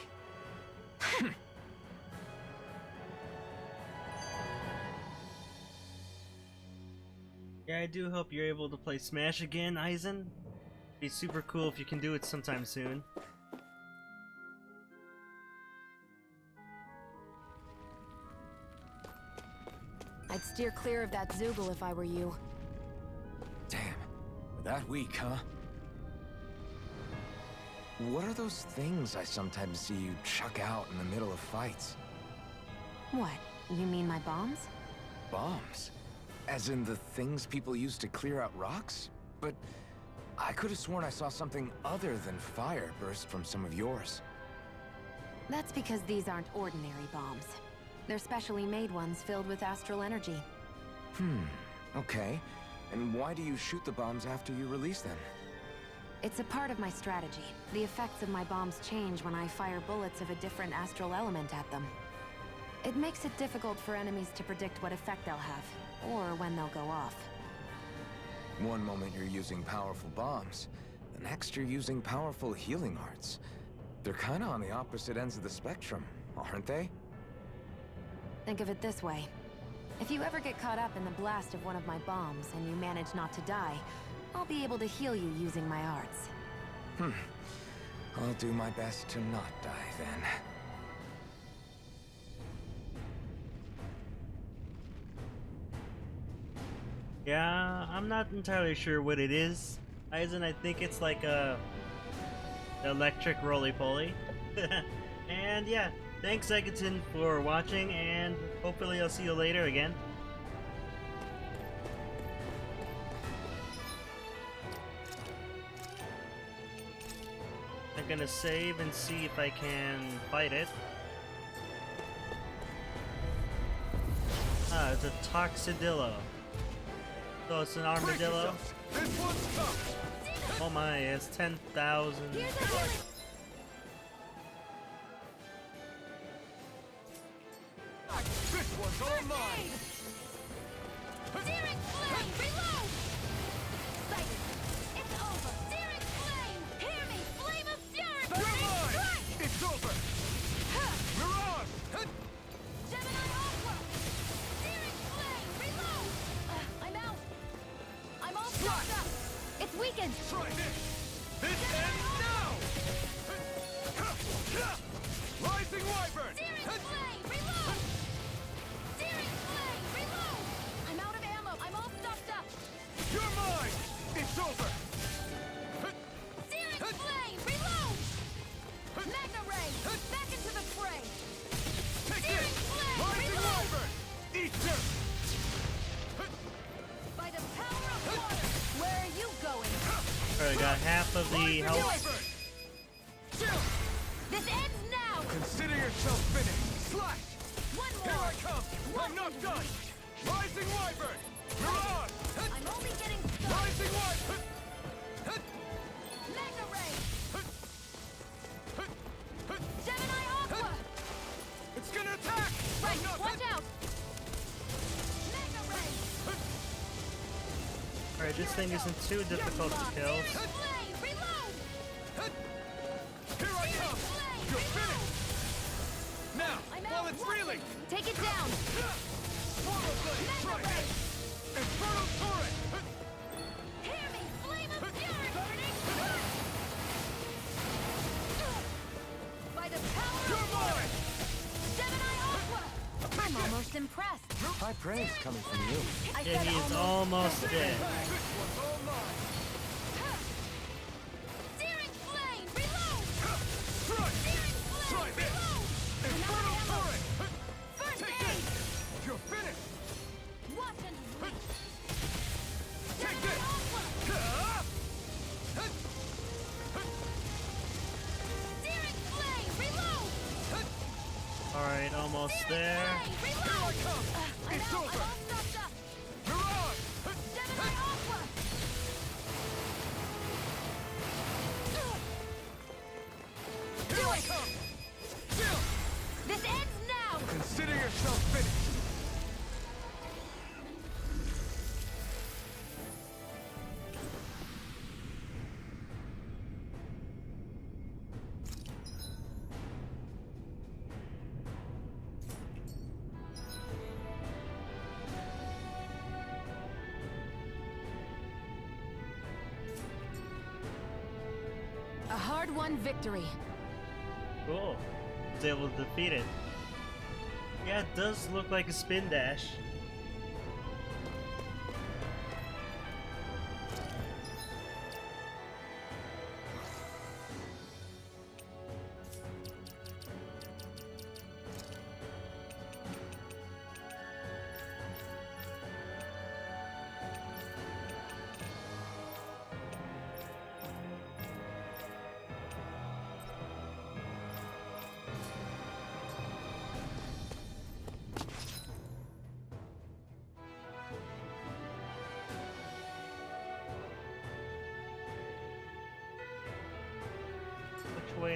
Yeah, I do hope you're able to play Smash again, Eisen. It'd be super cool if you can do it sometime soon. I'd steer clear of that Zoogle if I were you. Damn, we're that weak, huh? What are those things I sometimes see you chuck out in the middle of fights? What? You mean my bombs? Bombs? As in the things people use to clear out rocks? But I could have sworn I saw something other than fire burst from some of yours. That's because these aren't ordinary bombs. They're specially made ones filled with astral energy. Okay. And why do you shoot the bombs after you release them? It's a part of my strategy. The effects of my bombs change when I fire bullets of a different astral element at them. It makes it difficult for enemies to predict what effect they'll have, or when they'll go off. One moment you're using powerful bombs, the next you're using powerful healing arts. They're kinda on the opposite ends of the spectrum, aren't they? Think of it this way. If you ever get caught up in the blast of one of my bombs and you manage not to die, I'll be able to heal you using my arts. I'll do my best to not die then. Yeah, I'm not entirely sure what it is. Aizen, I think it's like a electric roly-poly. And yeah, thanks Egerton for watching, and hopefully I'll see you later again. I'm gonna save and see if I can fight it. Ah, it's a Toxidillo. So it's an armadillo. Oh my, it's 10,000. This one's all mine! Searing flame, reload! Sighted. It's over. Searing flame! Hear me! Flame of fury! Burning strike! It's over! Mirage! Gemini Aqua! Searing flame, reload! I'm out! I'm all stopped up! It's weakened! Try this! This ends now! Rising Wyvern! Searing flame, reload! Searing flame, reload! I'm out of ammo. I'm all stuffed up. You're mine! It's over! Searing flame, reload! Magna ray, back into the fray. Take Searing this! flame, Rising reload! Wyvern! Eat dirt! By the power of water, where are you going? Alright, got half of the health. This ends now. Consider yourself finished! Slash! One Here more. I come! I'm not done! Rising Wyvern! Mirage! I'm only getting started. Rising Wyvern! Magna ray. Gemini Aqua. It's gonna attack! Right, I'm not watch out. Magna ray. Alright, this thing isn't too difficult to kill. Flame, reload. Here I come! You're finished! Now, I'm while out. it's reeling! Take it down. Swallow blade! Magna Try ray. this! Infernal turret! Hear me, flame of fury. Burning strike. By the power You're of water. mine! Gemini Aqua. I'm almost impressed. High praise coming from you. I Yeah, said he's almost dead. This one's all mine! Searing flame, reload. Strike! Searing Try flame, this! reload. Infernal turret! First Take aid. this! You're finished! Watch and wait. Take Gemini this! Aqua. Searing flame, reload. Alright, almost there. Flame, reload. I'm It's out. over. I'm all stopped up. Mirage! Gemini Aqua. Here I come! Still! This ends now. Consider yourself finished! A hard-won victory. Cool. Was able to defeat it. Yeah, it does look like a spin dash.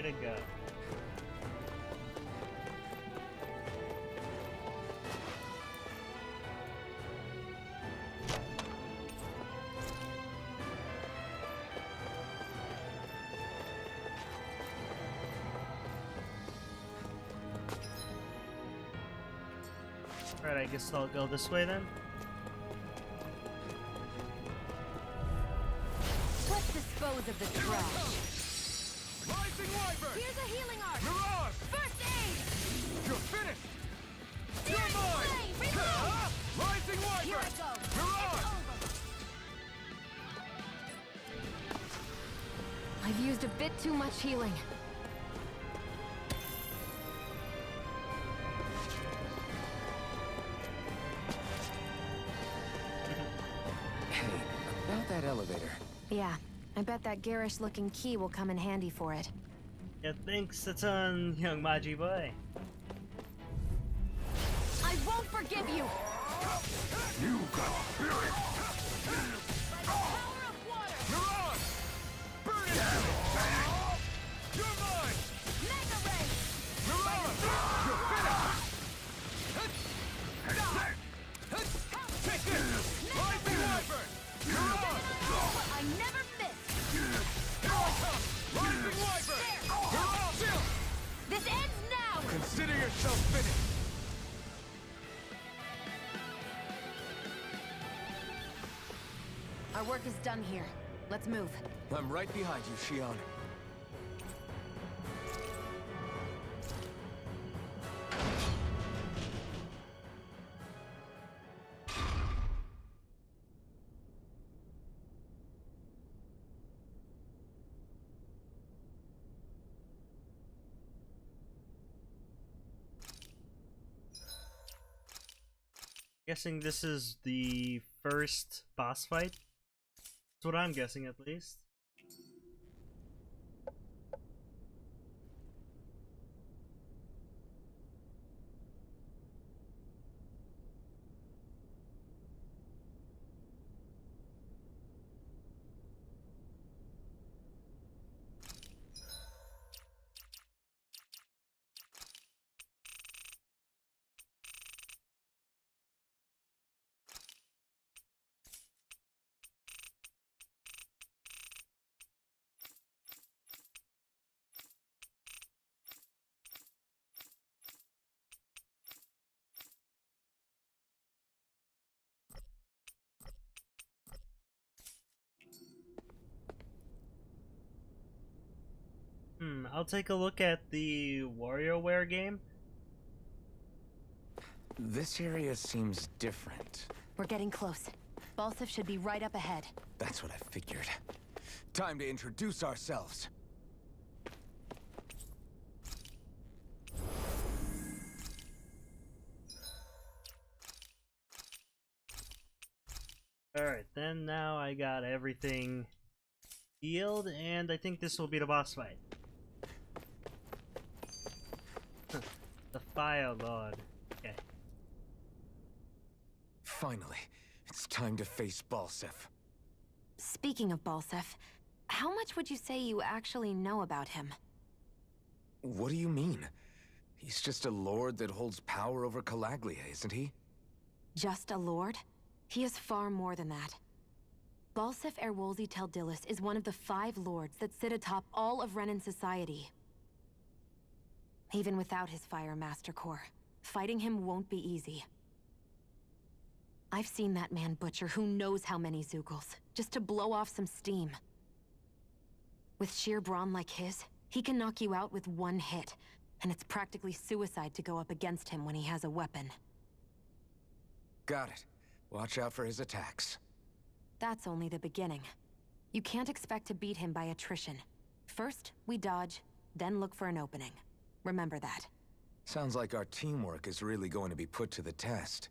to go. Alright, I guess I'll go this way then. Let's dispose of the trash. Rising Wyvern! Here's a healing arc. Mirage! First aid. You're finished! Searing You're mine! flame. Reload. Rising Wyvern! Here I go. Mirage! I've used a bit too much healing. Hey, about that elevator. Yeah, I bet that garish-looking key will come in handy for it. Yeah, thanks a ton, young Maji boy. I won't forgive you. You got spirit! Power of water. Mirage! Burn it! You're mine! Mega ray. Mirage! You're finished! Take this! Rising Wyvern! Mirage! I never miss. Rising Wyvern! Mirage! This ends now. Consider yourself finished! Our work is done here. Let's move. I'm right behind you, Shion. Guessing this is the first boss fight? That's what I'm guessing, at least. I'll take a look at the WarioWare game. This area seems different. We're getting close. Balsif should be right up ahead. That's what I figured. Time to introduce ourselves. Alright, then now I got everything healed, and I think this will be the boss fight. The Fire Lord. Okay. Finally, it's time to face Balsif. Speaking of Balsif, how much would you say you actually know about him? What do you mean? He's just a lord that holds power over Calaglia, isn't he? Just a lord? He is far more than that. Balsif Erwolzi Teldilis is one of the 5 lords that sit atop all of Renan society. Even without his Fire Master Core, fighting him won't be easy. I've seen that man butcher who knows how many Zugals, just to blow off some steam. With sheer brawn like his, he can knock you out with one hit, and it's practically suicide to go up against him when he has a weapon. Got it. Watch out for his attacks. That's only the beginning. You can't expect to beat him by attrition. First, we dodge, then look for an opening. Remember that. Sounds like our teamwork is really going to be put to the test.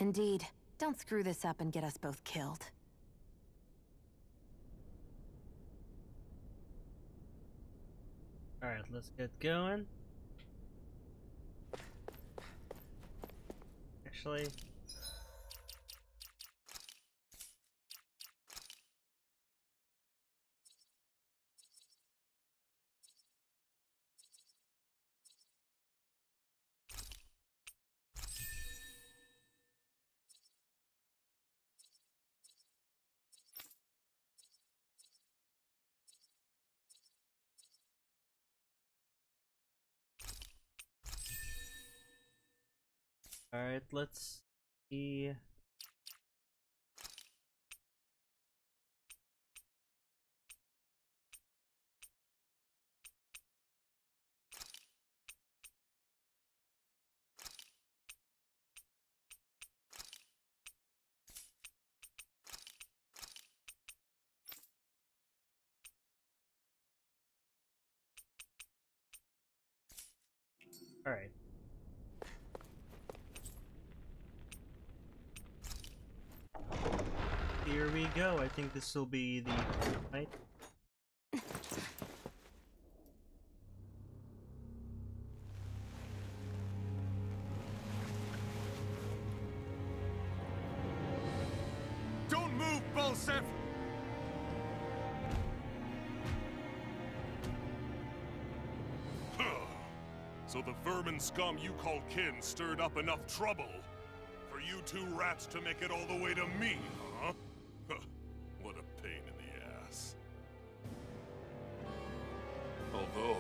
Indeed. Don't screw this up and get us both killed. Alright, let's get going. Actually, Alright, let's see. Alright. Here we go. I think this will be the right. Don't move, Bolsef! So the vermin scum you call kin stirred up enough trouble for you two rats to make it all the way to me, huh? What a pain in the ass. Although,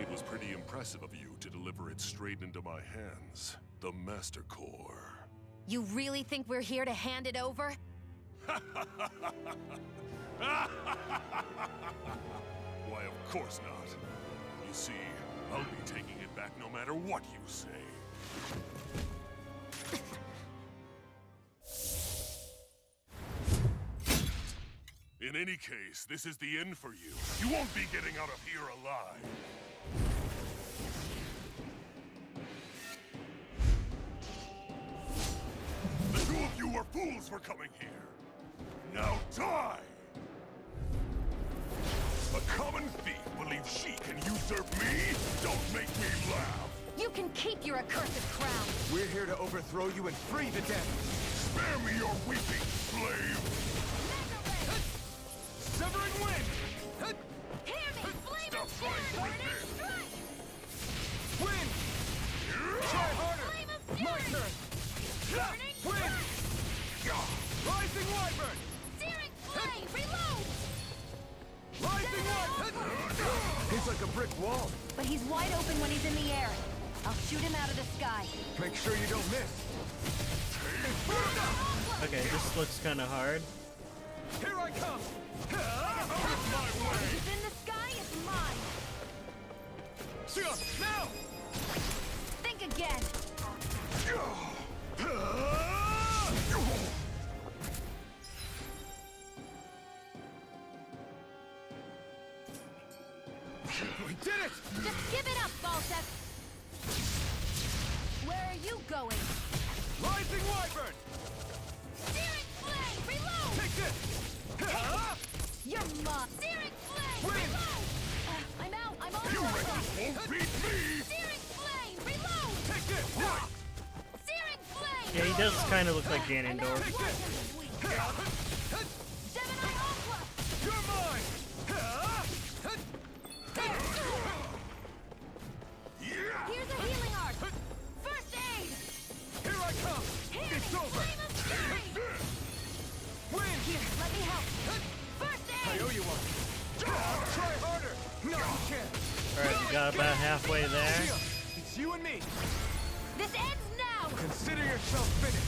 it was pretty impressive of you to deliver it straight into my hands. The Master Core. You really think we're here to hand it over? Why, of course not. You see, I'll be taking it back no matter what you say. In any case, this is the end for you. You won't be getting out of here alive. The two of you were fools for coming here. Now die! A common thief believes she can usurp me? Don't make me laugh! You can keep your accursed crown! We're here to overthrow you and free the dead! Spare me your weeping, slave! Severing wind! Hear me! Flame Stop of trying to Fury! resist! Wind! Try harder! Flame of My Fury! turn! Wind! Rising Wyvern! Searing Flame! Reload! Rising Wyvern! He's like a brick wall. But he's wide open when he's in the air. I'll shoot him out of the sky. Make sure you don't miss. Okay, this looks kind of hard. Here I come! What's in the sky is mine! Now! Think again! We did it! Just give it up, Balsep! Where are you going? Rising Wyvern! Searing Flame! Reload! Take this! You're mine! Searing Flame! Win! Reload! I'm out! I'm all You out! reckon won't beat me! Searing Flame! Reload! Take this! Searing Flame! Yeah, he does kind of look like Ganondorf. Take this! Gemini Aqua! You're mine! Here's a healing art! First aid! Here I come! Here! It's over! Flame of Fury! Win! Here, let me help! First I aid! owe you one! Try harder! No, you can't! Alright, you got about halfway there. It's you and me! This ends now! Consider yourself finished!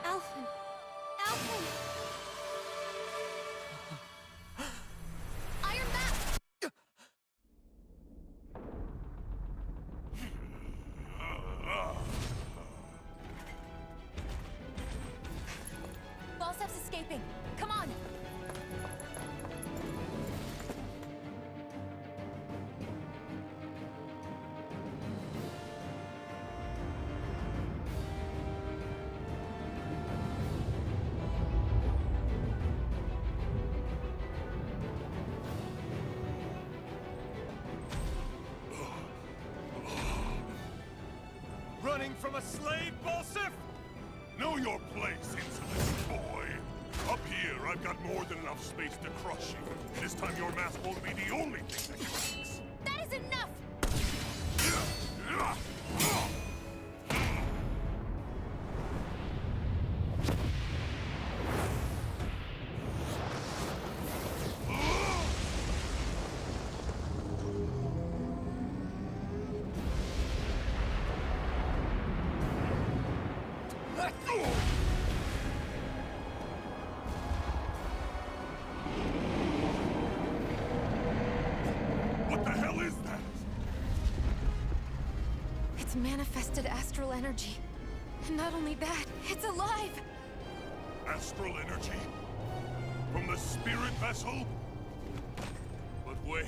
Alphen! Alphen! Iron Bat! Balsep's escaping! Come on! Running from a slave, Balsef? Know your place, insolent boy! Up here, I've got more than enough space to crush you. This time your mask won't be the only thing that cracks. That is enough! What the hell is that? It's manifested astral energy. And not only that, it's alive! Astral energy? From the spirit vessel? But wait,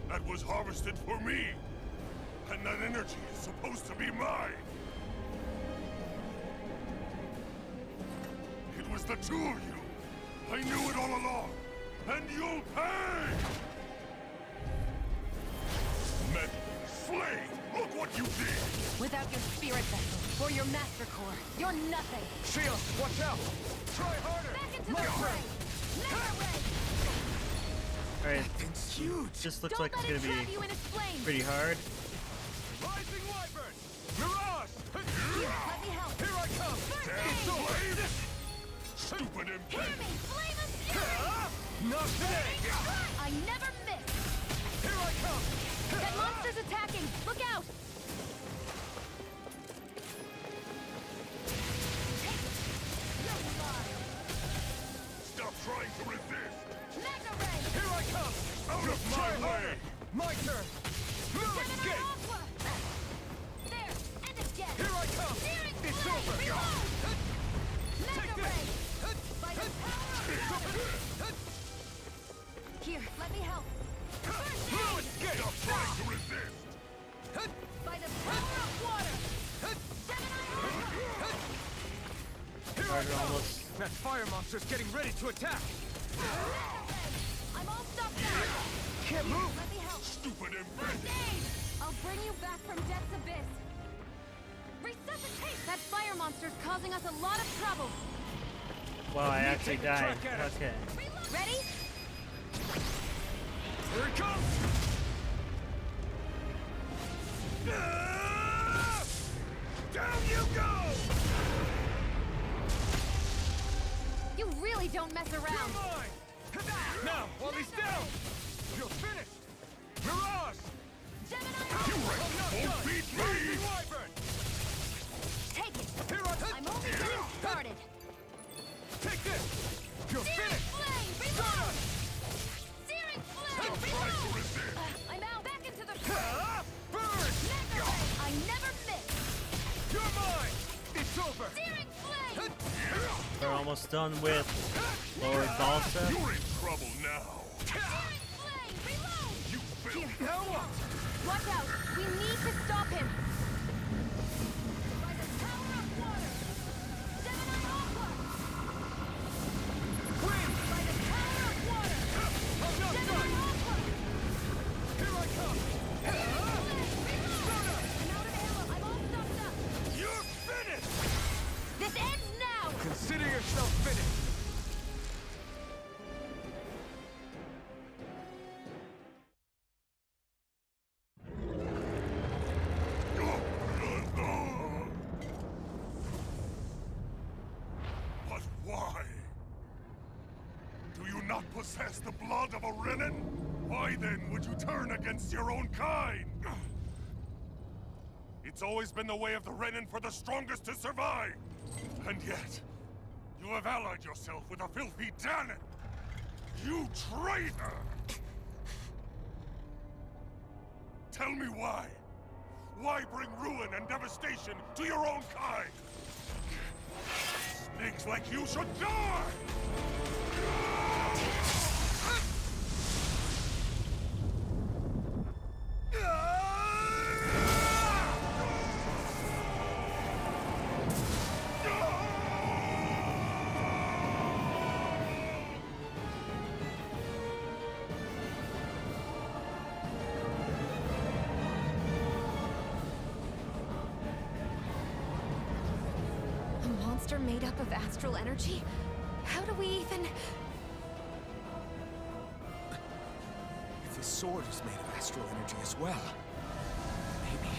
that was harvested for me! And that energy is supposed to be mine! It was the two of you! I knew it all along! And you'll pay! Meddling slave! Look what you did! Without your spirit vessel or your master core, you're nothing. Shield, watch out! Try harder! Back into the fray! Mega ray! Alright, It's huge! this looks Don't like it's let gonna it trap be you in its flames! pretty hard. Rising Wyvern! Mirage! Here, let me help! Here I come! First It's aid! over! Stupid Hear impatient! me! Flame of fury! Not today! I never miss! Here I come! That monster's attacking! Look out! You're mine! Stop trying to resist! Mega ray! Here I come! Out of my way! My turn! No Gemini escape! Aqua! There! And again! Here I come! Searing It's flame! over! Reload! Mega Take ray! this! By the power of water! Here, let me help! First No aid! escape! Stop trying to resist! By the power of water! Gemini Aqua! Here I Alright, come! almost. That fire monster's getting ready to attack! Mega ray! I'm all stopped out! Can't move! Let me help! Stupid First impatient! aid! I'll bring you back from death's abyss! Resuscitate! That fire monster's causing us a lot of trouble! Wow, I actually take a died. crack at it. Okay. Ready? Here it comes! Down you go! You really don't mess around! You're mine! Now, while he's down! You're finished! Mirage! Gemini You Aqua! won't beat me! Rising Wyvern! Take it! Here I I'm only getting started! Take this! You're Searing finished! flame! Reload! Searing flame! Stop trying to Reload! resist! I'm out! Back into the fray! Burn! Mega ray! I never miss! You're mine! It's over! Searing flame! We're almost done with Lord Balsa. You're in trouble now! Searing flame! Reload! You failed! Now what? Watch out! We need to stop him! By the power of water! Gemini Aqua! Wind! By the power of water! I'm not Gemini done! Aqua! Here I come! Reload! I'm out of ammo! I'm all stocked up! You're finished! This ends now! Consider yourself finished! But why? Do you not possess the blood of a Renin? Why then would you turn against your own kind? It's always been the way of the Renin for the strongest to survive! And yet, you have allied yourself with a filthy Dahna! You traitor! Tell me why? Why bring ruin and devastation to your own kind? Snakes like you should die! A monster made up of astral energy? How do we even... If the sword is made of astral energy as well, maybe...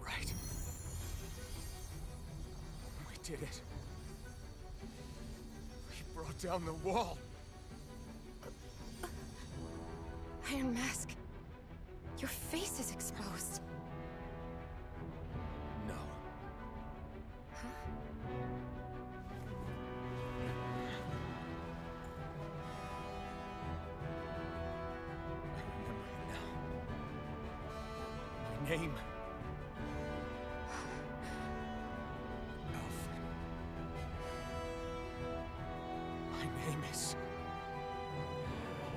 Right. We did it. We brought down the wall. Iron Mask. Your face is exposed. No. Huh? I remember it now. My name. My name is...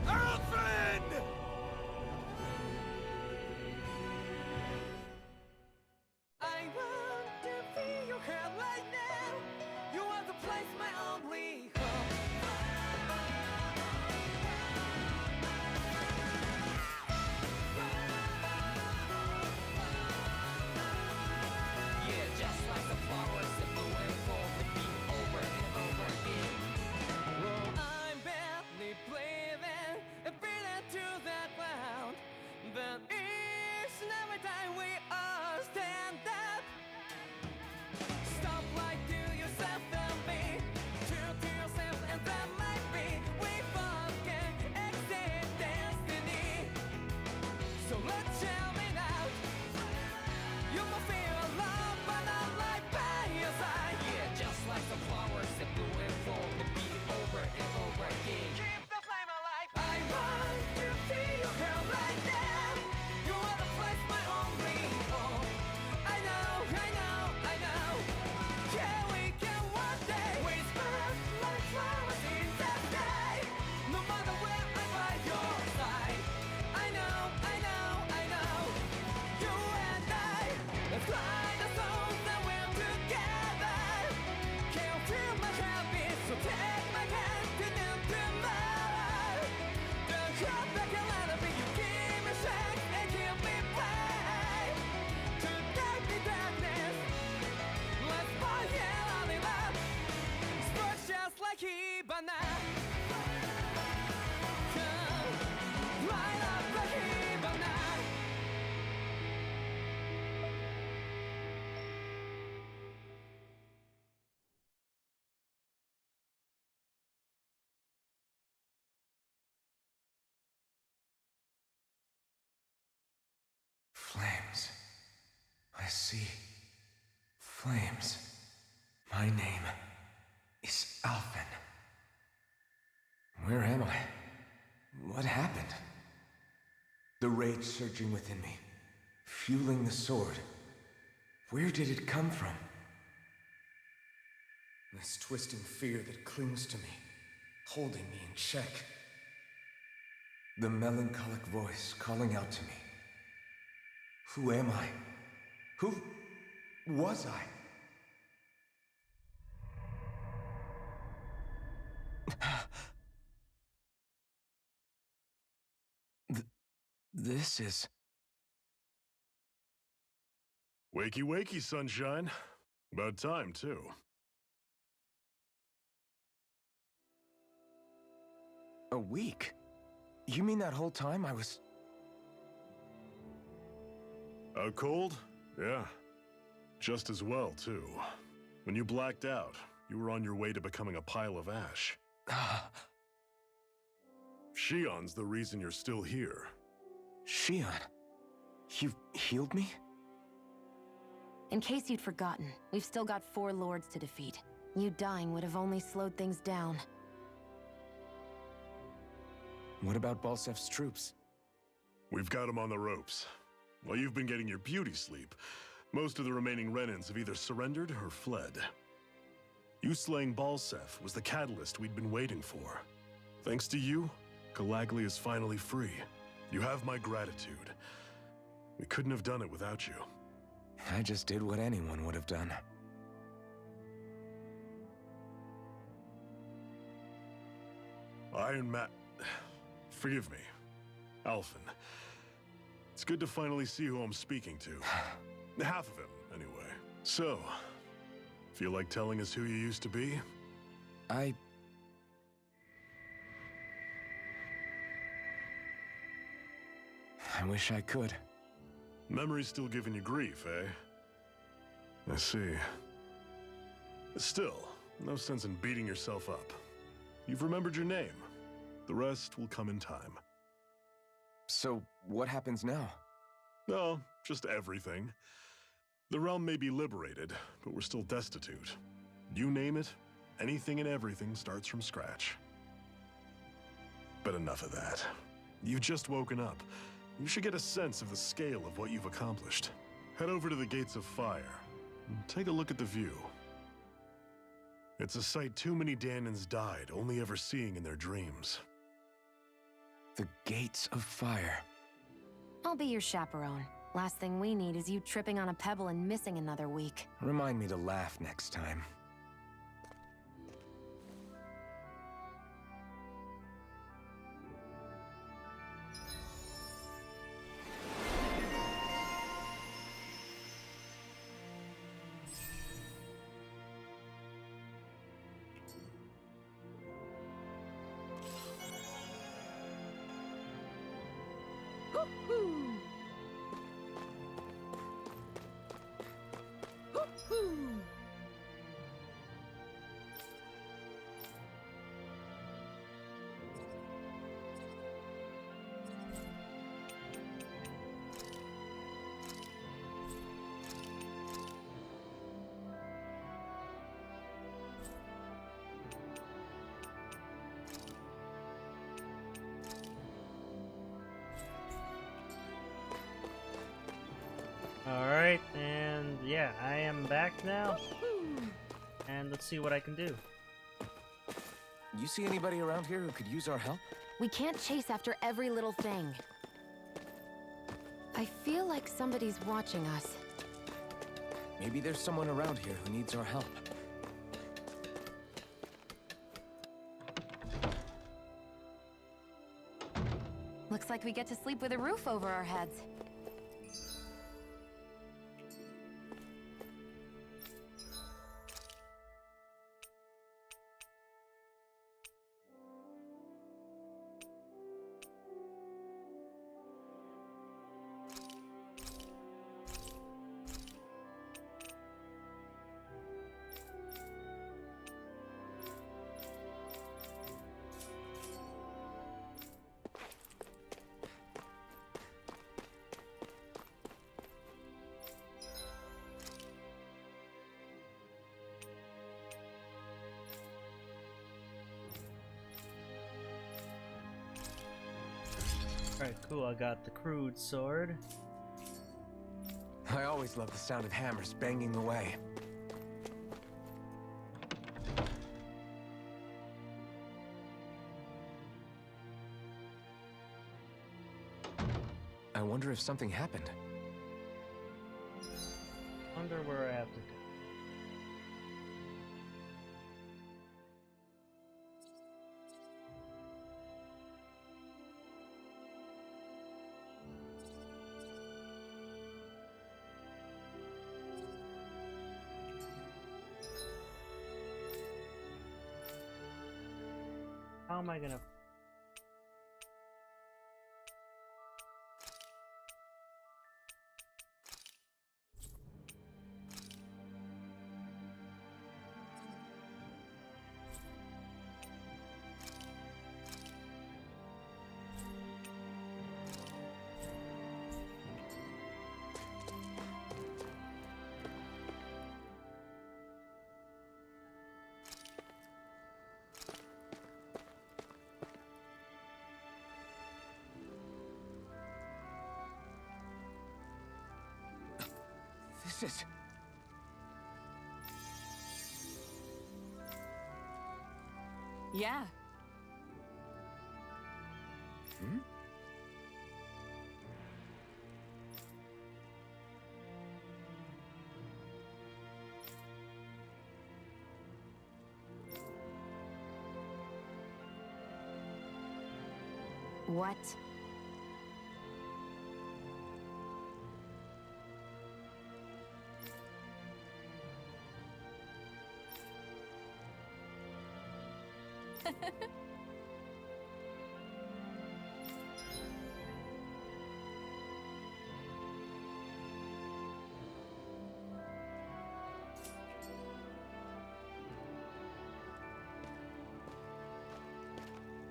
Alfred! I want to feel your head right now. You are the place, my only home. Yeah, just like the flowers that bloom and fall, the beat over and over again. I'm badly bleeding and breathing to that ground, but each and every time we all stand up. Stop lying to yourself and be true to yourself, and that might be we both can exceed destiny. So let's shout it out. You will feel love, but not like by your side. Yeah, just like the flowers that bloom and fall, the beat over and over again. Keep the flame alive. I want to see you here right now. You are the place, my only home. I know, I know, I know. Yeah, we can one day whisper like flowers in the sky. No matter where I'm by your side. I know, I know, I know. You and I, let's fly the souls that we're together. Can't feel my heartbeat, so take my hand to new tomorrow. Don't hold back and let it be. You give me strength and give me faith to take the darkness. Let's fall in love. Sparks just like Hibana. Come, light up like Hibana. Flames. I see. Flames. My name is Alphen. Where am I? What happened? The rage surging within me, fueling the sword. Where did it come from? This twisting fear that clings to me, holding me in check. The melancholic voice calling out to me. Who am I? Who was I? This is... Wakey wakey, sunshine. About time, too. A week? You mean that whole time I was... Out cold? Yeah. Just as well, too. When you blacked out, you were on your way to becoming a pile of ash. Shion's the reason you're still here. Shion? You've healed me? In case you'd forgotten, we've still got 4 lords to defeat. You dying would have only slowed things down. What about Balsef's troops? We've got them on the ropes. While you've been getting your beauty sleep, most of the remaining Renans have either surrendered or fled. You slaying Balsef was the catalyst we'd been waiting for. Thanks to you, Calaglia is finally free. You have my gratitude. We couldn't have done it without you. I just did what anyone would have done. Iron Man... Forgive me. Alphen. It's good to finally see who I'm speaking to. Half of him, anyway. So, feel like telling us who you used to be? I wish I could. Memory's still giving you grief, eh? I see. Still, no sense in beating yourself up. You've remembered your name. The rest will come in time. So, what happens now? No, just everything. The realm may be liberated, but we're still destitute. You name it, anything and everything starts from scratch. But enough of that. You've just woken up. You should get a sense of the scale of what you've accomplished. Head over to the Gates of Fire, and take a look at the view. It's a sight too many Dahnans died only ever seeing in their dreams. The Gates of Fire. I'll be your chaperone. Last thing we need is you tripping on a pebble and missing another week. Remind me to laugh next time. Alright, and yeah, I am back now. And let's see what I can do. You see anybody around here who could use our help? We can't chase after every little thing. I feel like somebody's watching us. Maybe there's someone around here who needs our help. Looks like we get to sleep with a roof over our heads. Alright, cool, I got the crude sword. I always love the sound of hammers banging away. I wonder if something happened. Wonder where I have to go. am I gonna... This is... Yeah. Hmm? What?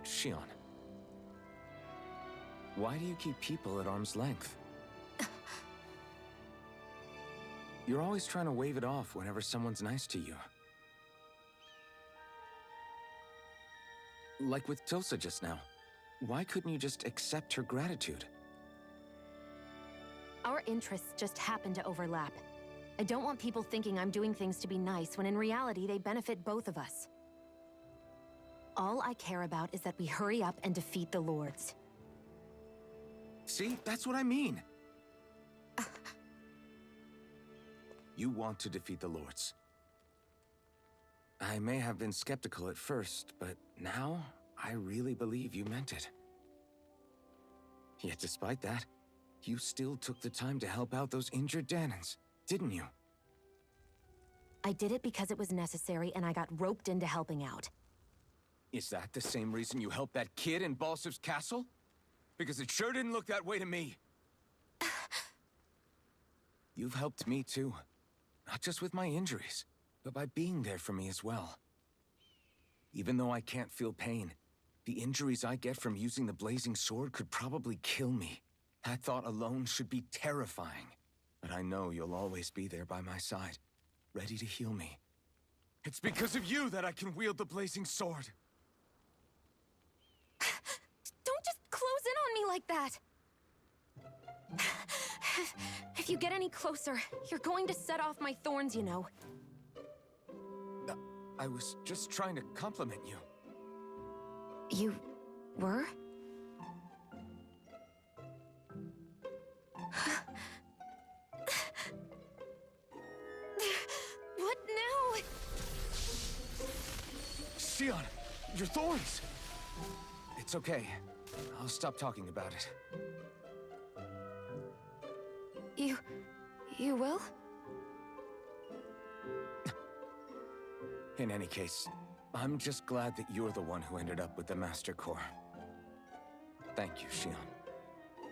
Shion. Why do you keep people at arm's length? You're always trying to wave it off whenever someone's nice to you. Like with Tilsa just now. Why couldn't you just accept her gratitude? Our interests just happen to overlap. I don't want people thinking I'm doing things to be nice when in reality they benefit both of us. All I care about is that we hurry up and defeat the Lords. See? That's what I mean. You want to defeat the Lords. I may have been skeptical at first, but now I really believe you meant it. Yet despite that, you still took the time to help out those injured Dahnans, didn't you? I did it because it was necessary and I got roped into helping out. Is that the same reason you helped that kid in Balsev's castle? Because it sure didn't look that way to me. You've helped me too. Not just with my injuries, but by being there for me as well. Even though I can't feel pain, the injuries I get from using the blazing sword could probably kill me. That thought alone should be terrifying. But I know you'll always be there by my side, ready to heal me. It's because of you that I can wield the blazing sword. Don't just close in on me like that! If you get any closer, you're going to set off my thorns, you know. I was just trying to compliment you. You were? What now? Shion, your thorns! It's okay. I'll stop talking about it. You will? In any case, I'm just glad that you're the one who ended up with the Master Core. Thank you, Shion,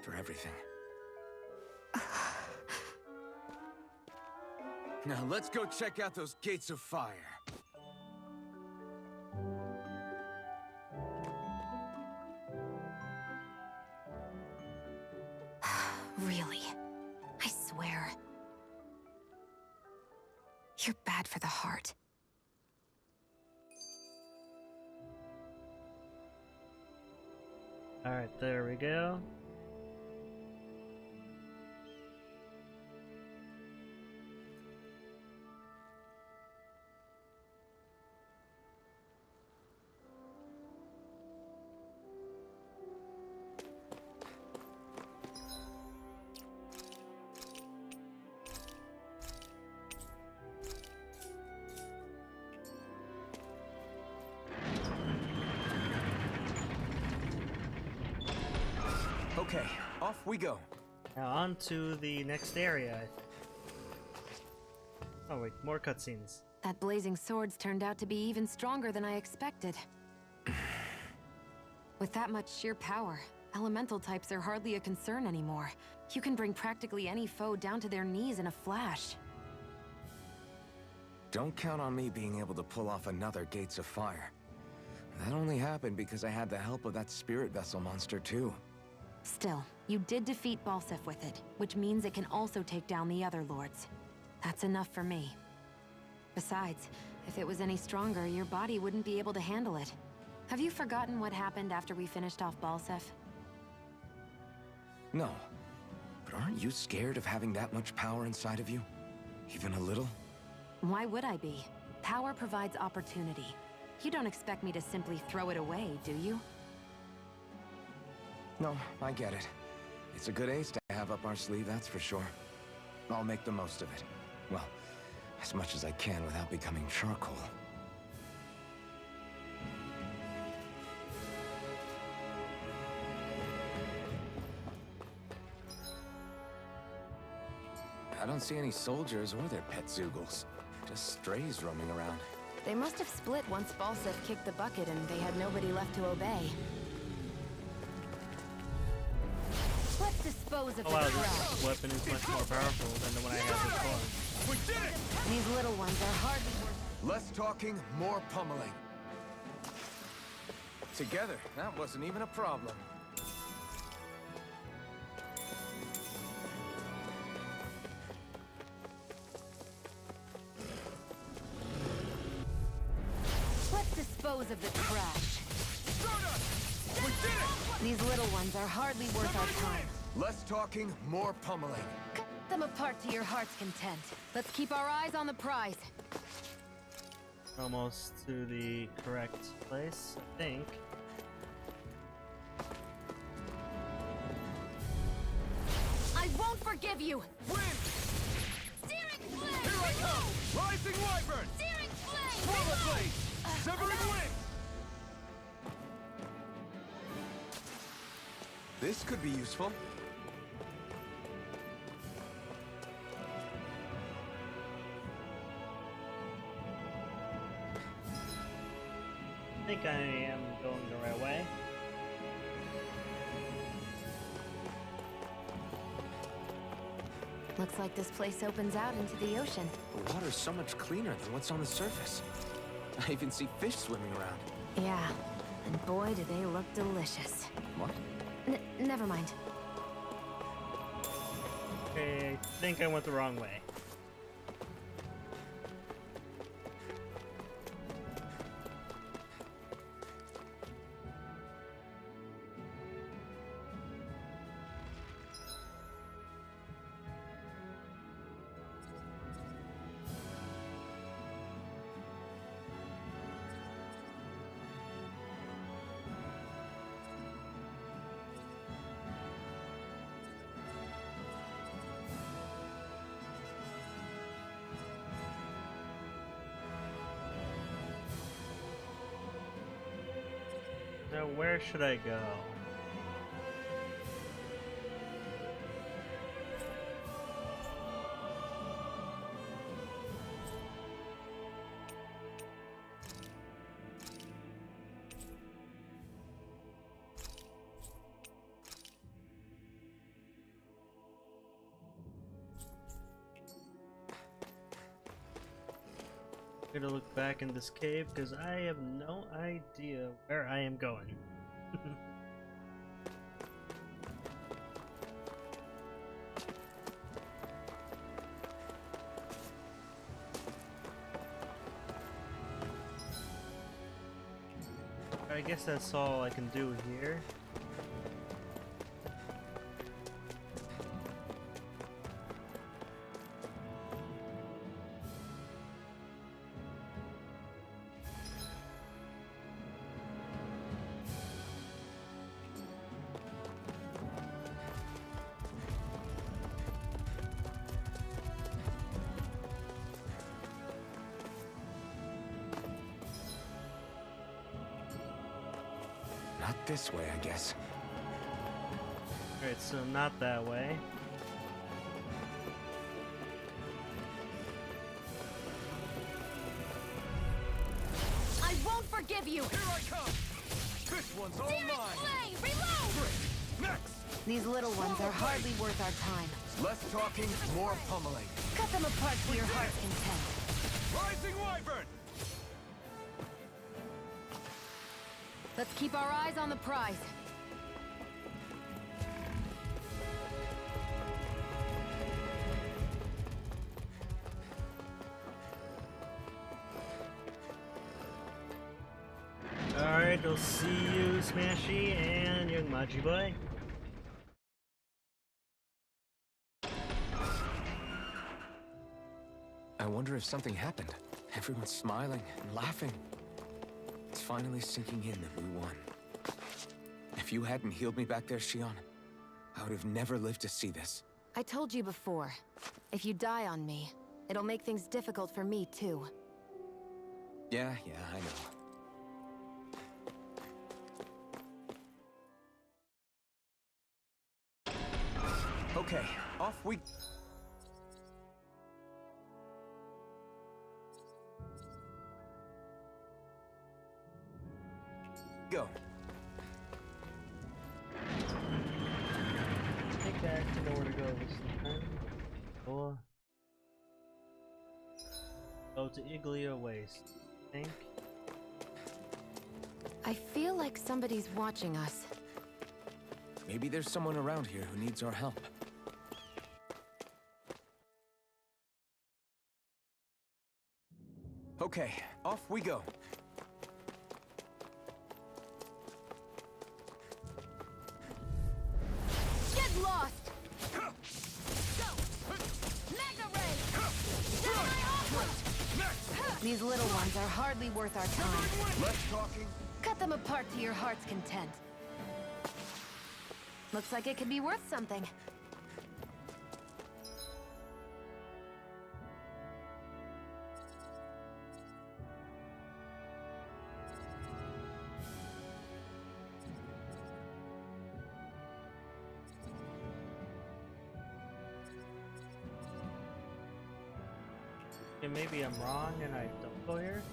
for everything. Now let's go check out those gates of fire. Really? I swear. You're bad for the heart. Alright, there we go. Okay, off we go. Now on to the next area. Oh wait, more cutscenes. That blazing sword's turned out to be even stronger than I expected. With that much sheer power, elemental types are hardly a concern anymore. You can bring practically any foe down to their knees in a flash. Don't count on me being able to pull off another Gates of Fire. That only happened because I had the help of that spirit vessel monster too. Still, you did defeat Balsef with it, which means it can also take down the other lords. That's enough for me. Besides, if it was any stronger, your body wouldn't be able to handle it. Have you forgotten what happened after we finished off Balsef? No. But aren't you scared of having that much power inside of you? Even a little? Why would I be? Power provides opportunity. You don't expect me to simply throw it away, do you? No, I get it. It's a good ace to have up our sleeve, that's for sure. I'll make the most of it. Well, as much as I can without becoming charcoal. I don't see any soldiers or their pet Zeugles. Just strays roaming around. They must have split once Balsef kicked the bucket and they had nobody left to obey. Let's dispose of Oh the wow, crowd. this weapon is much more powerful than the one I had before. We did it! These little ones are hardly worth... Less talking, more pummeling. Together, that wasn't even a problem. Let's dispose of the trash. We did it! These little ones are hardly worth our time. Less talking, more pummeling. Cut them apart to your heart's content. Let's keep our eyes on the prize. Almost to the correct place, I think. I won't forgive you! Win! Searing flame! Here I come! Rising Wyvern! Searing flame! Swallow blade! Severing wing! This could be useful. I think I am going the right way. Looks like this place opens out into the ocean. The water's so much cleaner than what's on the surface. I even see fish swimming around. Yeah, and boy do they look delicious. What? Never mind. Okay, I think I went the wrong way. Now, where should I go? I'm gonna look back in this cave because I have no idea where I am going. I guess that's all I can do here. Not this way, I guess. Alright, so not that way. I won't forgive you! Here I come! This one's all Searing mine! flame! Reload! Frick! Next! These little ones are hardly worth our time. Less talking, more pummeling. Cut them apart to your heart's content. Rising Wyvern! Let's keep our eyes on the prize. Alright, we'll see you, Smashy and young Maji Boy. I wonder if something happened. Everyone's smiling and laughing. It's finally sinking in that we won. If you hadn't healed me back there, Shion, I would have never lived to see this. I told you before, if you die on me, it'll make things difficult for me too. Yeah, I know. Okay, off we... go. I think I actually know where to go this time. Or go to Iglia Waste, I think. I feel like somebody's watching us. Maybe there's someone around here who needs our help. Okay, off we go. Get lost! Go! Mega Ray! These little ones are hardly worth our time. Less talking. Cut them apart to your heart's content. Looks like it could be worth something. Okay, maybe I'm wrong and I don't go here.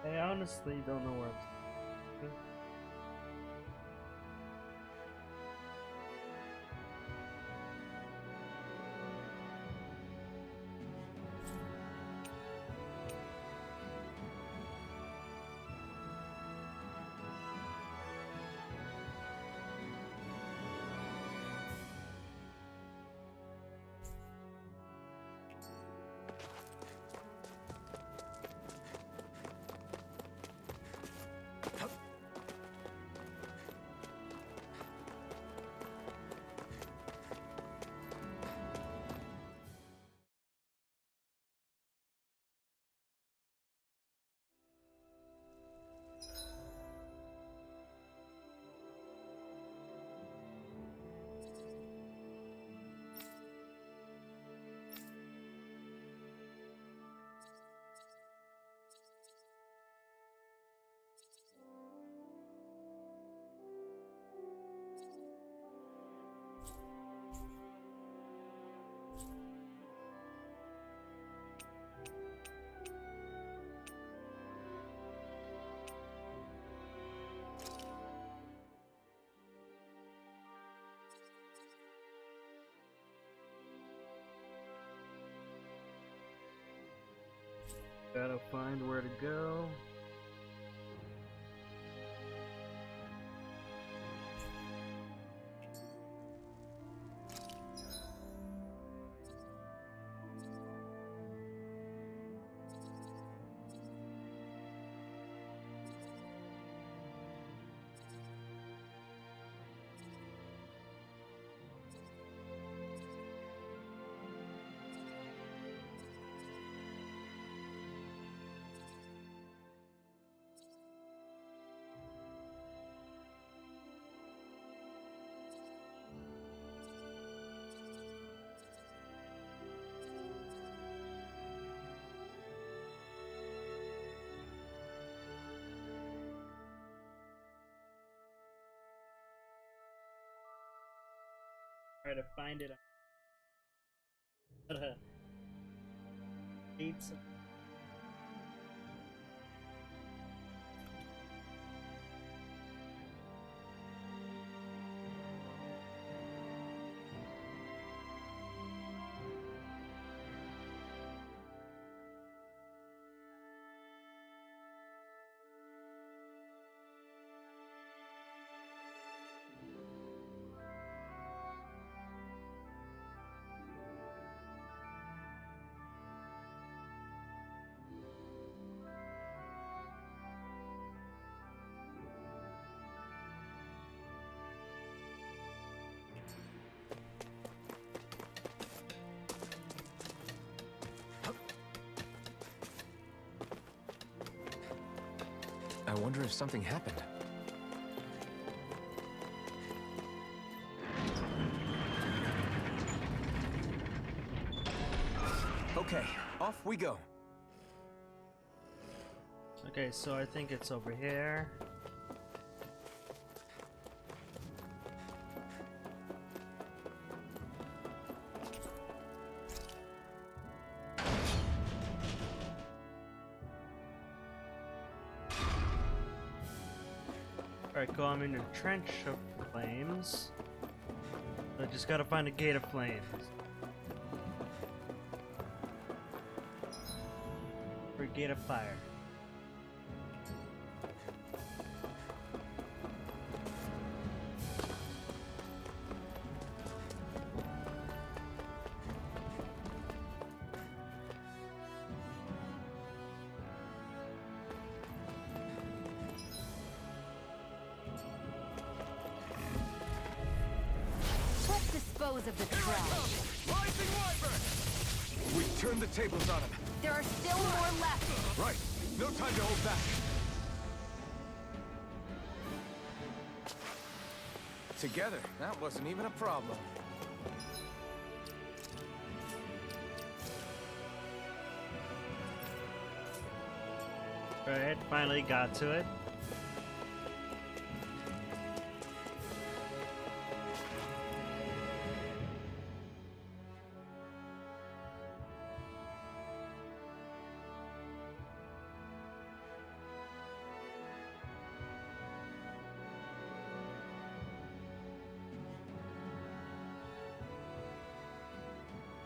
I honestly don't know where I'm. Gotta find where to go. Try to find it. Pizza. I wonder if something happened. Okay, off we go. Okay, so I think it's over here. Alright, go. I'm in a trench of flames. I just gotta find a gate of flames. Or a gate of fire. Let's dispose of the trash. Rising Wyvern! We turned the tables on him. There are still more left. Right. No time to hold back. Together, that wasn't even a problem. Alright, finally got to it.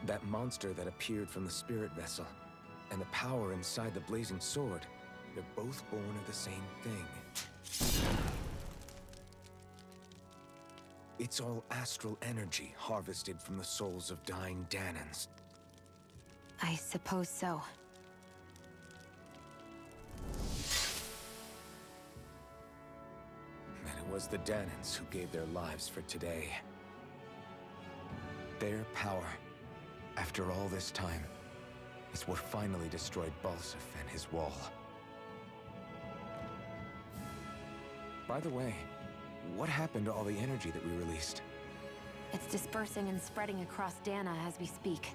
That monster that appeared from the spirit vessel, and the power inside the blazing sword, they're both born of the same thing. It's all astral energy harvested from the souls of dying Dahnans. I suppose so. And it was the Dahnans who gave their lives for today. Their power, after all this time, is what finally destroyed Balsif and his wall. By the way, what happened to all the energy that we released? It's dispersing and spreading across Dahna as we speak,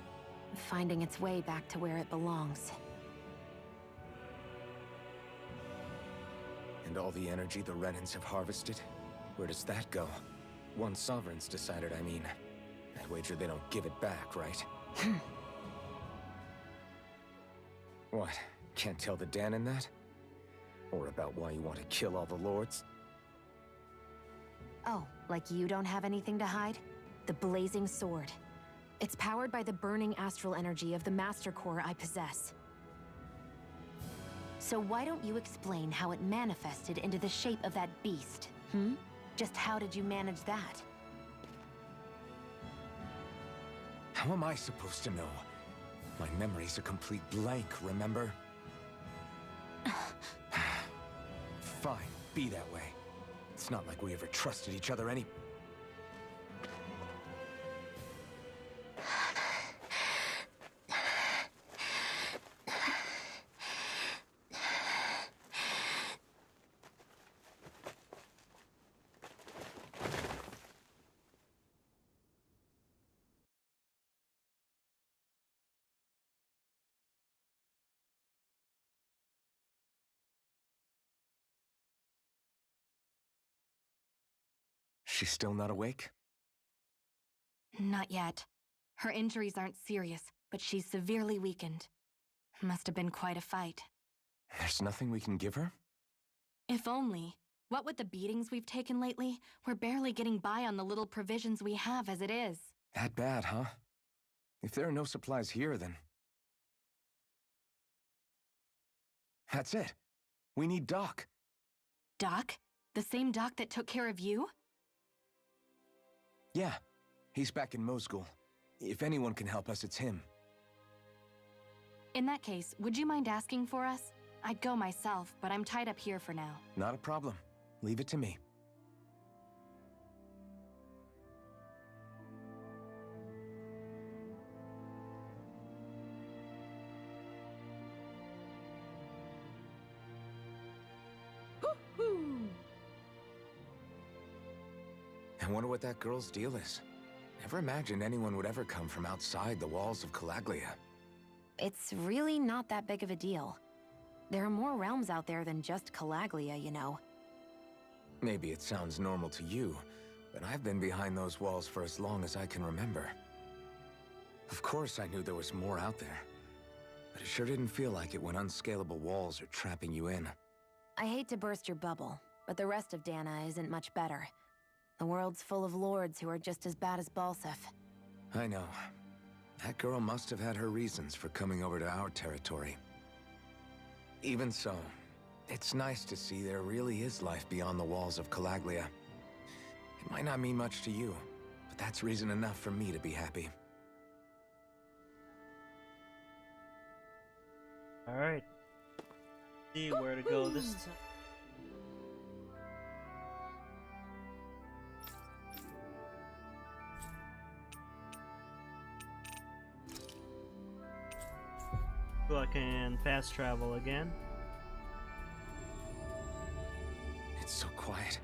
finding its way back to where it belongs. And all the energy the Renans have harvested? Where does that go? Once Sovereign's decided, I mean. I'd wager they don't give it back, right? What? Can't tell the Dahnan that? Or about why you want to kill all the lords? Oh, like you don't have anything to hide? The blazing sword. It's powered by the burning astral energy of the Master Core I possess. So why don't you explain how it manifested into the shape of that beast, hmm? Just how did you manage that? How am I supposed to know? My memory's a complete blank, remember? Fine, be that way. It's not like we ever trusted each other any... She's still not awake? Not yet. Her injuries aren't serious, but she's severely weakened. Must have been quite a fight. There's nothing we can give her? If only. What with the beatings we've taken lately, we're barely getting by on the little provisions we have as it is. That bad, huh? If there are no supplies here, then... That's it. We need Doc. Doc? The same Doc that took care of you? Yeah. He's back in Mosgul. If anyone can help us, it's him. In that case, would you mind asking for us? I'd go myself, but I'm tied up here for now. Not a problem. Leave it to me. I wonder what that girl's deal is. Never imagined anyone would ever come from outside the walls of Calaglia. It's really not that big of a deal. There are more realms out there than just Calaglia, you know. Maybe it sounds normal to you, but I've been behind those walls for as long as I can remember. Of course I knew there was more out there, but it sure didn't feel like it when unscalable walls are trapping you in. I hate to burst your bubble, but the rest of Dahna isn't much better. The world's full of lords who are just as bad as Balseph. I know. That girl must have had her reasons for coming over to our territory. Even so, it's nice to see there really is life beyond the walls of Calaglia. It might not mean much to you, but that's reason enough for me to be happy. Alright. See where to go this time. So I can fast travel again. It's so quiet.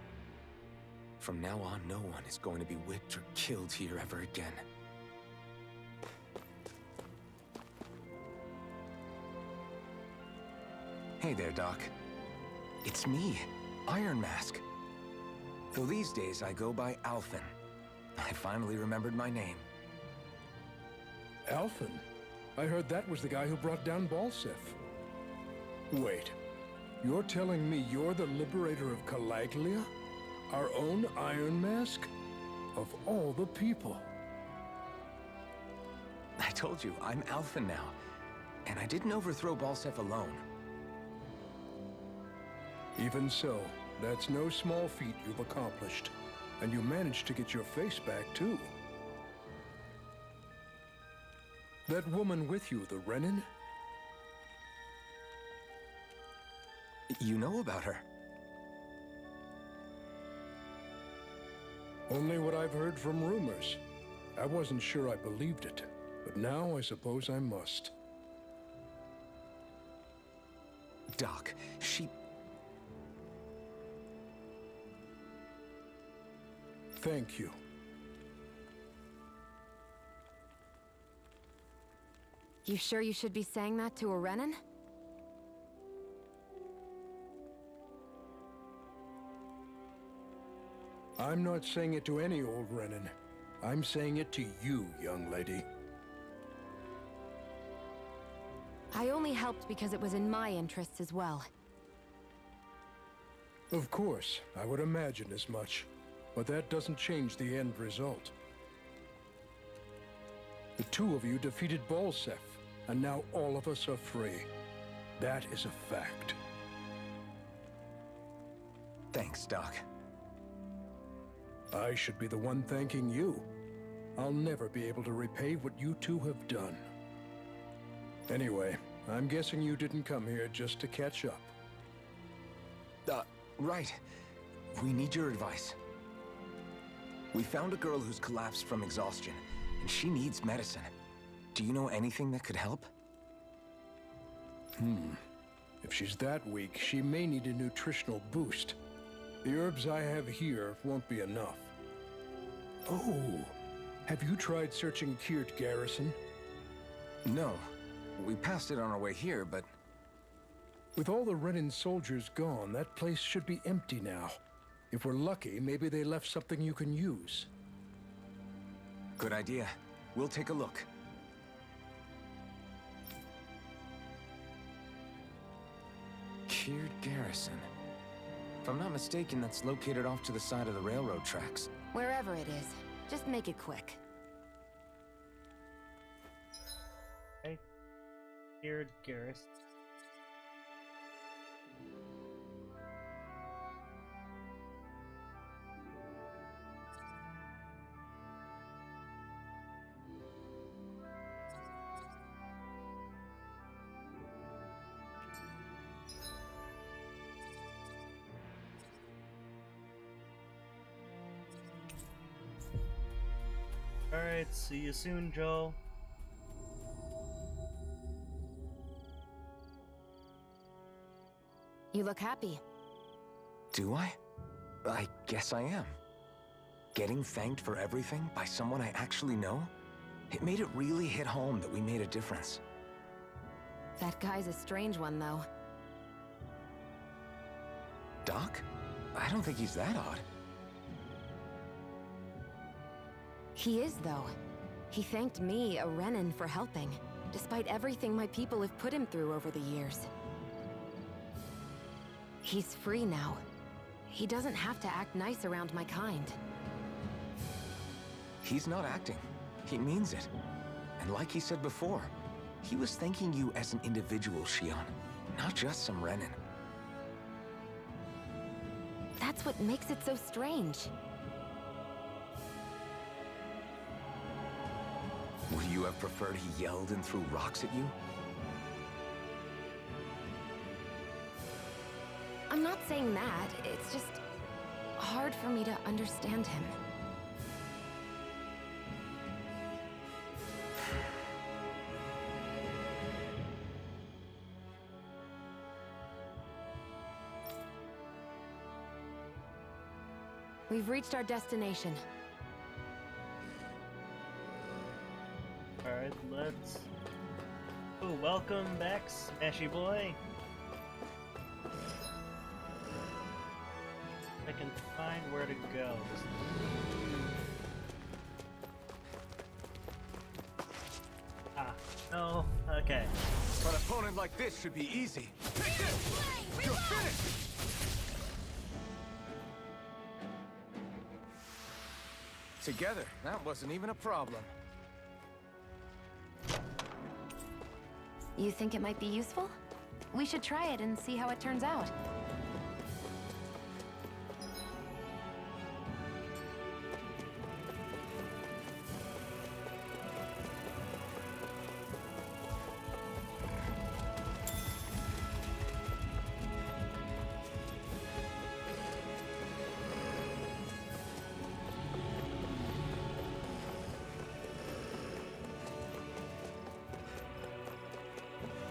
From now on, no one is going to be whipped or killed here ever again. Hey there, Doc. It's me, Iron Mask. Though these days I go by Alphen. I finally remembered my name. Alphen? I heard that was the guy who brought down Balseph. Wait, you're telling me you're the liberator of Calaglia? Our own Iron Mask? Of all the people. I told you, I'm Alphen now. And I didn't overthrow Balseph alone. Even so, that's no small feat you've accomplished. And you managed to get your face back, too. That woman with you, the Renin? You know about her? Only what I've heard from rumors. I wasn't sure I believed it, but now I suppose I must. Doc, she... Thank you. You sure you should be saying that to a Renin? I'm not saying it to any old Renin. I'm saying it to you, young lady. I only helped because it was in my interests as well. Of course, I would imagine as much. But that doesn't change the end result. The two of you defeated Balseph, and now all of us are free. That is a fact. Thanks, Doc. I should be the one thanking you. I'll never be able to repay what you two have done. Anyway, I'm guessing you didn't come here just to catch up. Right. We need your advice. We found a girl who's collapsed from exhaustion, and she needs medicine. Do you know anything that could help? If she's that weak, she may need a nutritional boost. The herbs I have here won't be enough. Oh, have you tried searching Kirt Garrison? No. We passed it on our way here, but... With all the Renin soldiers gone, that place should be empty now. If we're lucky, maybe they left something you can use. Good idea. We'll take a look. Keared Garrison. If I'm not mistaken, that's located off to the side of the railroad tracks. Wherever it is, just make it quick. Okay. Here, Garrus. Alright, see you soon, Joel. You look happy. Do I? I guess I am. Getting thanked for everything by someone I actually know? It made it really hit home that we made a difference. That guy's a strange one, though. Doc? I don't think he's that odd. He is, though. He thanked me, a Renan, for helping, despite everything my people have put him through over the years. He's free now. He doesn't have to act nice around my kind. He's not acting. He means it. And like he said before, he was thanking you as an individual, Shion, not just some Renan. That's what makes it so strange. Would you have preferred he yelled and threw rocks at you? I'm not saying that. It's just hard for me to understand him. We've reached our destination. Alright, let's... Oh, welcome back, Smashy Boy! I can find where to go. Ah, no, okay. An opponent like this should be easy. Take this! You're finished! Together, that wasn't even a problem. You think it might be useful? We should try it and see how it turns out.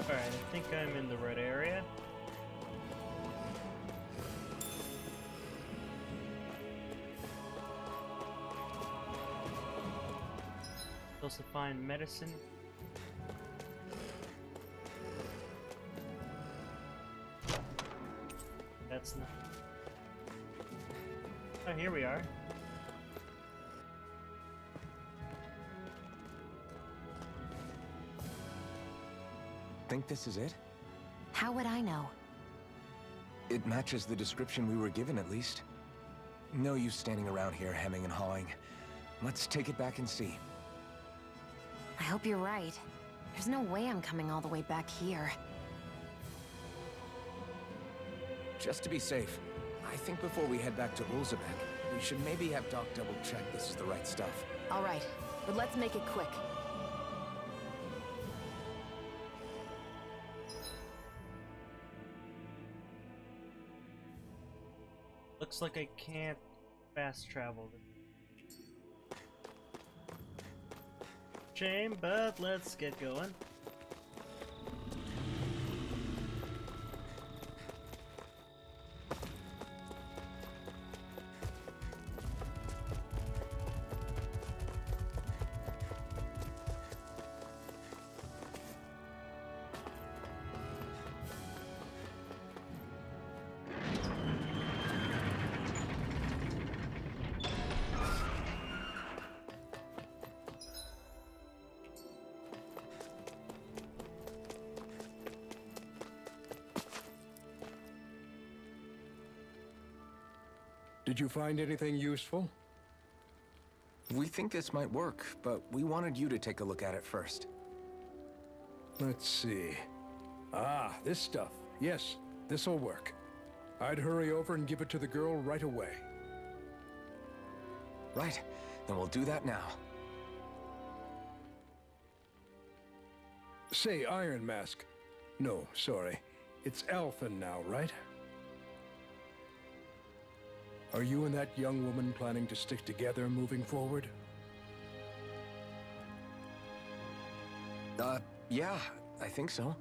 Alright, I think I'm in the right area. Supposed to find medicine. That's not... Oh, here we are. Think this is it? How would I know? It matches the description we were given, at least. No use standing around here hemming and hawing. Let's take it back and see. I hope you're right. There's no way I'm coming all the way back here. Just to be safe, I think before we head back to Ulzebek, we should maybe have Doc double-check this is the right stuff. All right, but let's make it quick. Looks like I can't fast travel. Shame, but let's get going. Did you find anything useful? We think this might work, but we wanted you to take a look at it first. Let's see. Ah, this stuff. Yes, this'll work. I'd hurry over and give it to the girl right away. Right, then we'll do that now. Say, Iron Mask. No, sorry. It's Alphen now, right? Are you and that young woman planning to stick together moving forward? Yeah, I think so.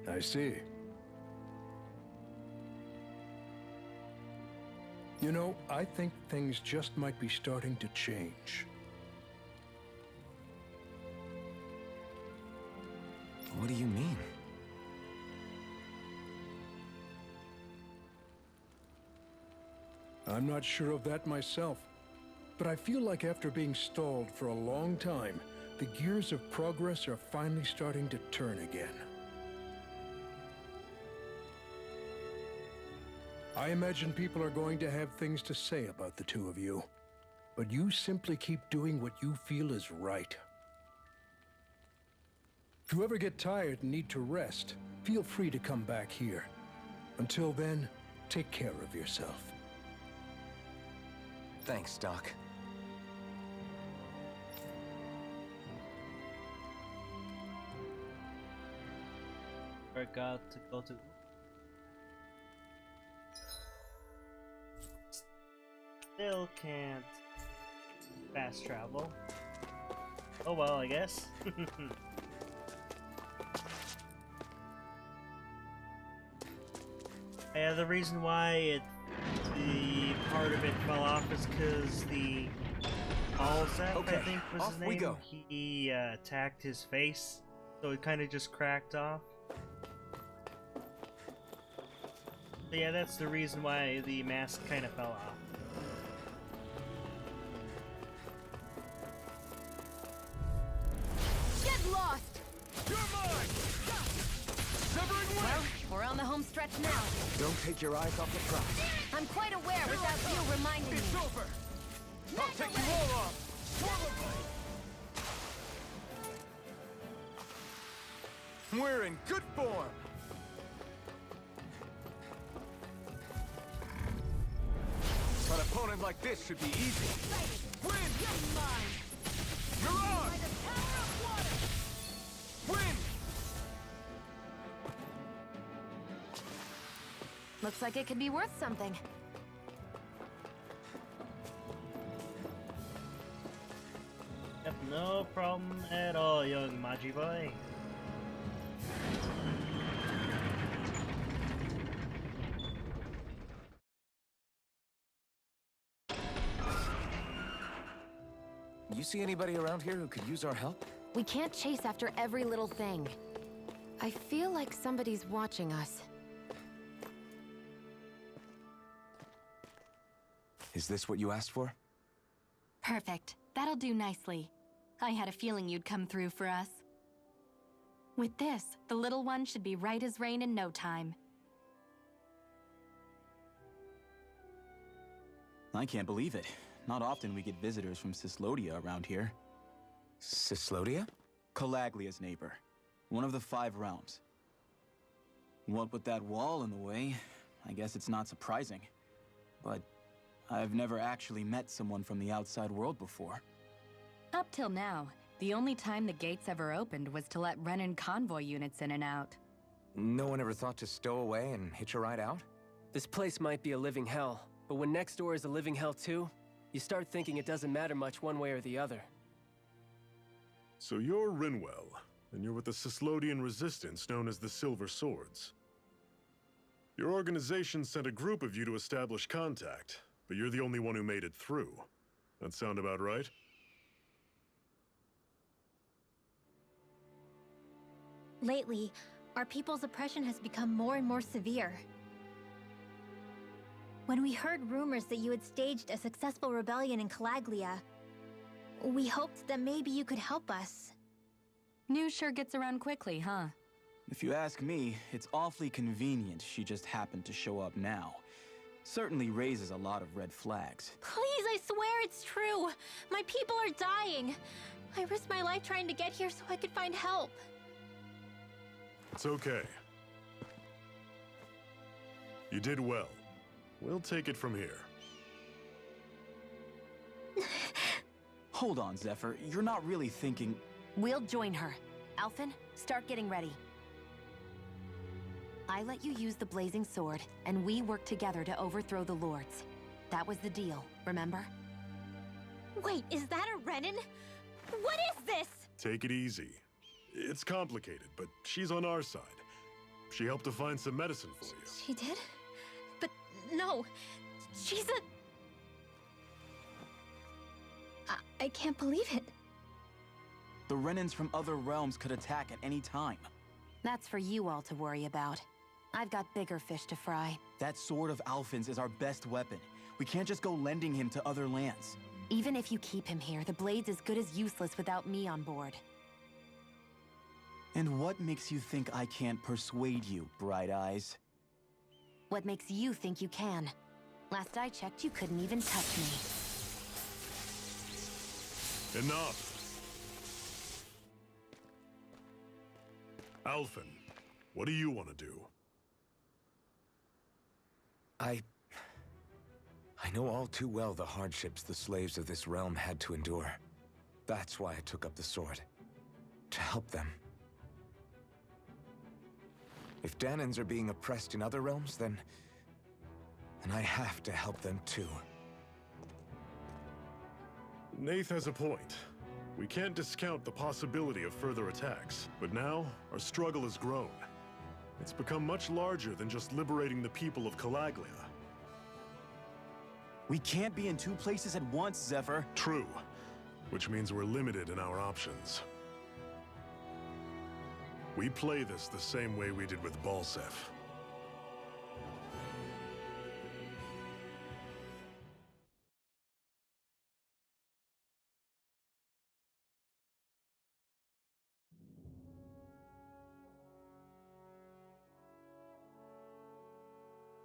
I see. You know, I think things just might be starting to change. What do you mean? I'm not sure of that myself, but I feel like after being stalled for a long time, the gears of progress are finally starting to turn again. I imagine people are going to have things to say about the two of you, but you simply keep doing what you feel is right. If you ever get tired and need to rest, feel free to come back here. Until then, take care of yourself. Thanks, Doc. Forgot to go to. Still can't fast travel. Oh well, I guess. Yeah, the reason why the part of it fell off is because the Balzac, I think was his name. We go. He attacked his face, so it kind of just cracked off. So yeah, that's the reason why the mask kind of fell off. Get lost! You're mine! Severing wing! Well, we're on the home stretch now. Don't take your eyes off the prize. I'm quite aware without you reminding me. It's over! I'll take you all off! We're in good form! An opponent like this should be easy. Win! You're mine! You're on! By the power of water! Win! Looks like it could be worth something. Yep, no problem at all, young Magi boy. You see anybody around here who could use our help? We can't chase after every little thing. I feel like somebody's watching us. Is this what you asked for? Perfect. That'll do nicely. I had a feeling you'd come through for us. With this, the little one should be right as rain in no time. I can't believe it. Not often we get visitors from Cyslodia around here. Cyslodia? Calaglia's neighbor. One of the 5 realms. What with that wall in the way, I guess it's not surprising. But I've never actually met someone from the outside world before. Up till now, the only time the gates ever opened was to let Renan convoy units in and out. No one ever thought to stow away and hitch a ride out? This place might be a living hell, but when next door is a living hell too, you start thinking it doesn't matter much one way or the other. So you're Rinwell, and you're with the Cyslodian resistance known as the Silver Swords. Your organization sent a group of you to establish contact, but you're the only one who made it through. That sound about right? Lately, our people's oppression has become more and more severe. When we heard rumors that you had staged a successful rebellion in Calaglia, we hoped that maybe you could help us. News sure gets around quickly, huh? If you ask me, it's awfully convenient she just happened to show up now. Certainly raises a lot of red flags. Please, I swear it's true. My people are dying. I risked my life trying to get here so I could find help. It's okay. You did well. We'll take it from here. Hold on, Zephyr. You're not really thinking... We'll join her. Alphen, start getting ready. I let you use the blazing sword, and we worked together to overthrow the lords. That was the deal, remember? Wait, is that a Renin? What is this? Take it easy. It's complicated, but she's on our side. She helped to find some medicine for you. She did? But no, she's a... I can't believe it. The Renins from other realms could attack at any time. That's for you all to worry about. I've got bigger fish to fry. That sword of Alphen's is our best weapon. We can't just go lending him to other lands. Even if you keep him here, the blade's as good as useless without me on board. And what makes you think I can't persuade you, Bright Eyes? What makes you think you can? Last I checked, you couldn't even touch me. Enough! Alphen, what do you want to do? I know all too well the hardships the slaves of this realm had to endure. That's why I took up the sword. To help them. If Dahnans are being oppressed in other realms, then I have to help them too. Nath has a point. We can't discount the possibility of further attacks, but now our struggle has grown. It's become much larger than just liberating the people of Calaglia. We can't be in two places at once, Zephyr. True, which means we're limited in our options. We play this the same way we did with Balseph.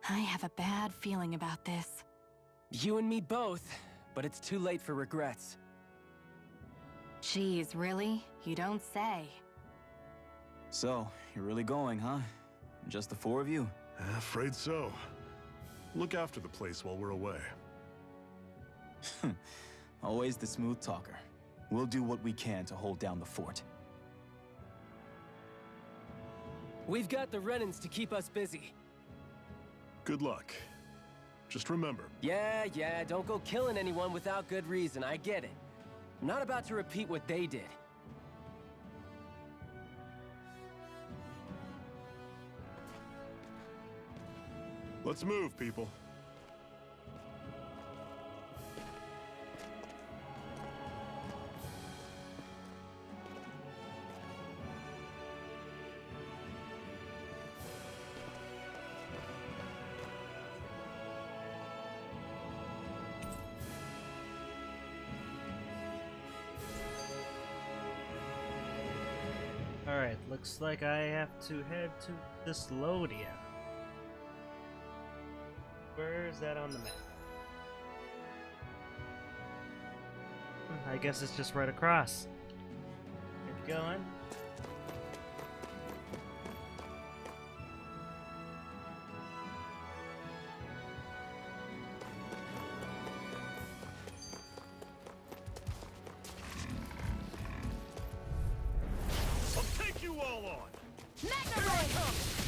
I have a bad feeling about this. You and me both, but it's too late for regrets. Jeez, really? You don't say. So, you're really going, huh? Just the four of you? Afraid so. Look after the place while we're away. Always the smooth talker. We'll do what we can to hold down the fort. We've got the Renins to keep us busy. Good luck. Just remember... Yeah, don't go killing anyone without good reason, I get it. I'm not about to repeat what they did. Let's move, people. Alright, looks like I have to head to this Lodia. Where is that on the map? I guess it's just right across. Keep going.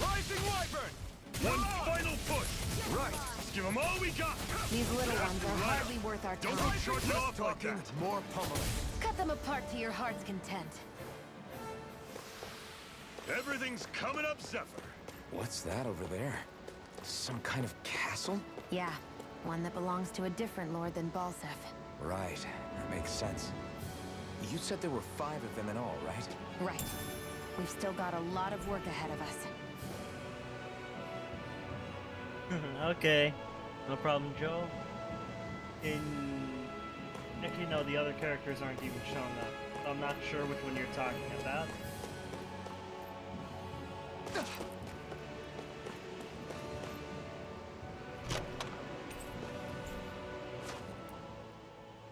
Rising Wyvern! One final push! Right! Let's give them all we got! These little ones are hardly worth our time. Don't short it off like that! More pummeling. Cut them apart to your heart's content. Everything's coming up, Zephyr! What's that over there? Some kind of castle? Yeah, one that belongs to a different lord than Balseph. Right, that makes sense. You said there were 5 of them in all, right? Right. We've still got a lot of work ahead of us. Okay, no problem, Joe. Actually, no, the other characters aren't even shown up. I'm not sure which one you're talking about.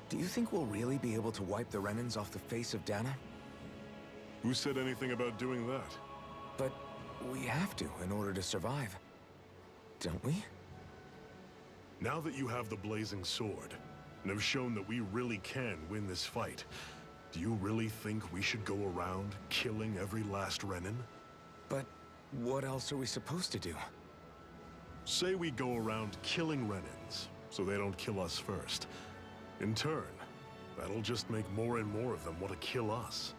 Do you think we'll really be able to wipe the Renans off the face of Dahna? Who said anything about doing that? But we have to in order to survive. Don't we? Now that you have the blazing sword, and have shown that we really can win this fight, do you really think we should go around killing every last Renan? But what else are we supposed to do? Say we go around killing Renans, so they don't kill us first. In turn, that'll just make more and more of them want to kill us.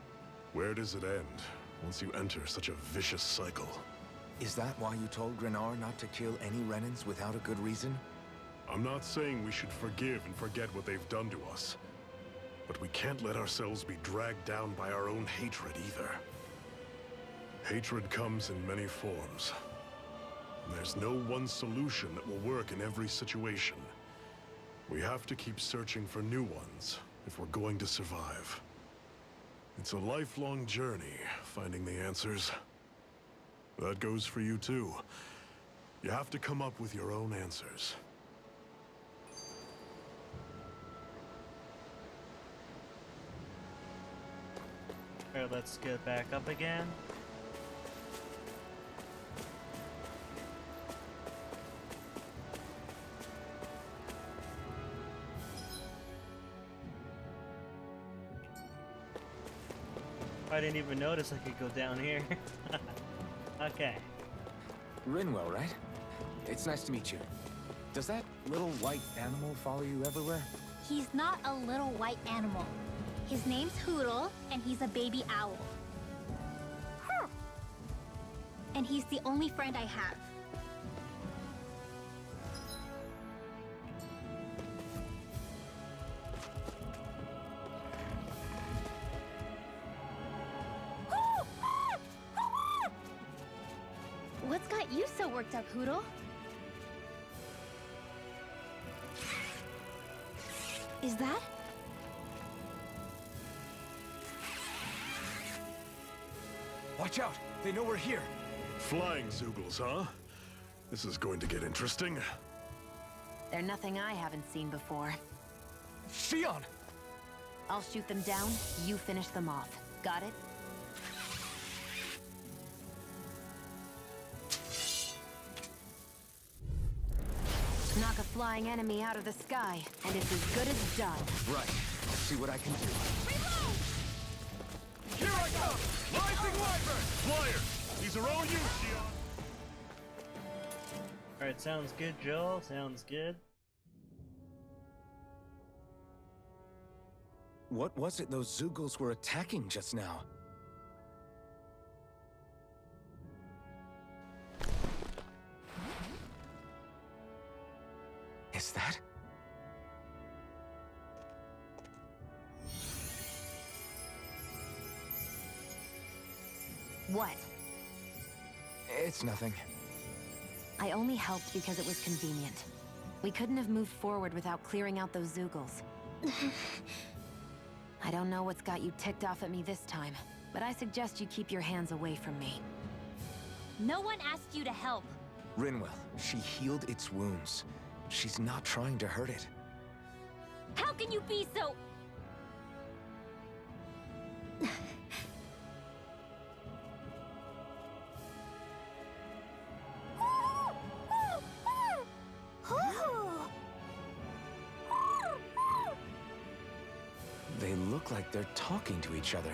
Where does it end, once you enter such a vicious cycle? Is that why you told Grenar not to kill any Renans without a good reason? I'm not saying we should forgive and forget what they've done to us. But we can't let ourselves be dragged down by our own hatred either. Hatred comes in many forms. There's no one solution that will work in every situation. We have to keep searching for new ones if we're going to survive. It's a lifelong journey, finding the answers. That goes for you too. You have to come up with your own answers. Alright, let's get back up again. I didn't even notice I could go down here. Okay. Rinwell, right? It's nice to meet you. Does that little white animal follow you everywhere? He's not a little white animal. His name's Hoodle, and he's a baby owl. And he's the only friend I have. What's got you so worked up, Hoodle? Is that? Watch out! They know we're here! Flying Zoogles, huh? This is going to get interesting. They're nothing I haven't seen before. Shion! I'll shoot them down, you finish them off. Got it? Knock a flying enemy out of the sky, and it's as good as done. Right. Let's see what I can do. Reload! Here I come! Rising Wyvern! Flyers! These are all you, Shion! Alright, sounds good, Joel. Sounds good. What was it those Zoogles were attacking just now? Is that? What? It's nothing. I only helped because it was convenient. We couldn't have moved forward without clearing out those Zoogles. I don't know what's got you ticked off at me this time, but I suggest you keep your hands away from me. No one asked you to help. Rinwell, she healed its wounds. She's not trying to hurt it. How can you be so... They look like they're talking to each other.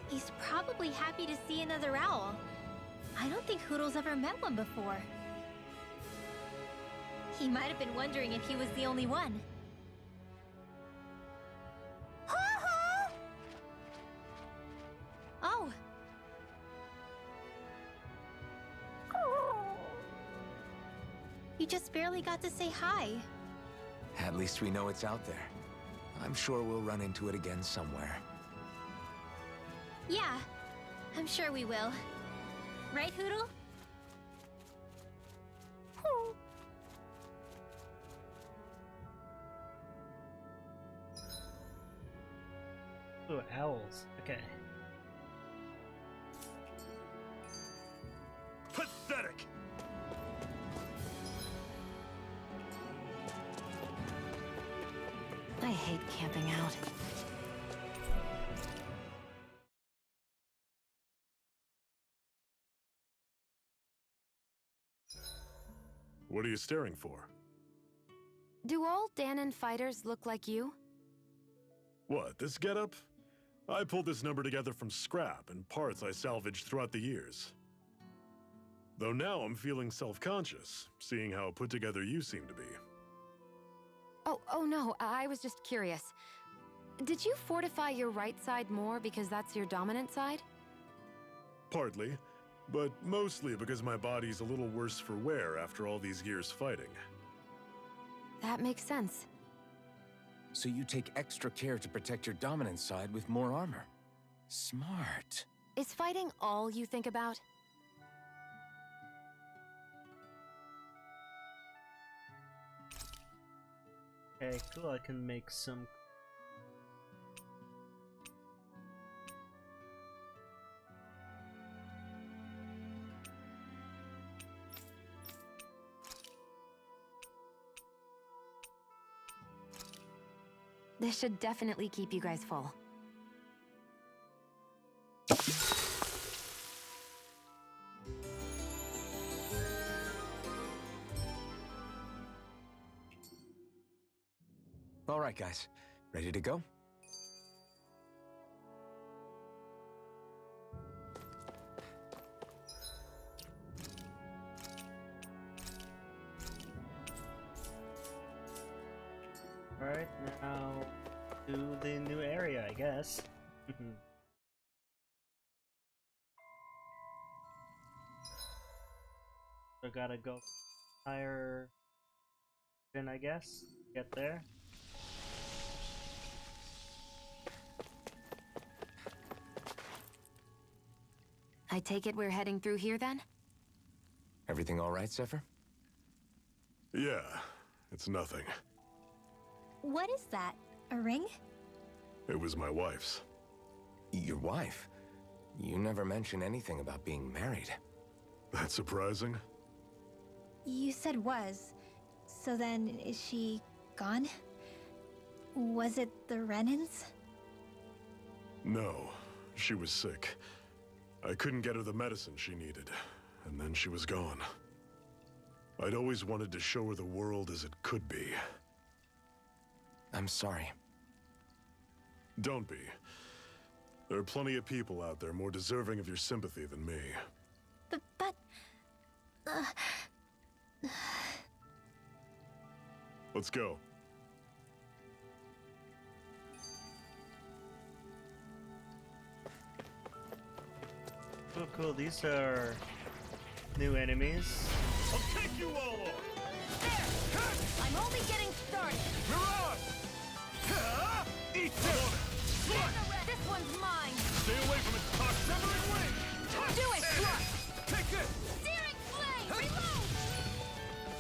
He's probably happy to see another owl. I don't think Hoodle's ever met one before. He might have been wondering if he was the only one. Oh. You just barely got to say hi. At least we know it's out there. I'm sure we'll run into it again somewhere. Yeah, I'm sure we will. Right, Hoodle? Ooh, owls. Okay. hate camping out. What are you staring for? Do all Dahnan fighters look like you? What, this getup? I pulled this number together from scrap and parts I salvaged throughout the years. Though now I'm feeling self-conscious, seeing how put together you seem to be. Oh no, I was just curious. Did you fortify your right side more because that's your dominant side? Partly, but mostly because my body's a little worse for wear after all these years fighting. That makes sense. So you take extra care to protect your dominant side with more armor. Smart. Is fighting all you think about? Okay, cool, I can make some... This should definitely keep you guys full. All right, guys. Ready to go? Alright, now to the new area, I guess. So gotta go higher, then I guess, get there. I take it we're heading through here then? Everything all right, Zephyr? Yeah, it's nothing. What is that? A ring? It was my wife's. Your wife? You never mentioned anything about being married. That's surprising? You said was. So then, is she gone? Was it the Renans? No, she was sick. I couldn't get her the medicine she needed, and then she was gone. I'd always wanted to show her the world as it could be. I'm sorry. Don't be. There are plenty of people out there more deserving of your sympathy than me. But... Let's go. Oh cool, these are new enemies. I'll take you all on! I'm only getting started! Mirage! Eat this! This one's mine! Stay away from its cock-severing wing! Do it, Thrust! Take this! Searing flame! Reload!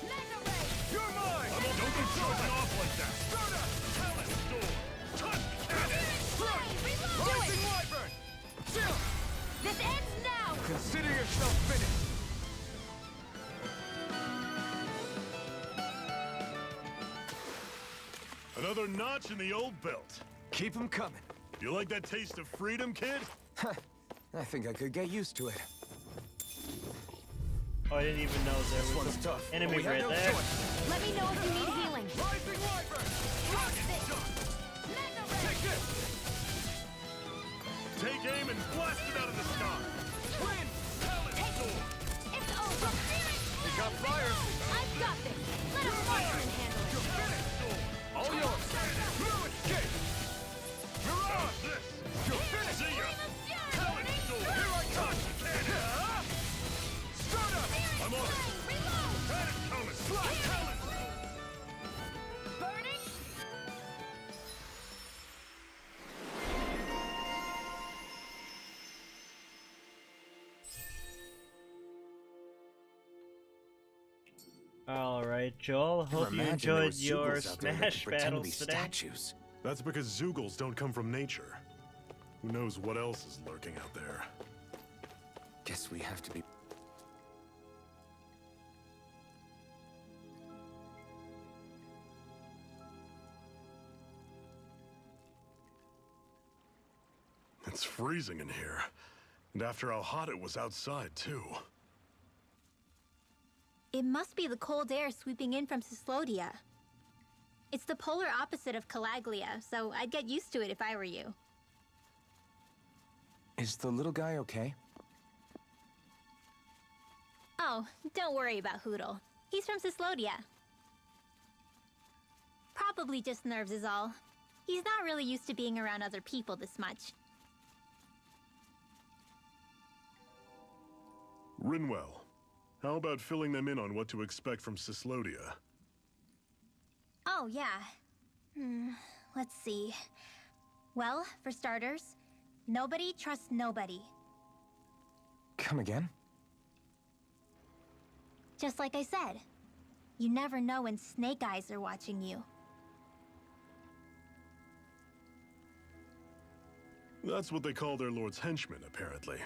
Mega ray! You're mine! Don't be charging off like that! Start up! Talent storm! Touch cannon! Searing flame! Reload! Do Rising it! wyvern! Chill! This ends now! Consider yourself finished! Another notch in the old belt. Keep them coming. You like that taste of freedom, kid? I think I could get used to it. Oh, I didn't even know there was one's an tough. enemy We have right no there. choice. Let me know if you need healing. Rising wyvern! Catch this! Mega ray! Take this! Take aim and blast it out of the sky! Twin! Talent storm! It's over! Searing It got fire! I've got this! Let a wyvern handle it! You're finished! All yours! No escape! Mirage! This! You're finished! See ya! Talent storm! Here I come! Cannon! Start up! I'm on it! Reload! Cannon coming! Slap! Talent! Burning! Alright, Joel, hope you Imagine there enjoyed were your Zeugles out there that Smash could pretend to battles be today. statues. That's because Zeugles don't come from nature. Who knows what else is lurking out there? Guess we have to be... It's freezing in here. And after how hot it was outside, too. It must be the cold air sweeping in from Cyslodia. It's the polar opposite of Calaglia, so I'd get used to it if I were you. Is the little guy okay? Oh, don't worry about Hootle. He's from Cyslodia. Probably just nerves is all. He's not really used to being around other people this much. Rinwell, how about filling them in on what to expect from Cyslodia? Oh, yeah. Let's see. Well, for starters, nobody trusts nobody. Come again? Just like I said. You never know when Snake Eyes are watching you. That's what they call their lord's henchmen, apparently.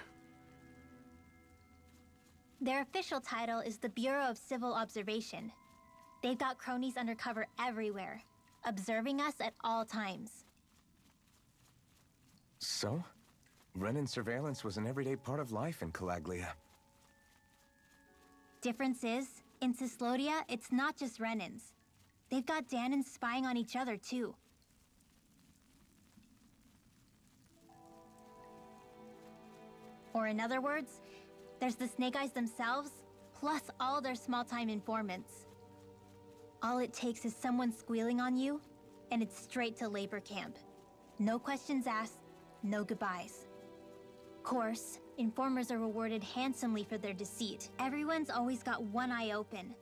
Their official title is the Bureau of Civil Observation. They've got cronies undercover everywhere, observing us at all times. So? Renan surveillance was an everyday part of life in Calaglia. Difference is, in Cyslodia, it's not just Renans. They've got Dahnans spying on each other, too. Or in other words, there's the Snake Eyes themselves, plus all their small-time informants. All it takes is someone squealing on you, and it's straight to labor camp. No questions asked, no goodbyes. Course, informers are rewarded handsomely for their deceit. Everyone's always got one eye open,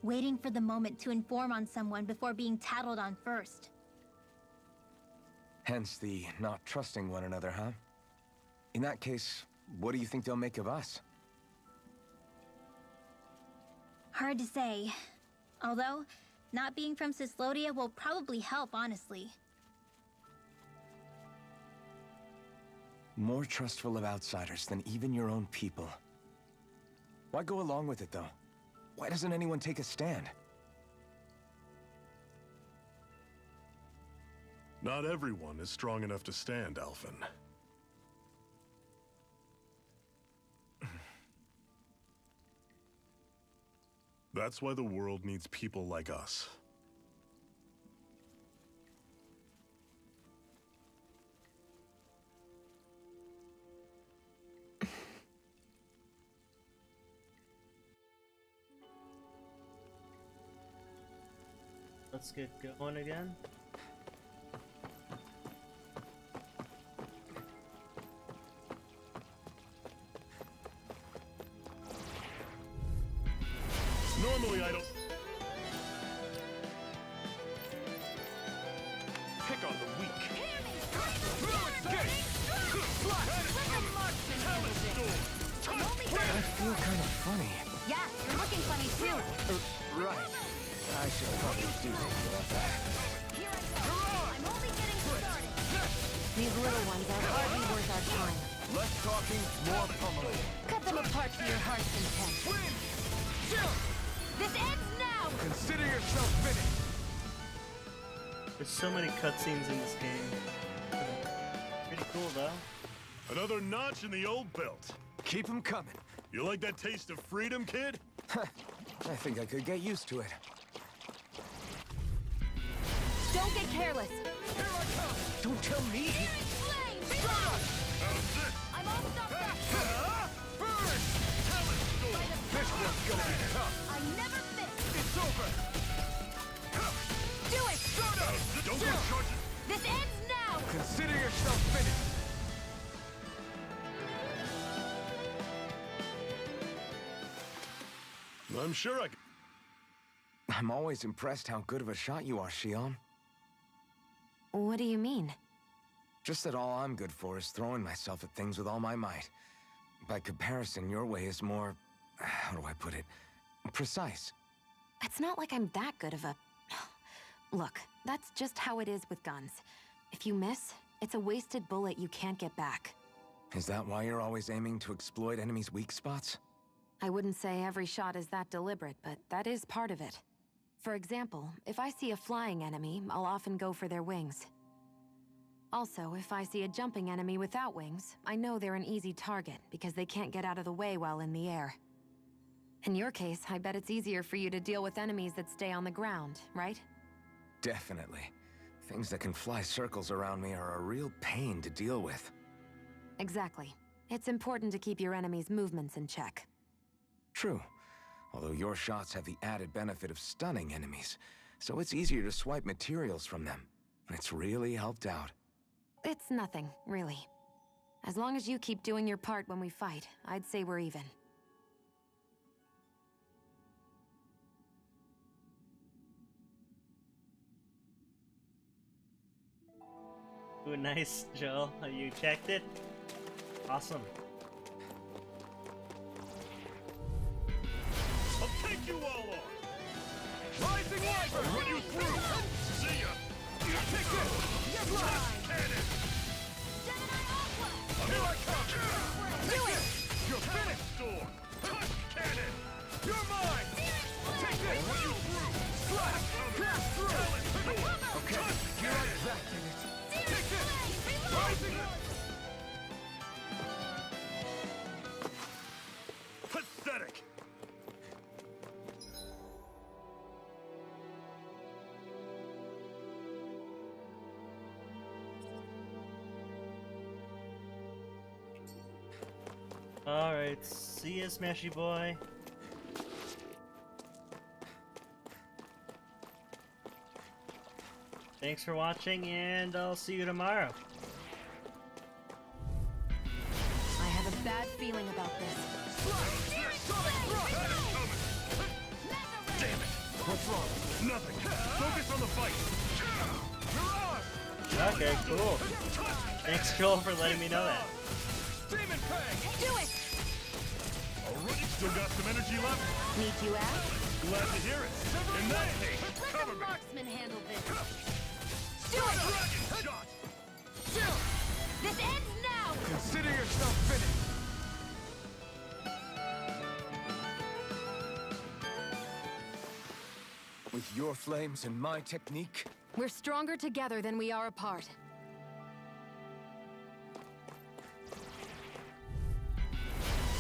waiting for the moment to inform on someone before being tattled on first. Hence the not trusting one another, huh? In that case, what do you think they'll make of us? Hard to say. Although, not being from Cyslodia will probably help, honestly. More trustful of outsiders than even your own people. Why go along with it, though? Why doesn't anyone take a stand? Not everyone is strong enough to stand, Alphen. That's why the world needs people like us. Let's get going again. Normally I don't pick on the weak. I feel kind of funny. Yeah, you're looking funny too. Right. I should probably do something about that. Here I go. I'm only getting started. These little ones are hardly worth our time. Less talking, more pummeling. Cut them apart to your heart's content. Win! Chill! This ends now! Consider yourself finished! There's so many cutscenes in this game. Pretty cool, though. Another notch in the old belt. Keep them coming. You like that taste of freedom, kid? I think I could get used to it. Don't get careless. Here I come! Don't tell me! I'm all stopped up. Burn! This one's gonna be tough. I never miss. It's over! Do it! Don't go charging. This ends now! Consider yourself finished! I'm sure I can. I'm always impressed how good of a shot you are, Shion. What do you mean? Just that all I'm good for is throwing myself at things with all my might. By comparison, your way is more... how do I put it? Precise. It's not like I'm that good of a... Look, that's just how it is with guns. If you miss, it's a wasted bullet you can't get back. Is that why you're always aiming to exploit enemies' weak spots? I wouldn't say every shot is that deliberate, but that is part of it. For example, if I see a flying enemy, I'll often go for their wings. Also, if I see a jumping enemy without wings, I know they're an easy target because they can't get out of the way while in the air. In your case, I bet it's easier for you to deal with enemies that stay on the ground, right? Definitely. Things that can fly circles around me are a real pain to deal with. Exactly. It's important to keep your enemy's movements in check. True. Although your shots have the added benefit of stunning enemies, so it's easier to swipe materials from them. It's really helped out. It's nothing, really. As long as you keep doing your part when we fight, I'd say we're even. Ooh, nice, Joel. You checked it? Awesome. I'll take you all on! Rising Viper! I'll run you through! See ya! Take this! Touch cannon! Here I come! Do it! You're finished! Storm! Touch cannon! You're mine! Take this! I'll run you through! Slash! Talent storm! Okay, Touch you're cannon! exacting it. Take this! Rising! Pathetic! Alright, see ya, Smashy Boy. Thanks for watching, and I'll see you tomorrow. I have a bad feeling about this. Damn it! What's wrong? Nothing. Focus on the fight. Okay, cool. Thanks, Joel, for letting me know that. Demon Fang! Do it! Already still got some energy left? Need you out? Glad to hear it. In that case, Let cover the me. marksman handle this. Do it! Dragon shot! This ends now! Consider yourself finished. With your flames and my technique, We're stronger together than we are apart.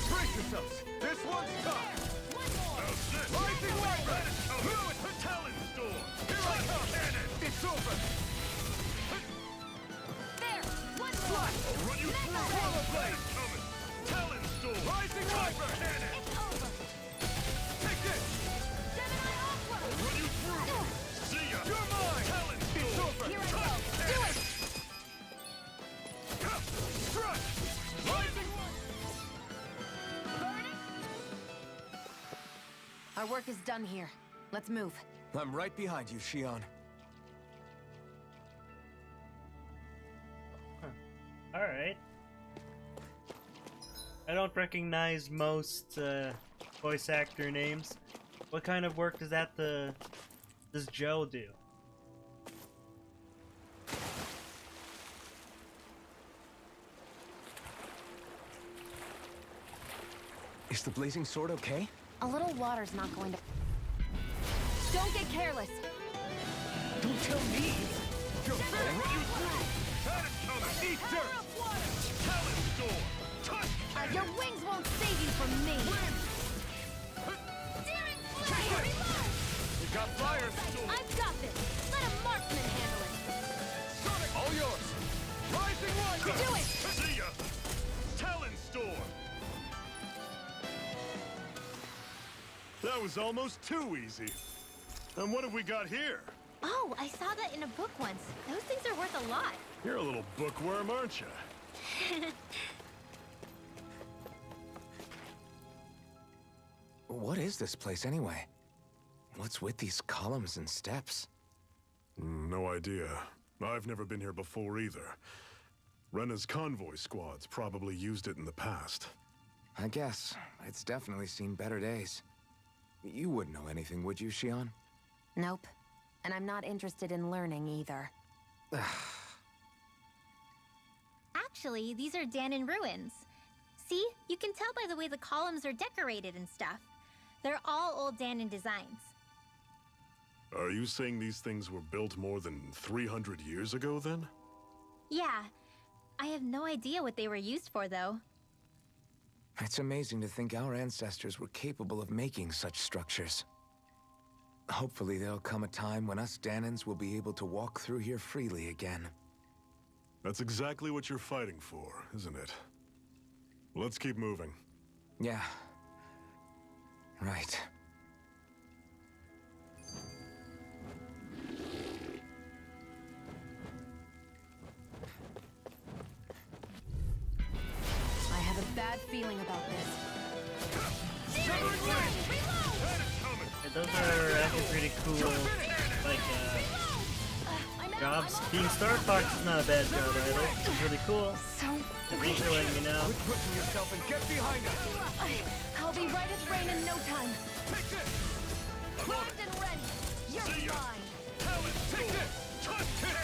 Brace yourselves! This one's tough! How's this? Rising Viper! Fluid Talent Storm! Here I come! Cannon! It's over! There! One Slash! I'll run you through! Swallow blade! Coming! Talent Storm! Rising Viper! Cannon! It's over! Take this! Gemini Aqua! I'll run you through! See ya! You're mine! Talent It's Storm! over! Here I go! Do it! Strike! Rising! Our work is done here. Let's move. I'm right behind you, Shion. Alright. I don't recognize most voice actor names. What kind of work does does Joe do? Is the blazing sword okay? A little water's not going to... Don't get careless! Don't tell me! I'll run you through! Cannon coming! Eat dirt! Talent Storm! Touch! Your wings won't save you from me! We got flyers! I've got this! Let a marksman handle it! Sonic! All yours! Rising Viper! Do it! See ya! Talent Storm! That was almost too easy. And what have we got here? Oh, I saw that in a book once. Those things are worth a lot. You're a little bookworm, aren't you? What is this place anyway? What's with these columns and steps? No idea. I've never been here before either. Rena's convoy squads probably used it in the past. I guess. It's definitely seen better days. You wouldn't know anything, would you, Shion? Nope. And I'm not interested in learning either. Actually, these are Dahnan ruins. See? You can tell by the way the columns are decorated and stuff. They're all old Dahnan designs. Are you saying these things were built more than 300 years ago, then? Yeah. I have no idea what they were used for, though. It's amazing to think our ancestors were capable of making such structures. Hopefully there'll come a time when us Dahnans will be able to walk through here freely again. That's exactly what you're fighting for, isn't it? Let's keep moving. Yeah. Right. I have a bad feeling about this. Yeah, those are actually pretty cool, like, jobs. Being Star Fox is not a bad job either. It's really cool. Thanks for letting me know. Pushing yourself and get behind us! I'll be right as rain in no time. Take this! Primed and ready. You're mine. Take this! Touch this!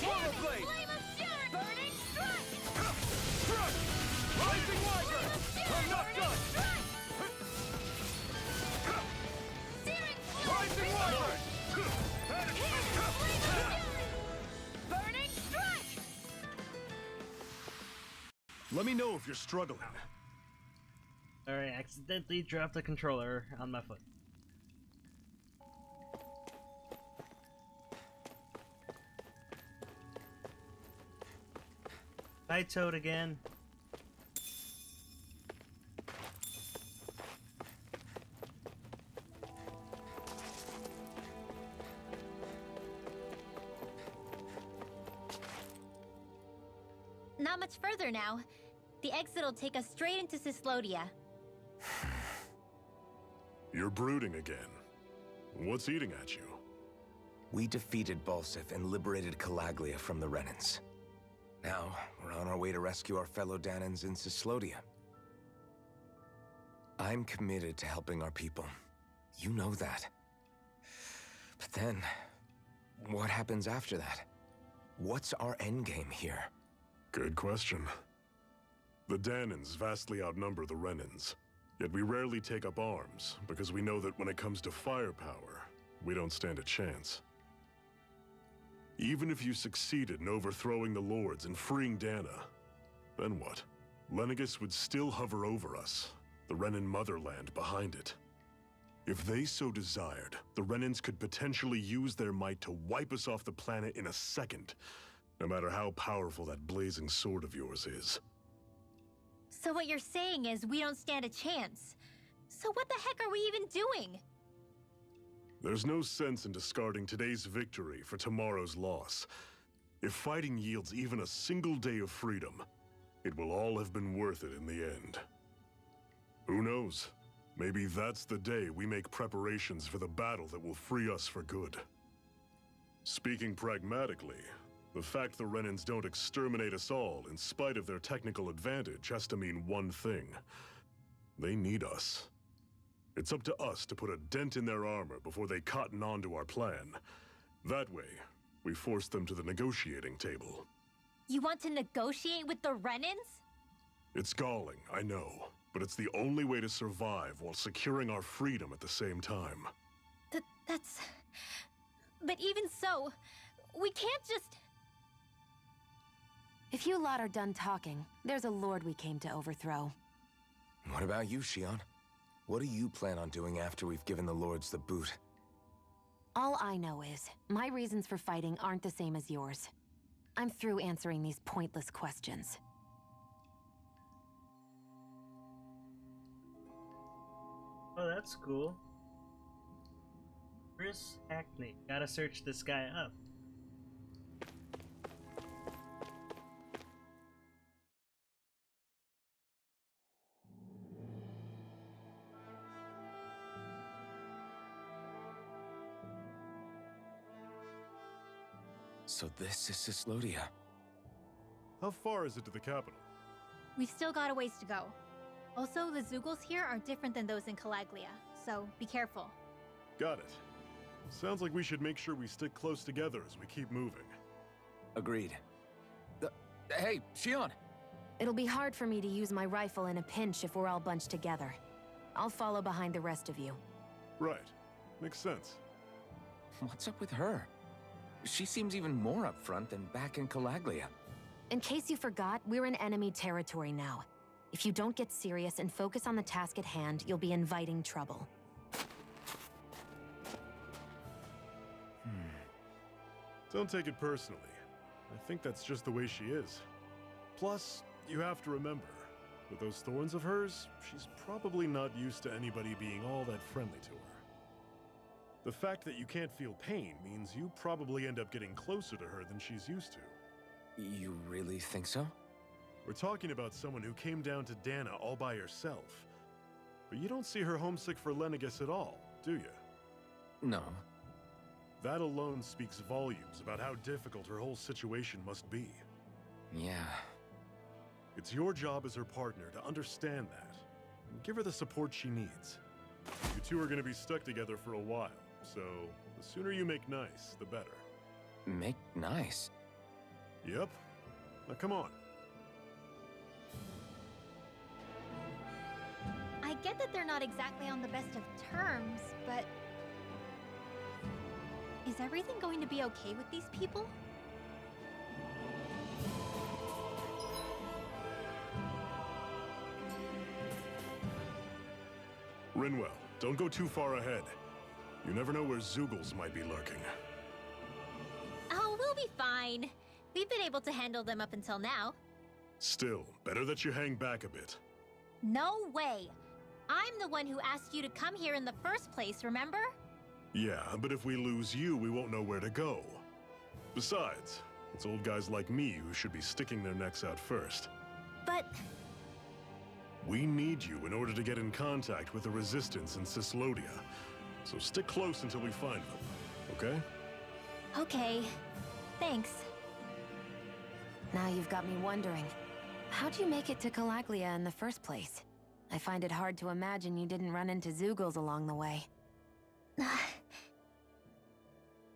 Swallow blade! Flame of fury! Burning strike! Crush! Rising Wiger! I'm not done! Searing Rising Wiger! Burning strike! Let me know if you're struggling. Alright, accidentally dropped the controller on my foot. Hi, Toad again. Not much further now. The exit will take us straight into Cyslodia. You're brooding again. What's eating at you? We defeated Balsif and liberated Calaglia from the Renans. Now, we're on our way to rescue our fellow Dahnans in Cyslodia. I'm committed to helping our people. You know that. But then, what happens after that? What's our endgame here? Good question. The Dahnans vastly outnumber the Renans, yet we rarely take up arms, because we know that when it comes to firepower, we don't stand a chance. Even if you succeeded in overthrowing the Lords and freeing Dahna, then what? Lenegis would still hover over us, the Renan motherland behind it. If they so desired, the Renans could potentially use their might to wipe us off the planet in a second, no matter how powerful that blazing sword of yours is. So what you're saying is we don't stand a chance. So what the heck are we even doing? There's no sense in discarding today's victory for tomorrow's loss. If fighting yields even a single day of freedom, it will all have been worth it in the end. Who knows? Maybe that's the day we make preparations for the battle that will free us for good. Speaking pragmatically, the fact the Renans don't exterminate us all in spite of their technical advantage has to mean one thing. They need us. It's up to us to put a dent in their armor before they cotton on to our plan. That way, we force them to the negotiating table. You want to negotiate with the Renans? It's galling, I know, but it's the only way to survive while securing our freedom at the same time. That's... But even so, we can't just... If you lot are done talking, there's a lord we came to overthrow. What about you, Shion? What do you plan on doing after we've given the Lords the boot? All I know is, my reasons for fighting aren't the same as yours. I'm through answering these pointless questions. Oh, that's cool. Chris Hackney. Gotta search this guy up. So this is Cyslodia. How far is it to the capital? We've still got a ways to go. Also, the Zeugles here are different than those in Calaglia, so be careful. Got it. Sounds like we should make sure we stick close together as we keep moving. Agreed. Hey, Shion! It'll be hard for me to use my rifle in a pinch if we're all bunched together. I'll follow behind the rest of you. Right. Makes sense. What's up with her? She seems even more upfront than back in Calaglia. In case you forgot, we're in enemy territory now. If you don't get serious and focus on the task at hand, you'll be inviting trouble. Don't take it personally. I think that's just the way she is. Plus, you have to remember, with those thorns of hers, she's probably not used to anybody being all that friendly to her. The fact that you can't feel pain means you probably end up getting closer to her than she's used to. You really think so? We're talking about someone who came down to Dahna all by herself. But you don't see her homesick for Lenegis at all, do you? No. That alone speaks volumes about how difficult her whole situation must be. Yeah. It's your job as her partner to understand that, and give her the support she needs. You two are going to be stuck together for a while, so the sooner you make nice, the better. Make nice? Yep. Now come on. I get that they're not exactly on the best of terms, but... is everything going to be okay with these people? Rinwell, don't go too far ahead. You never know where Zeugles might be lurking. Oh, we'll be fine. We've been able to handle them up until now. Still, better that you hang back a bit. No way! I'm the one who asked you to come here in the first place, remember? Yeah, but if we lose you, we won't know where to go. Besides, it's old guys like me who should be sticking their necks out first. But... we need you in order to get in contact with the Resistance in Cislodia. So stick close until we find them, okay? okay. Thanks. Now you've got me wondering, how'd you make it to Calaglia in the first place? I find it hard to imagine you didn't run into Zeugles along the way.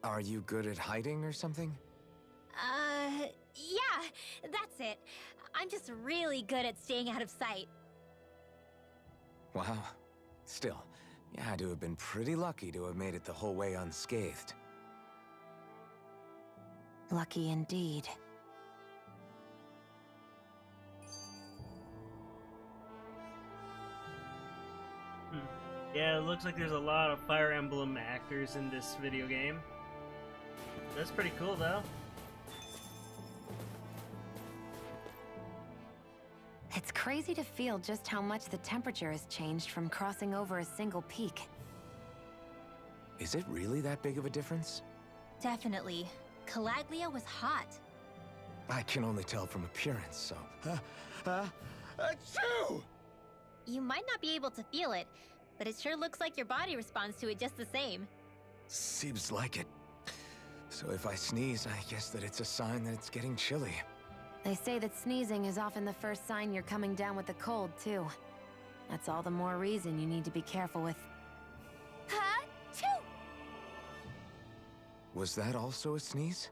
Are you good at hiding or something? Yeah, that's it. I'm just really good at staying out of sight. Wow. Still, you had to have been pretty lucky to have made it the whole way unscathed. Lucky indeed. Yeah, it looks like there's a lot of Fire Emblem actors in this video game. That's pretty cool, though. It's crazy to feel just how much the temperature has changed from crossing over a single peak. Is it really that big of a difference? Definitely. Calaglia was hot. I can only tell from appearance, so... Achoo! You might not be able to feel it, but it sure looks like your body responds to it just the same. Seems like it. So if I sneeze, I guess that it's a sign that it's getting chilly. They say that sneezing is often the first sign you're coming down with the cold, too. That's all the more reason you need to be careful with... Ha-choo! Was that also a sneeze?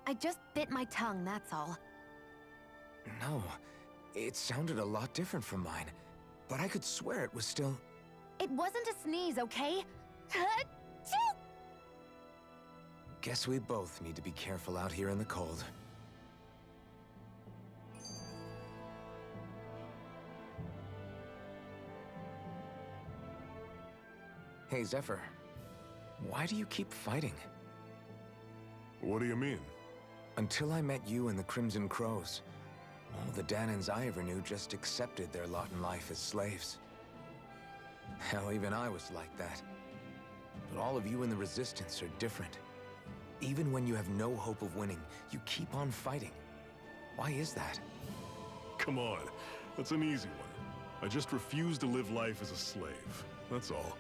I just bit my tongue, that's all. No, it sounded a lot different from mine. But I could swear it was still... It wasn't a sneeze, okay? Ha-choo! Guess we both need to be careful out here in the cold. Hey, Zephyr. Why do you keep fighting? What do you mean? Until I met you and the Crimson Crows, all the Dahnans I ever knew just accepted their lot in life as slaves. Hell, even I was like that. But all of you in the Resistance are different. Even when you have no hope of winning, you keep on fighting. Why is that? Come on, that's an easy one. I just refuse to live life as a slave, that's all.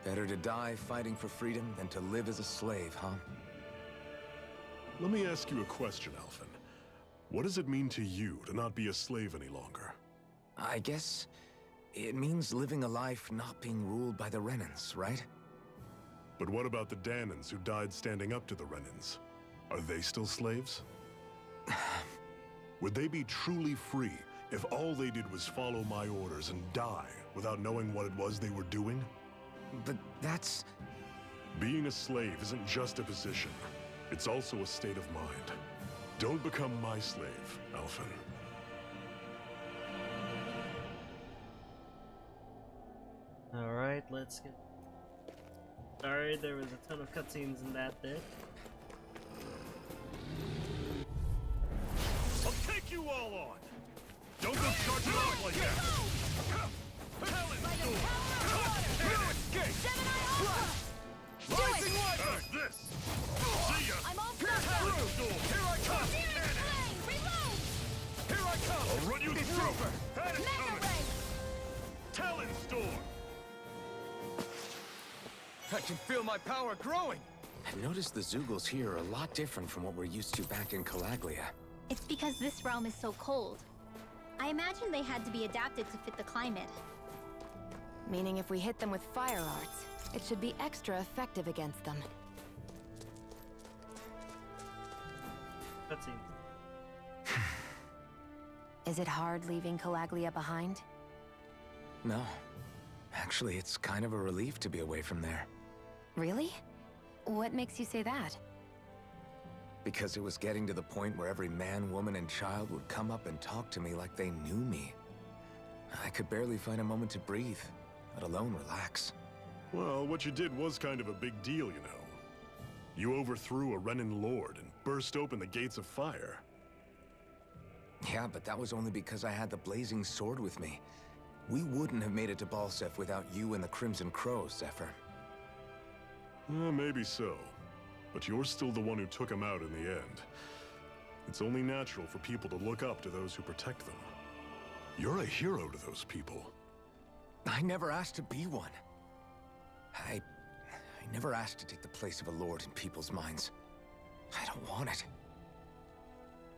Better to die fighting for freedom than to live as a slave, huh? Let me ask you a question, Alphen. What does it mean to you to not be a slave any longer? I guess it means living a life not being ruled by the Renans, right? But what about the Dahnans who died standing up to the Renans? Are they still slaves? Would they be truly free if all they did was follow my orders and die without knowing what it was they were doing? But that's... Being a slave isn't just a position. It's also a state of mind. Don't become my slave, Alphen. Alright, let's get... Sorry, there was a ton of cutscenes in that bit. I'll take you all on! Don't go charging off like that! Rising light! This! See ya! I'm all through! Here I come! Reload! Here I come! I'll run you It's through! over! That is coming! Talon Storm! I can feel my power growing! I've noticed the Zeugles here are a lot different from what we're used to back in Calaglia. It's because this realm is so cold. I imagine they had to be adapted to fit the climate. Meaning if we hit them with fire arts, it should be extra effective against them. Cutscene. Is it hard leaving Calaglia behind? No. Actually, it's kind of a relief to be away from there. Really? What makes you say that? Because it was getting to the point where every man, woman, and child would come up and talk to me like they knew me. I could barely find a moment to breathe, let alone relax. Well, what you did was kind of a big deal, you know. You overthrew a Renan lord and burst open the gates of fire. Yeah, but that was only because I had the blazing sword with me. We wouldn't have made it to Balseph without you and the Crimson Crows, Zephyr. Maybe so. But you're still the one who took him out in the end. It's only natural for people to look up to those who protect them. You're a hero to those people. I never asked to be one. I never asked to take the place of a lord in people's minds. I don't want it.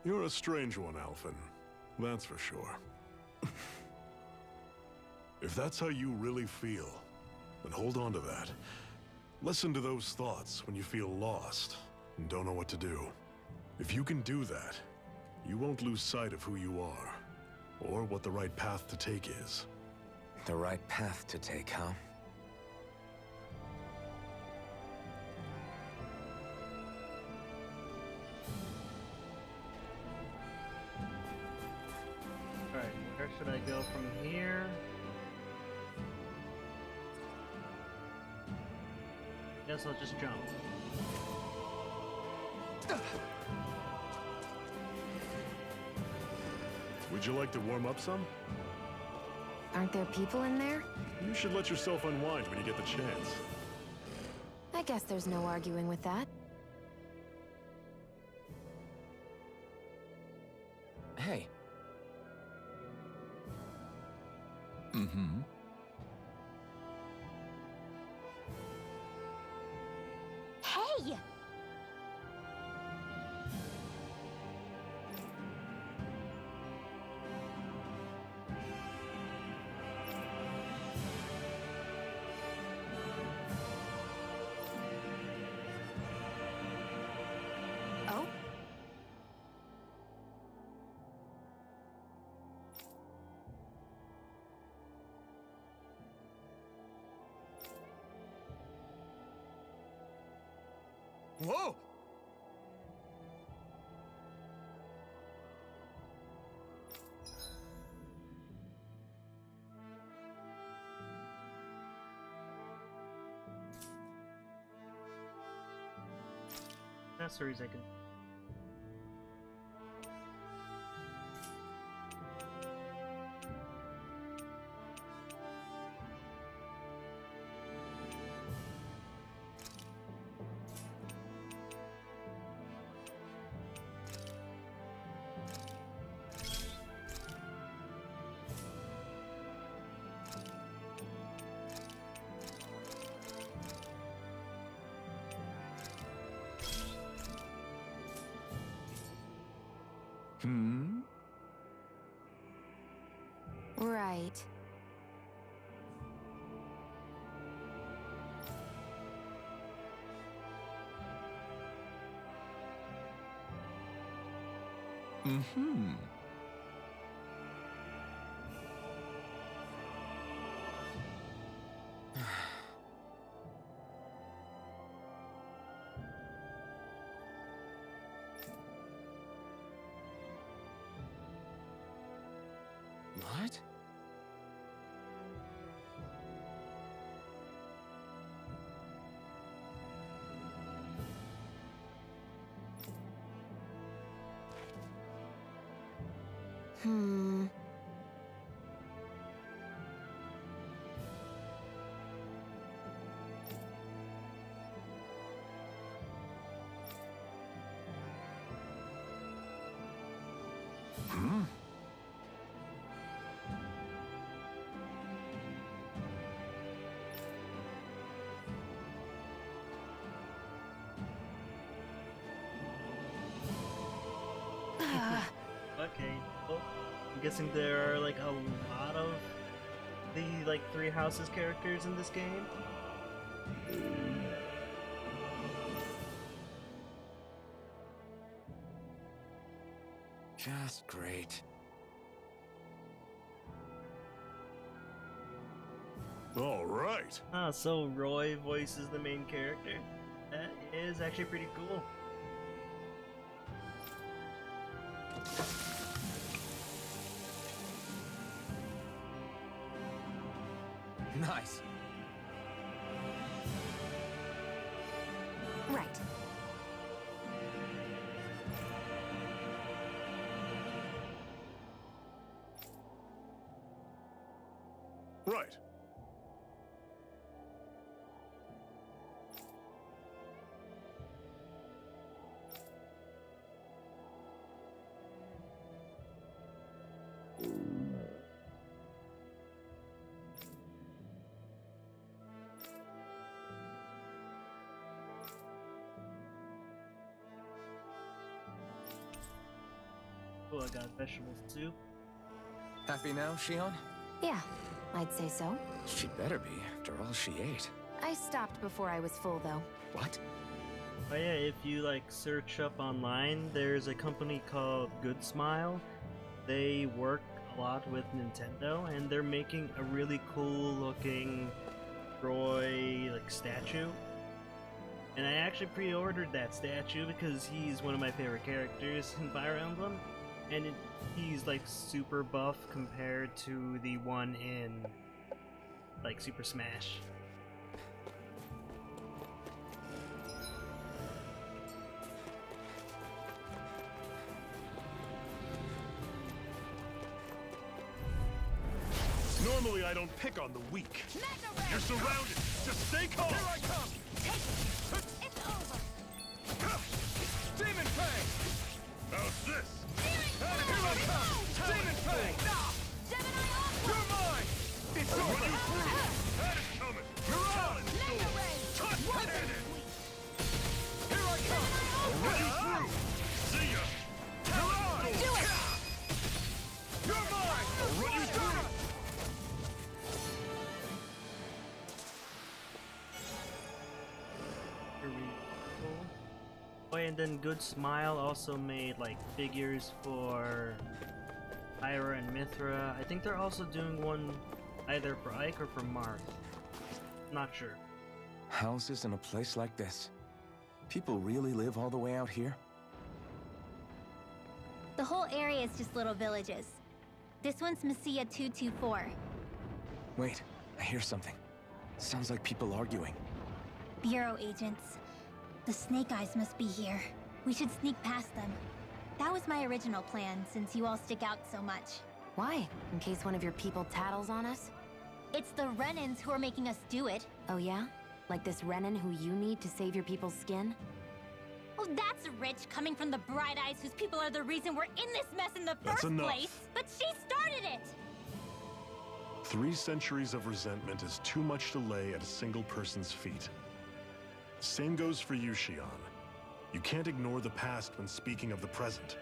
You're a strange one, Alphen. That's for sure. If that's how you really feel, then hold on to that. Listen to those thoughts when you feel lost and don't know what to do. If you can do that, you won't lose sight of who you are, or what the right path to take is. The right path to take, huh? Alright, where should I go from here? Guess I'll just jump. Would you like to warm up some? Aren't there people in there? You should let yourself unwind when you get the chance. I guess there's no arguing with that. Hey. Hey! Oh? Whoa! Accessories I can... Right. Hmm. Okay. Well, I'm guessing there are like a lot of the like Three Houses characters in this game. Just great. All right. Ah, so Roy voices the main character. That is actually pretty cool. Nice. Right. Right. Oh, I got vegetables too. Happy now, Shion? Yeah, I'd say so. She better be, after all she ate. I stopped before I was full, though. What? Oh yeah, if you like search up online, there's a company called Good Smile. They work a lot with Nintendo, and they're making a really cool looking Roy like statue. And I actually pre-ordered that statue because he's one of my favorite characters in Fire Emblem, and he's like super buff compared to the one in like Super Smash. Normally I don't pick on the weak. You're surrounded. Just stay calm. Here I come! It's over! Demon Fang! How's this? Here I come! Demon Fang! You're mine! It's over! Run you through! That is coming! Mirage! Touch cannon! Here I come! Run you through! See ya! Mirage! Do it! You're mine! I'll run you through! Oh, and then Good Smile also made like figures for Ira and Mithra. I think they're also doing one either for Ike or for Marth. Not sure. Houses in a place like this. People really live all the way out here? The whole area is just little villages. This one's Messiah 224. Wait, I hear something. Sounds like people arguing. Bureau agents. The Snake Eyes must be here. We should sneak past them. That was my original plan, since you all stick out so much. Why? In case one of your people tattles on us? It's the Renans who are making us do it. Oh yeah? Like this Renan who you need to save your people's skin? Oh, that's rich, coming from the Bright Eyes whose people are the reason we're in this mess in the That's first enough. place. But she started it! 3 centuries of resentment is too much to lay at a single person's feet. Same goes for you, Shion. You can't ignore the past when speaking of the present.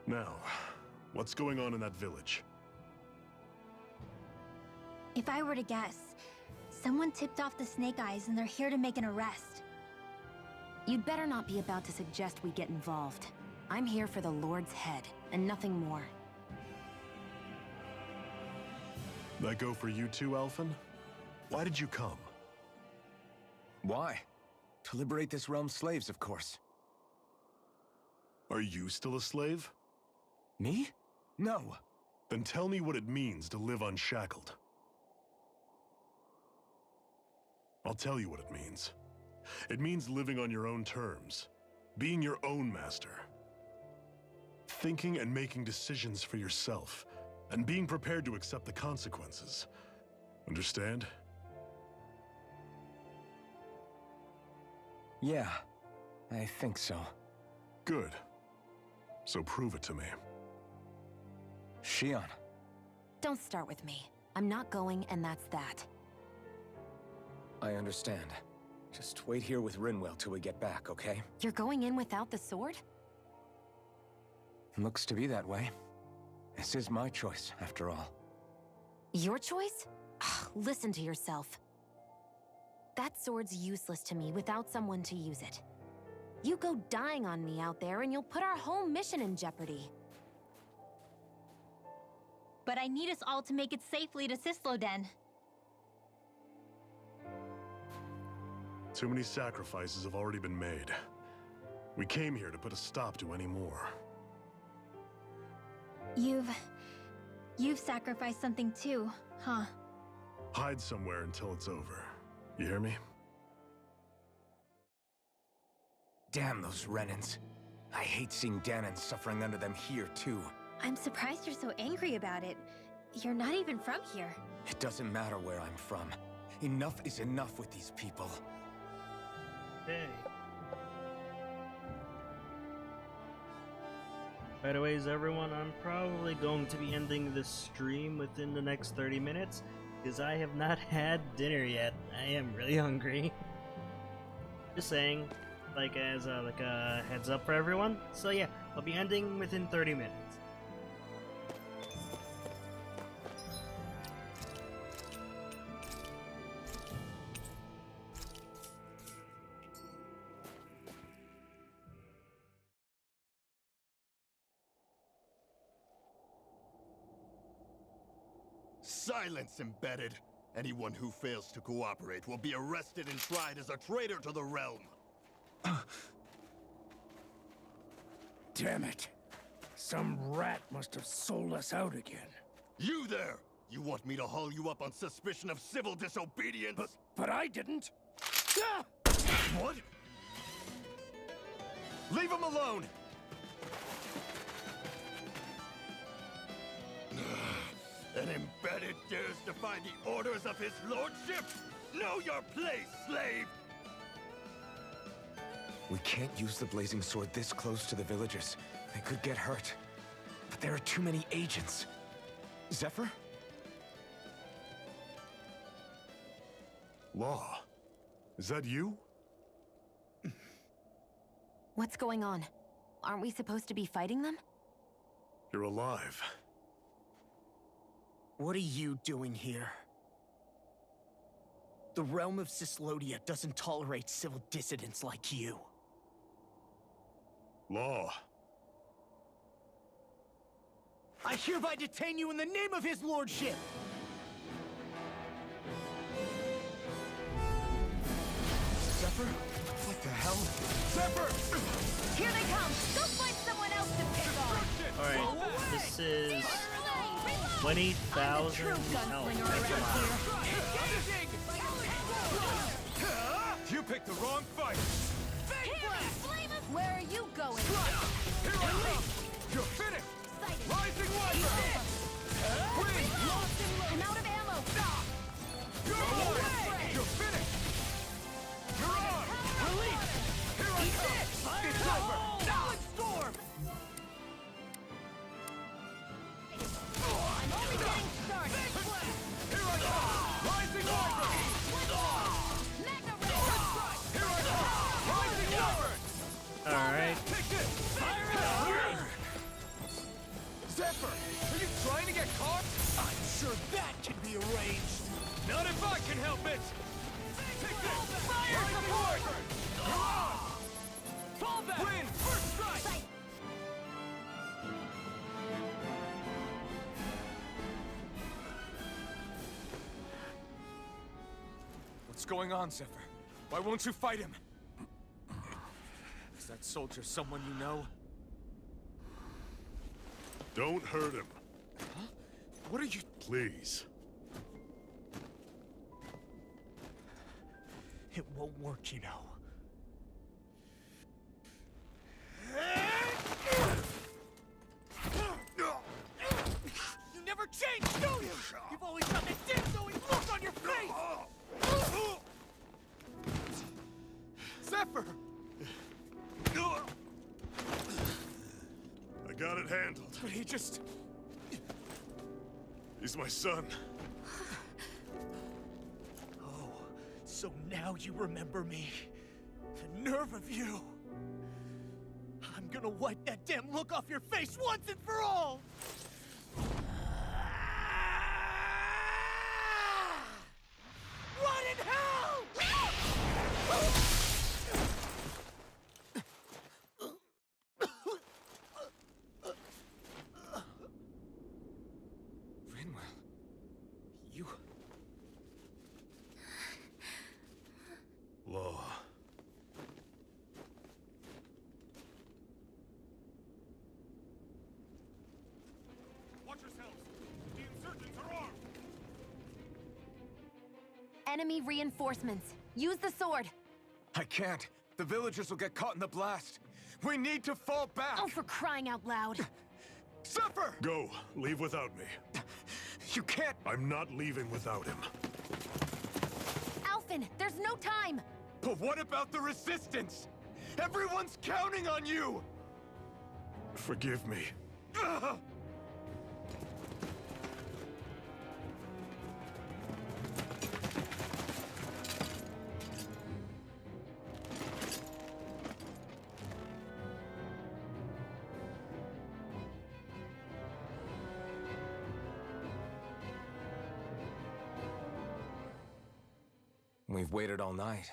Now, what's going on in that village? If I were to guess, someone tipped off the Snake Eyes and they're here to make an arrest. You'd better not be about to suggest we get involved. I'm here for the Lord's head, and nothing more. That go for you too, Alphen? Why did you come? Why? To liberate this realm's slaves, of course. Are you still a slave? Me? No. Then tell me what it means to live unshackled. I'll tell you what it means. It means living on your own terms, being your own master. Thinking and making decisions for yourself, and being prepared to accept the consequences. Understand? Yeah, I think so. Good. So prove it to me. Shion. Don't start with me. I'm not going, and that's that. I understand. Just wait here with Rinwell till we get back, okay? You're going in without the sword? Looks to be that way. This is my choice, after all. Your choice? Listen to yourself. That sword's useless to me without someone to use it. You go dying on me out there and you'll put our whole mission in jeopardy. But I need us all to make it safely to Sisloden. Too many sacrifices have already been made. We came here to put a stop to any more. You've sacrificed something too, huh? Hide somewhere until it's over. You hear me? Damn those Renans. I hate seeing Dahnan suffering under them here, too. I'm surprised you're so angry about it. You're not even from here. It doesn't matter where I'm from. Enough is enough with these people. Hey. By the way, everyone, I'm probably going to be ending this stream within the next 30 minutes, because I have not had dinner yet. I am really hungry. Just saying, as a heads up for everyone. So yeah, I'll be ending within 30 minutes. Silence, Embedded! Anyone who fails to cooperate will be arrested and tried as a traitor to the realm. Damn it. Some rat must have sold us out again. You there! You want me to haul you up on suspicion of civil disobedience? But I didn't. Ah! What? Leave him alone! An Embedded dares defy the orders of his lordship? Know your place, slave! We can't use the blazing sword this close to the villagers. They could get hurt. But there are too many agents. Zephyr? Law? Is that you? What's going on? Aren't we supposed to be fighting them? You're alive. What are you doing here? The realm of Sislodia doesn't tolerate civil dissidents like you. Law. I hereby detain you in the name of his lordship! Zephyr? What the hell? Zephyr! Here they come! Go find someone else to pick on! Alright, this is 20,000 health. You picked the wrong fight! Where are you going? Here I come! You're finished! Rising Wiper! I'm out of ammo! You're alive! You're finished! You're on! Release! Here I come! It's over! Now it's storm! I'm only getting started! Here I come! Rising Wiper! Mega Ray! Here I come! Rising Wiper! Alright. Take this! Zephyr! Are you trying to get caught? I'm sure that can be arranged! Not if I can help it! Take this! Fire support! You're on! Fall back! Win! First strike! What's going on, Zephyr? Why won't you fight him? Is that soldier someone you know? Don't hurt him. Huh? What are you... Please. It won't work, you know. You never change, do you? You've always got that damn-knowing look on your face! Zephyr! I got it handled. But he just... He's my son. Oh, so now you remember me. The nerve of you! I'm gonna wipe that damn look off your face once and for all! What in hell?! Rinwell, you... Law. Watch yourselves! The insurgents are armed! Enemy reinforcements. Use the sword. I can't. The villagers will get caught in the blast. We need to fall back! Oh, for crying out loud. Zephyr! Go. Leave without me. You can't... I'm not leaving without him. Alphen, there's no time. But what about the resistance? Everyone's counting on you! Forgive me. Ugh! We've waited all night,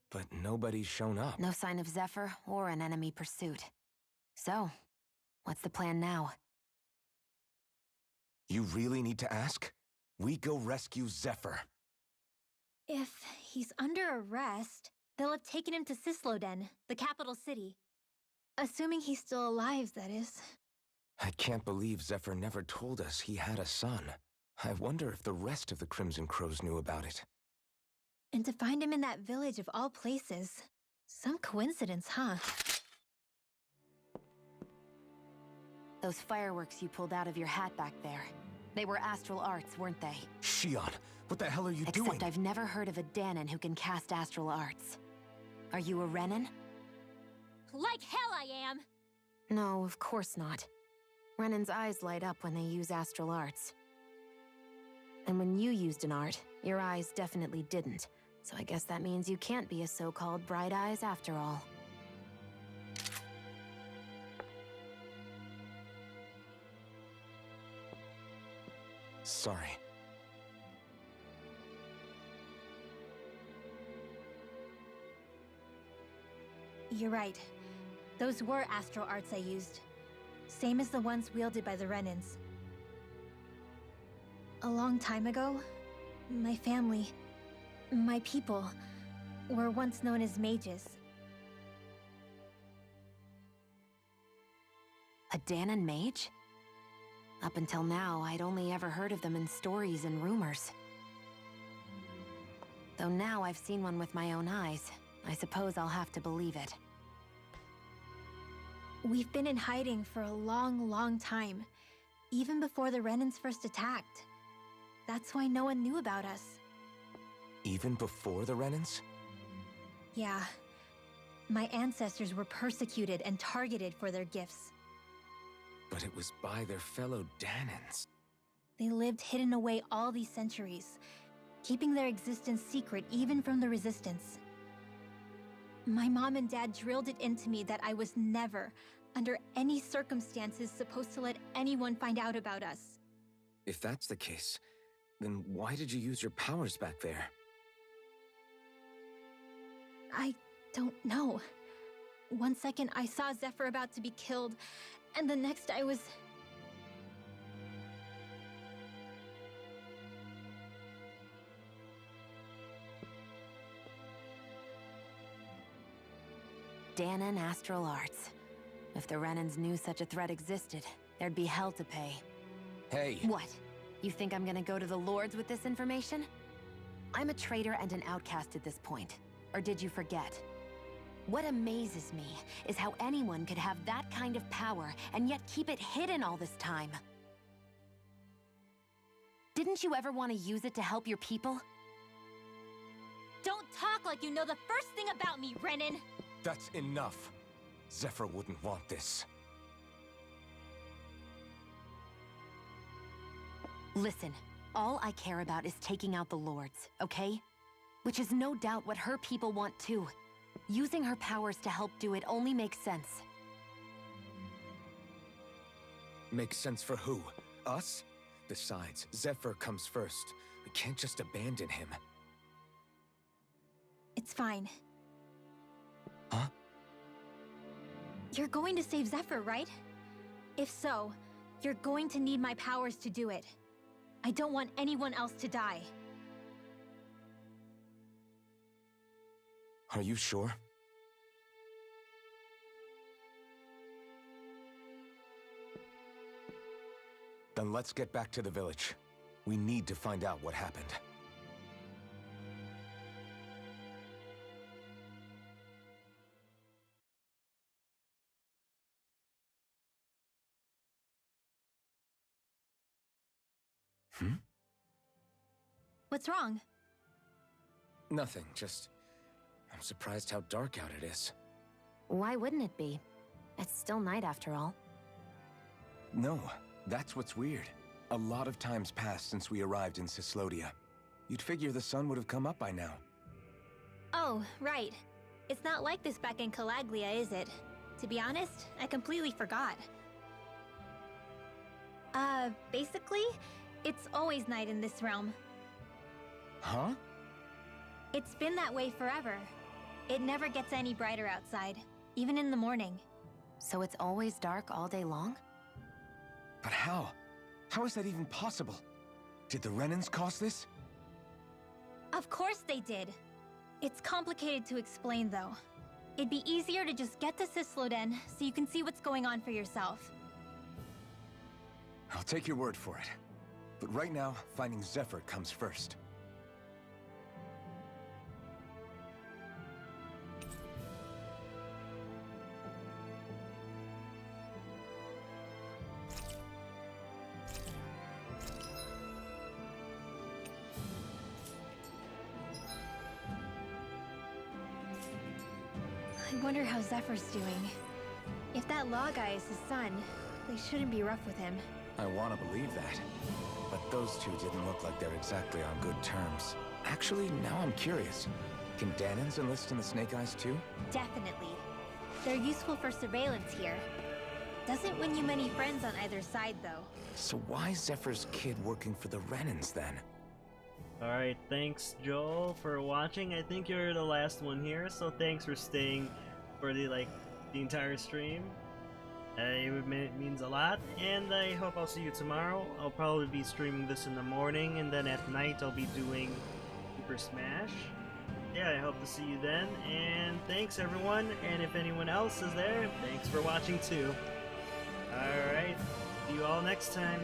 but nobody's shown up. No sign of Zephyr or an enemy pursuit. So, what's the plan now? You really need to ask? We go rescue Zephyr. If he's under arrest, they'll have taken him to Cisloden, the capital city. Assuming he's still alive, that is. I can't believe Zephyr never told us he had a son. I wonder if the rest of the Crimson Crows knew about it. And to find him in that village of all places. Some coincidence, huh? Those fireworks you pulled out of your hat back there. They were astral arts, weren't they? Shion, what the hell are you doing? Except I've never heard of a Dahnan who can cast astral arts. Are you a Renan? Like hell I am! No, of course not. Renan's eyes light up when they use astral arts. And when you used an art, your eyes definitely didn't. So I guess that means you can't be a so-called Bright Eyes after all. Sorry. You're right. Those were astral arts I used. Same as the ones wielded by the Renans. A long time ago, my family, my people, were once known as mages. A Dahnan mage? Up until now, I'd only ever heard of them in stories and rumors. Though now I've seen one with my own eyes, I suppose I'll have to believe it. We've been in hiding for a long, long time. Even before the Renans first attacked. That's why no one knew about us. Even before the Renans? Yeah. My ancestors were persecuted and targeted for their gifts. But it was by their fellow Dahnans. They lived hidden away all these centuries, keeping their existence secret even from the Resistance. My mom and dad drilled it into me that I was never, under any circumstances, supposed to let anyone find out about us. If that's the case, then why did you use your powers back there? I don't know. One second I saw Zephyr about to be killed, and the next I was... Dahnan astral arts. If the Renans knew such a threat existed, there'd be hell to pay. Hey! What? You think I'm gonna go to the Lords with this information? I'm a traitor and an outcast at this point. Or did you forget? What amazes me is how anyone could have that kind of power and yet keep it hidden all this time. Didn't you ever want to use it to help your people? Don't talk like you know the first thing about me, Renan! That's enough. Zephyr wouldn't want this. Listen, all I care about is taking out the Lords, okay? Which is no doubt what her people want too. Using her powers to help do it only makes sense. Makes sense for who? Us? Besides, Zephyr comes first. We can't just abandon him. It's fine. Huh? You're going to save Zephyr, right? If so, you're going to need my powers to do it. I don't want anyone else to die. Are you sure? Then let's get back to the village. We need to find out what happened. What's wrong? Nothing, just... I'm surprised how dark out it is. Why wouldn't it be? It's still night after all. No, that's what's weird. A lot of time's passed since we arrived in Cyslodia. You'd figure the sun would have come up by now. Oh, right. It's not like this back in Calaglia, is it? To be honest, I completely forgot. Basically, it's always night in this realm. Huh? It's been that way forever. It never gets any brighter outside, even in the morning. So it's always dark all day long? But how? How is that even possible? Did the Renans cause this? Of course they did. It's complicated to explain, though. It'd be easier to just get to Cysloden so you can see what's going on for yourself. I'll take your word for it. But right now, finding Zephyr comes first. I wonder how Zephyr's doing. If that law guy is his son, they shouldn't be rough with him. I want to believe that. But those two didn't look like they're exactly on good terms. Actually, now I'm curious. Can Dahnans enlist in the Snake Eyes too? Definitely. They're useful for surveillance here. Doesn't win you many friends on either side, though. So why is Zephyr's kid working for the Renans then? Alright, thanks Joel for watching. I think you're the last one here, so thanks for staying for the entire stream. It means a lot, and I hope I'll see you tomorrow. I'll probably be streaming this in the morning, and then at night I'll be doing Super Smash. Yeah, I hope to see you then, and thanks everyone, and if anyone else is there, thanks for watching too. Alright, see you all next time.